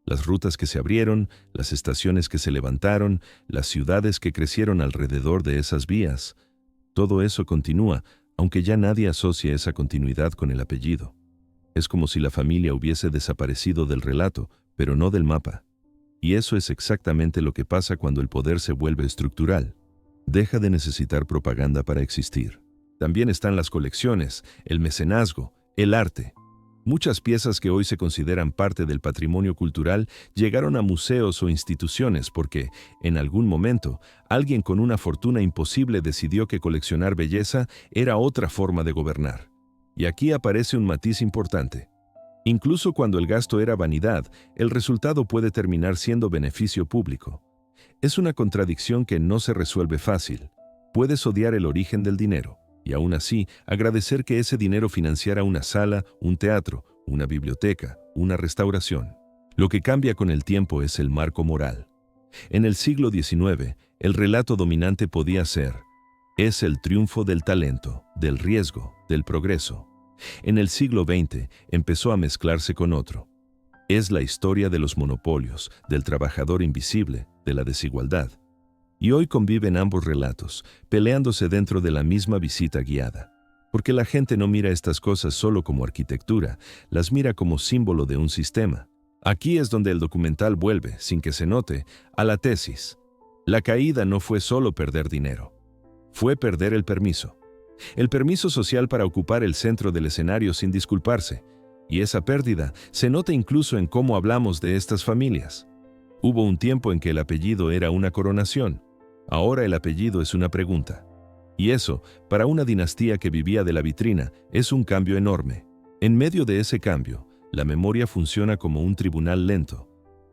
Las rutas que se abrieron, las estaciones que se levantaron, las ciudades que crecieron alrededor de esas vías, todo eso continúa, aunque ya nadie asocie esa continuidad con el apellido. Es como si la familia hubiese desaparecido del relato, pero no del mapa. Y eso es exactamente lo que pasa cuando el poder se vuelve estructural. Deja de necesitar propaganda para existir. También están las colecciones, el mecenazgo, el arte. Muchas piezas que hoy se consideran parte del patrimonio cultural llegaron a museos o instituciones porque, en algún momento, alguien con una fortuna imposible decidió que coleccionar belleza era otra forma de gobernar. Y aquí aparece un matiz importante. Incluso cuando el gasto era vanidad, el resultado puede terminar siendo beneficio público. Es una contradicción que no se resuelve fácil. Puedes odiar el origen del dinero y aún así agradecer que ese dinero financiara una sala, un teatro, una biblioteca, una restauración. Lo que cambia con el tiempo es el marco moral. En el siglo XIX, el relato dominante podía ser: es el triunfo del talento, del riesgo, del progreso. En el siglo XX empezó a mezclarse con otro: es la historia de los monopolios, del trabajador invisible, de la desigualdad. Y hoy conviven ambos relatos, peleándose dentro de la misma visita guiada. Porque la gente no mira estas cosas solo como arquitectura, las mira como símbolo de un sistema. Aquí es donde el documental vuelve, sin que se note, a la tesis. La caída no fue solo perder dinero. Fue perder el permiso. El permiso social para ocupar el centro del escenario sin disculparse. Y esa pérdida se nota incluso en cómo hablamos de estas familias. Hubo un tiempo en que el apellido era una coronación. Ahora el apellido es una pregunta. Y eso, para una dinastía que vivía de la vitrina, es un cambio enorme. En medio de ese cambio, la memoria funciona como un tribunal lento.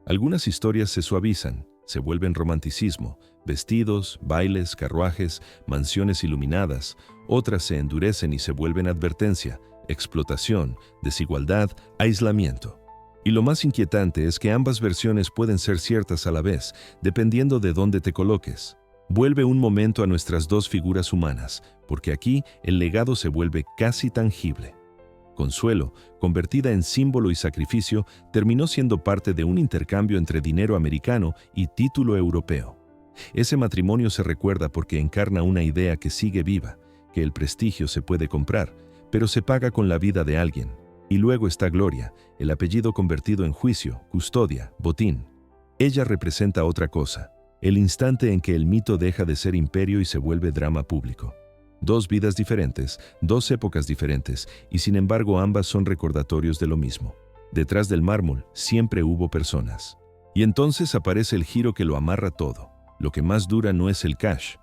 Algunas historias se suavizan, se vuelven romanticismo, vestidos, bailes, carruajes, mansiones iluminadas. Otras se endurecen y se vuelven advertencia, explotación, desigualdad, aislamiento. Y lo más inquietante es que ambas versiones pueden ser ciertas a la vez, dependiendo de dónde te coloques. Vuelve un momento a nuestras dos figuras humanas, porque aquí el legado se vuelve casi tangible. Consuelo, convertida en símbolo y sacrificio, terminó siendo parte de un intercambio entre dinero americano y título europeo. Ese matrimonio se recuerda porque encarna una idea que sigue viva, que el prestigio se puede comprar, pero se paga con la vida de alguien. Y luego está Gloria, el apellido convertido en juicio, custodia, botín. Ella representa otra cosa, el instante en que el mito deja de ser imperio y se vuelve drama público. Dos vidas diferentes, dos épocas diferentes, y sin embargo ambas son recordatorios de lo mismo. Detrás del mármol siempre hubo personas. Y entonces aparece el giro que lo amarra todo. Lo que más dura no es el cash.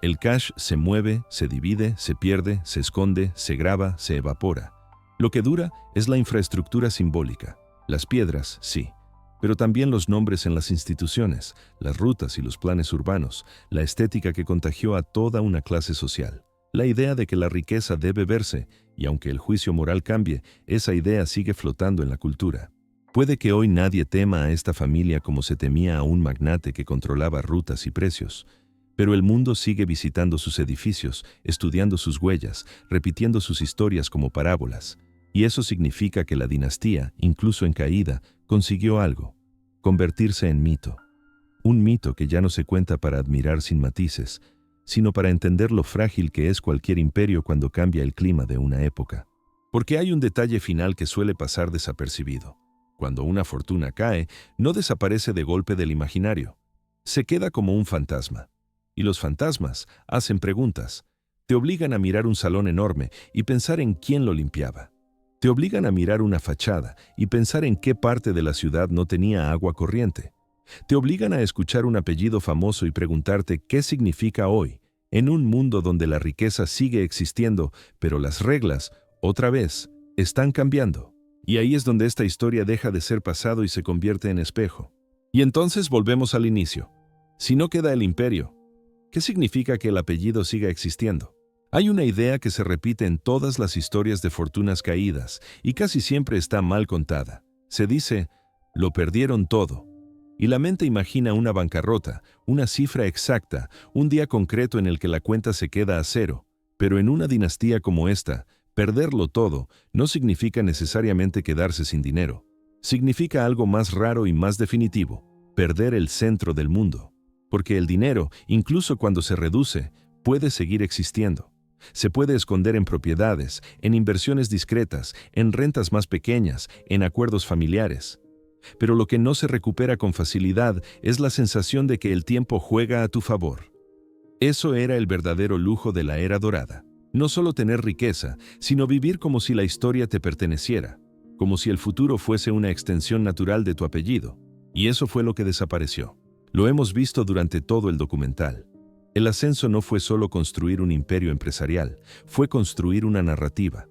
El cash se mueve, se divide, se pierde, se esconde, se graba, se evapora. Lo que dura es la infraestructura simbólica. Las piedras, sí. Pero también los nombres en las instituciones, las rutas y los planes urbanos, la estética que contagió a toda una clase social. La idea de que la riqueza debe verse, y aunque el juicio moral cambie, esa idea sigue flotando en la cultura. Puede que hoy nadie tema a esta familia como se temía a un magnate que controlaba rutas y precios, pero el mundo sigue visitando sus edificios, estudiando sus huellas, repitiendo sus historias como parábolas. Y eso significa que la dinastía, incluso en caída, consiguió algo: convertirse en mito. Un mito que ya no se cuenta para admirar sin matices, sino para entender lo frágil que es cualquier imperio cuando cambia el clima de una época. Porque hay un detalle final que suele pasar desapercibido. Cuando una fortuna cae, no desaparece de golpe del imaginario. Se queda como un fantasma. Y los fantasmas hacen preguntas. Te obligan a mirar un salón enorme y pensar en quién lo limpiaba. Te obligan a mirar una fachada y pensar en qué parte de la ciudad no tenía agua corriente. Te obligan a escuchar un apellido famoso y preguntarte qué significa hoy, en un mundo donde la riqueza sigue existiendo, pero las reglas, otra vez, están cambiando. Y ahí es donde esta historia deja de ser pasado y se convierte en espejo. Y entonces volvemos al inicio. Si no queda el imperio, ¿qué significa que el apellido siga existiendo? Hay una idea que se repite en todas las historias de fortunas caídas y casi siempre está mal contada. Se dice, lo perdieron todo. Y la mente imagina una bancarrota, una cifra exacta, un día concreto en el que la cuenta se queda a cero. Pero en una dinastía como esta, perderlo todo no significa necesariamente quedarse sin dinero. Significa algo más raro y más definitivo: perder el centro del mundo. Porque el dinero, incluso cuando se reduce, puede seguir existiendo. Se puede esconder en propiedades, en inversiones discretas, en rentas más pequeñas, en acuerdos familiares. Pero lo que no se recupera con facilidad es la sensación de que el tiempo juega a tu favor. Eso era el verdadero lujo de la era dorada. No solo tener riqueza, sino vivir como si la historia te perteneciera, como si el futuro fuese una extensión natural de tu apellido. Y eso fue lo que desapareció. Lo hemos visto durante todo el documental. El ascenso no fue solo construir un imperio empresarial, fue construir una narrativa.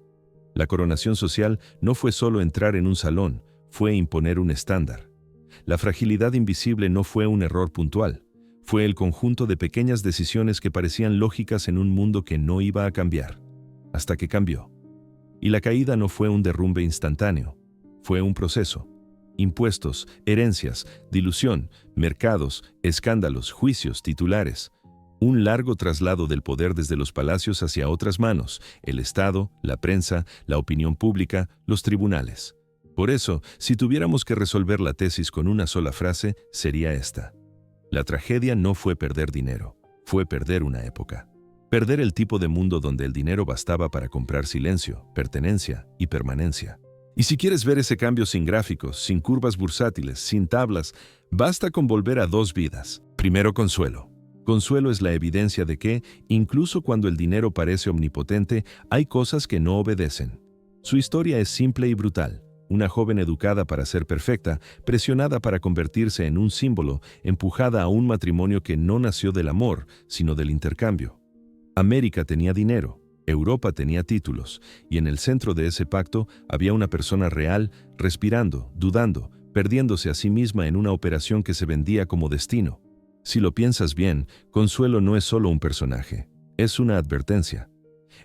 La coronación social no fue solo entrar en un salón, fue imponer un estándar. La fragilidad invisible no fue un error puntual, fue el conjunto de pequeñas decisiones que parecían lógicas en un mundo que no iba a cambiar, hasta que cambió. Y la caída no fue un derrumbe instantáneo, fue un proceso. Impuestos, herencias, dilución, mercados, escándalos, juicios, titulares. Un largo traslado del poder desde los palacios hacia otras manos: el Estado, la prensa, la opinión pública, los tribunales. Por eso, si tuviéramos que resolver la tesis con una sola frase, sería esta: la tragedia no fue perder dinero, fue perder una época. Perder el tipo de mundo donde el dinero bastaba para comprar silencio, pertenencia y permanencia. Y si quieres ver ese cambio sin gráficos, sin curvas bursátiles, sin tablas, basta con volver a dos vidas. Primero, Consuelo. Consuelo es la evidencia de que, incluso cuando el dinero parece omnipotente, hay cosas que no obedecen. Su historia es simple y brutal. Una joven educada para ser perfecta, presionada para convertirse en un símbolo, empujada a un matrimonio que no nació del amor, sino del intercambio. América tenía dinero, Europa tenía títulos, y en el centro de ese pacto había una persona real, respirando, dudando, perdiéndose a sí misma en una operación que se vendía como destino. Si lo piensas bien, Consuelo no es solo un personaje, es una advertencia.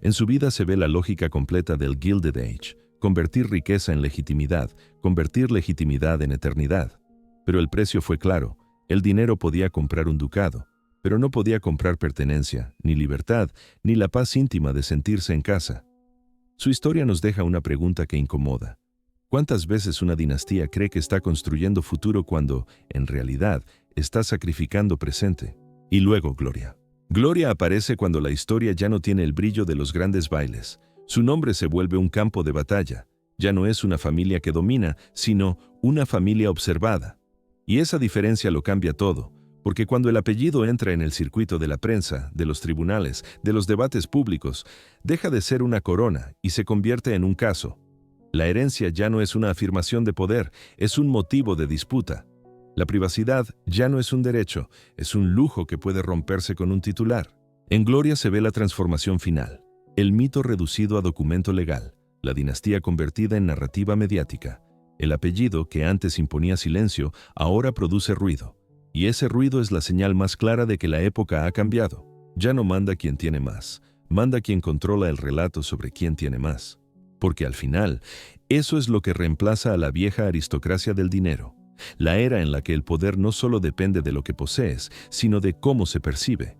En su vida se ve la lógica completa del Gilded Age: convertir riqueza en legitimidad, convertir legitimidad en eternidad. Pero el precio fue claro: el dinero podía comprar un ducado, pero no podía comprar pertenencia, ni libertad, ni la paz íntima de sentirse en casa. Su historia nos deja una pregunta que incomoda. ¿Cuántas veces una dinastía cree que está construyendo futuro cuando, en realidad, está sacrificando presente? Y luego Gloria. Gloria aparece cuando la historia ya no tiene el brillo de los grandes bailes. Su nombre se vuelve un campo de batalla. Ya no es una familia que domina, sino una familia observada. Y esa diferencia lo cambia todo, porque cuando el apellido entra en el circuito de la prensa, de los tribunales, de los debates públicos, deja de ser una corona y se convierte en un caso. La herencia ya no es una afirmación de poder, es un motivo de disputa. La privacidad ya no es un derecho, es un lujo que puede romperse con un titular. En Gloria se ve la transformación final, el mito reducido a documento legal, la dinastía convertida en narrativa mediática. El apellido, que antes imponía silencio, ahora produce ruido. Y ese ruido es la señal más clara de que la época ha cambiado. Ya no manda quien tiene más, manda quien controla el relato sobre quién tiene más. Porque al final, eso es lo que reemplaza a la vieja aristocracia del dinero. La era en la que el poder no solo depende de lo que posees, sino de cómo se percibe.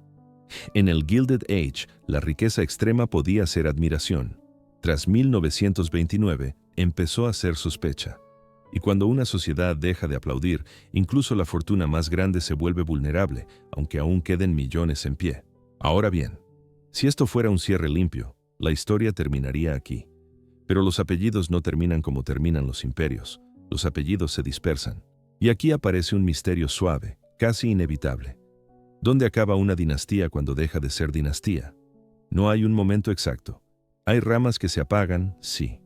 En el Gilded Age, la riqueza extrema podía ser admiración. Tras 1929, empezó a ser sospecha. Y cuando una sociedad deja de aplaudir, incluso la fortuna más grande se vuelve vulnerable, aunque aún queden millones en pie. Ahora bien, si esto fuera un cierre limpio, la historia terminaría aquí. Pero los apellidos no terminan como terminan los imperios. Los apellidos se dispersan. Y aquí aparece un misterio suave, casi inevitable. ¿Dónde acaba una dinastía cuando deja de ser dinastía? No hay un momento exacto. Hay ramas que se apagan, sí.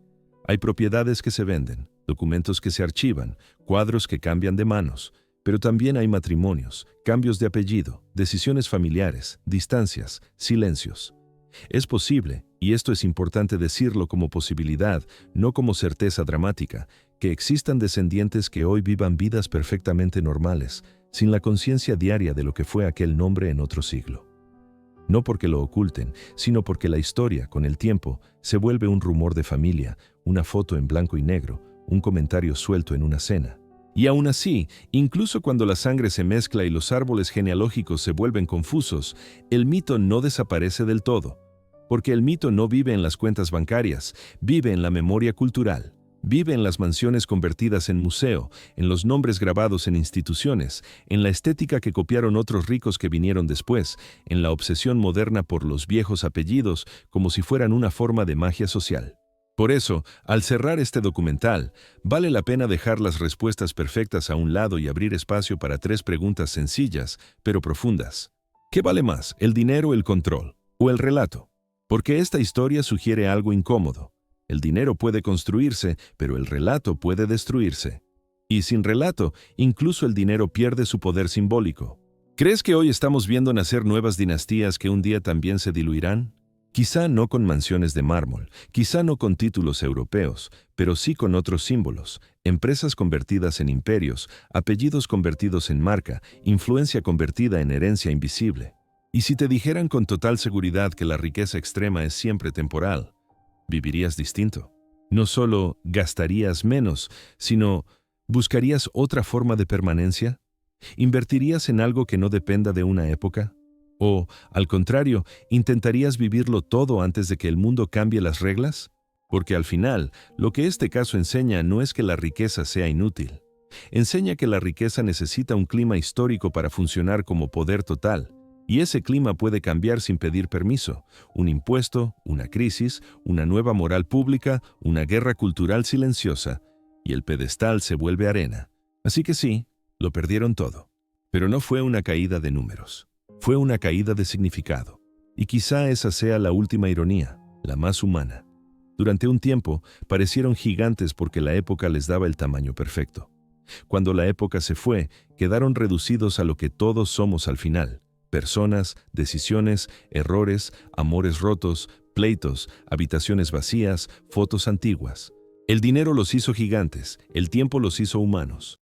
Hay propiedades que se venden, documentos que se archivan, cuadros que cambian de manos, pero también hay matrimonios, cambios de apellido, decisiones familiares, distancias, silencios. Es posible, y esto es importante decirlo como posibilidad, no como certeza dramática, que existan descendientes que hoy vivan vidas perfectamente normales, sin la conciencia diaria de lo que fue aquel nombre en otro siglo. No porque lo oculten, sino porque la historia, con el tiempo, se vuelve un rumor de familia, una foto en blanco y negro, un comentario suelto en una cena. Y aún así, incluso cuando la sangre se mezcla y los árboles genealógicos se vuelven confusos, el mito no desaparece del todo. Porque el mito no vive en las cuentas bancarias, vive en la memoria cultural. Vive en las mansiones convertidas en museo, en los nombres grabados en instituciones, en la estética que copiaron otros ricos que vinieron después, en la obsesión moderna por los viejos apellidos como si fueran una forma de magia social. Por eso, al cerrar este documental, vale la pena dejar las respuestas perfectas a un lado y abrir espacio para 3 preguntas sencillas, pero profundas. ¿Qué vale más, el dinero, el control o el relato? Porque esta historia sugiere algo incómodo. El dinero puede construirse, pero el relato puede destruirse. Y sin relato, incluso el dinero pierde su poder simbólico. ¿Crees que hoy estamos viendo nacer nuevas dinastías que un día también se diluirán? Quizá no con mansiones de mármol, quizá no con títulos europeos, pero sí con otros símbolos, empresas convertidas en imperios, apellidos convertidos en marca, influencia convertida en herencia invisible. Y si te dijeran con total seguridad que la riqueza extrema es siempre temporal, vivirías distinto. No solo gastarías menos, sino ¿buscarías otra forma de permanencia? ¿Invertirías en algo que no dependa de una época? ¿O, al contrario, intentarías vivirlo todo antes de que el mundo cambie las reglas? Porque al final, lo que este caso enseña no es que la riqueza sea inútil. Enseña que la riqueza necesita un clima histórico para funcionar como poder total. Y ese clima puede cambiar sin pedir permiso. Un impuesto, una crisis, una nueva moral pública, una guerra cultural silenciosa. Y el pedestal se vuelve arena. Así que sí, lo perdieron todo. Pero no fue una caída de números. Fue una caída de significado. Y quizá esa sea la última ironía, la más humana. Durante un tiempo, parecieron gigantes porque la época les daba el tamaño perfecto. Cuando la época se fue, quedaron reducidos a lo que todos somos al final. Personas, decisiones, errores, amores rotos, pleitos, habitaciones vacías, fotos antiguas. El dinero los hizo gigantes, el tiempo los hizo humanos.